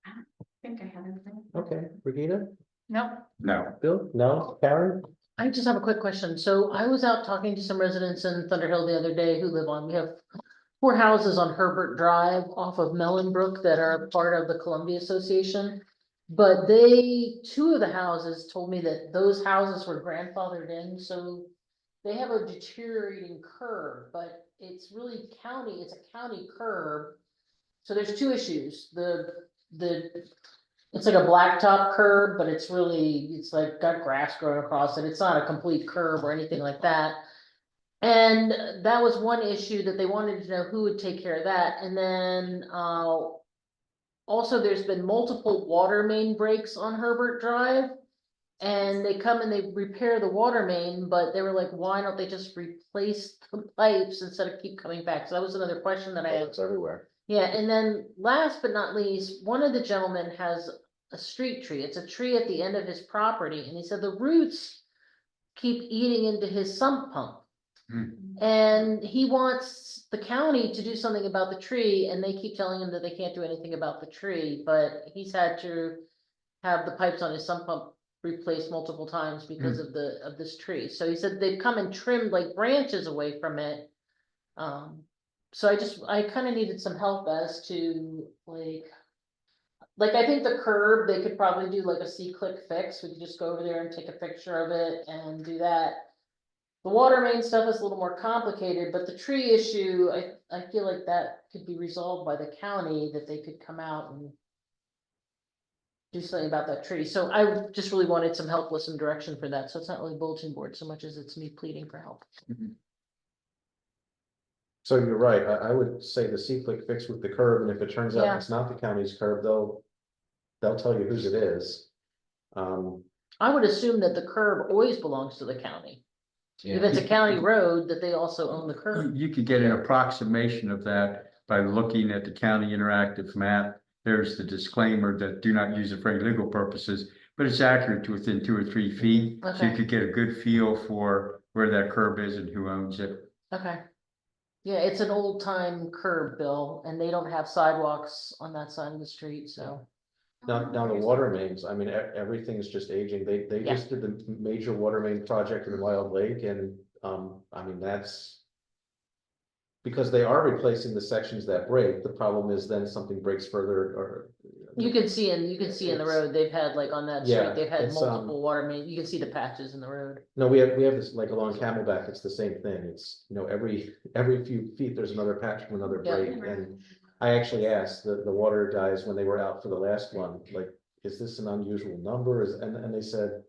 I think I have everything. Okay, Regina? Nope. No. Bill? No? Karen? I just have a quick question. So I was out talking to some residents in Thunder Hill the other day who live on, we have 4 houses on Herbert Drive off of Mellenbrook that are part of the Columbia Association. But 2 of the houses told me that those houses were grandfathered in, so they have a deteriorating curb, but it's really it's a county curb. So there's 2 issues. It's like a blacktop curb, but it's like got grass growing across it. It's not a complete curb or anything like that. And that was one issue that they wanted to know who would take care of that. And then, also there's been multiple water main breaks on Herbert Drive. And they come and they repair the water main, but they were like, why don't they just replace the pipes instead of keep coming back? So that was another question that I had. It's everywhere. Yeah, and then last but not least, one of the gentlemen has a street tree. It's a tree at the end of his property, and he said the roots keep eating into his sump pump. And he wants the county to do something about the tree, and they keep telling him that they can't do anything about the tree, but he's had to have the pipes on his sump pump replaced multiple times because of this tree. So he said they've come and trimmed like branches away from it. So I kind of needed some help as to like I think the curb, they could probably do like a C-click fix. We could just go over there and take a picture of it and do that. The water main stuff is a little more complicated, but the tree issue, I feel like that could be resolved by the county, that they could come out and do something about that tree. So I just really wanted some help with some direction for that. So it's not really bulletin board so much as it's me pleading for help. So you're right, I would say the C-click fix with the curb, and if it turns out Yeah. it's not the county's curb, they'll tell you whose it is. I would assume that the curb always belongs to the county. If Yeah. it's a county road, that they also own the curb. You could get an approximation of that by looking at the county interactive map. There's the disclaimer that do not use it for any legal purposes, but it's accurate to within 2 or 3 feet. So you Okay. could get a good feel for where that curb is and who owns it. Okay. Yeah, it's an old time curb, Bill, and they don't have sidewalks on that side of the street, so. Down the water mains, I mean, everything is just aging. They Yeah. just did the major water main project in Wild Lake, and I mean, that's because they are replacing the sections that break. The problem is then something breaks further, or You can see in the road, they've had like on that Yeah, street, they've had it's, multiple water main, you can see the patches in the road. no, we have this like along Camelback. It's the same thing. It's, every few feet there's another patch from another Yeah. break. And I actually asked the water guys when they were out for the last one, like, is this an unusual number? And they said,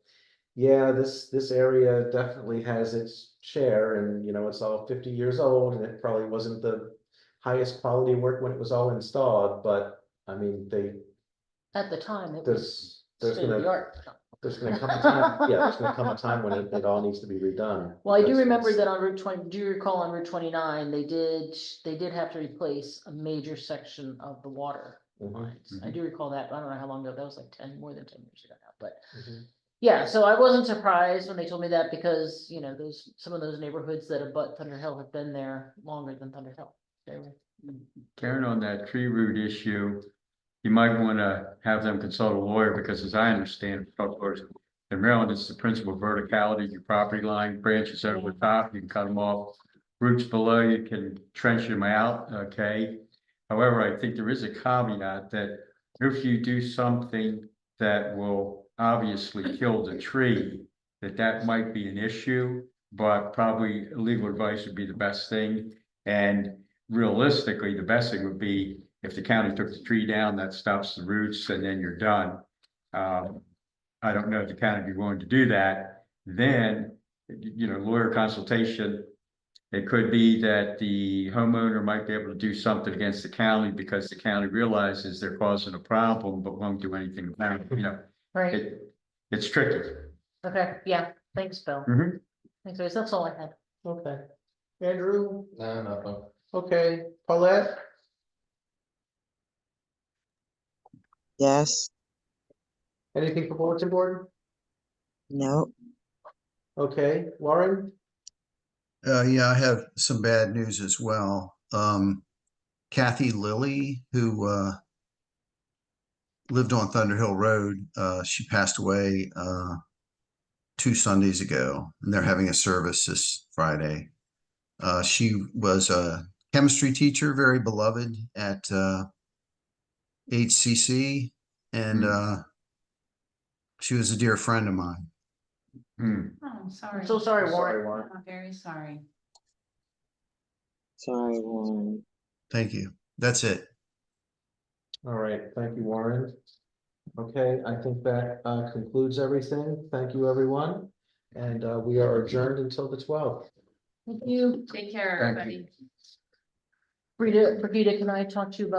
yeah, this area definitely has its share, and it's all 50 years old, and it probably wasn't the highest quality work when it was all installed, but I mean, At the time, it was there's state of the gonna art. there's gonna come a time, yeah, there's gonna come a time when it all needs to be redone. Well, I do because remember it's- that on Route 20, do you recall on Route 29, they did have to replace a major section of the water Mhm, lines. I do recall that, but I don't know how long ago, that was like more than 10 years ago now, but. mhm. Yeah, so I wasn't surprised when they told me that because, some of those neighborhoods that abut Thunder Hill have been there longer than Thunder Hill. Karen, on that tree root issue, you might want to have them consult a lawyer, because as I understand, in Maryland, it's the principle of verticality, your property line branches over the top, you can cut them off. Roots below, you can trench them out, okay? However, I think there is a caveat that if you do something that will obviously kill the tree, that might be an issue, but probably legal advice would be the best thing. And realistically, the best thing would be if the county took the tree down, that stops the roots, and then you're done. I don't know if the county would be willing to do that. Then, lawyer consultation. It could be that the homeowner might be able to do something against the county because the county realizes they're causing a problem, but won't do anything about it, Right, It's tricky. okay, yeah, thanks, Bill. Mhm. Thanks, Grace, that's all I had. Okay. Andrew, No, nothing. okay, Paulette, Yes, anything for bulletin board? no, Okay, Lauren? Yeah, I have some bad news as well. Kathy Lilly, who lived on Thunder Hill Road, she passed away 2 Sundays ago, and they're having a service this Friday. She was a chemistry teacher, very beloved at HCC, and she was a dear friend of mine. Hmm. Oh, I'm sorry. I'm so sorry, Warren. I'm very sorry. Sorry, Warren. Thank you. That's it. All right, thank you, Warren. Okay, I think that concludes everything. Thank you, everyone. And we are adjourned until the 12th. Thank you. Take care, Thank everybody. Brigida, can I talk to you about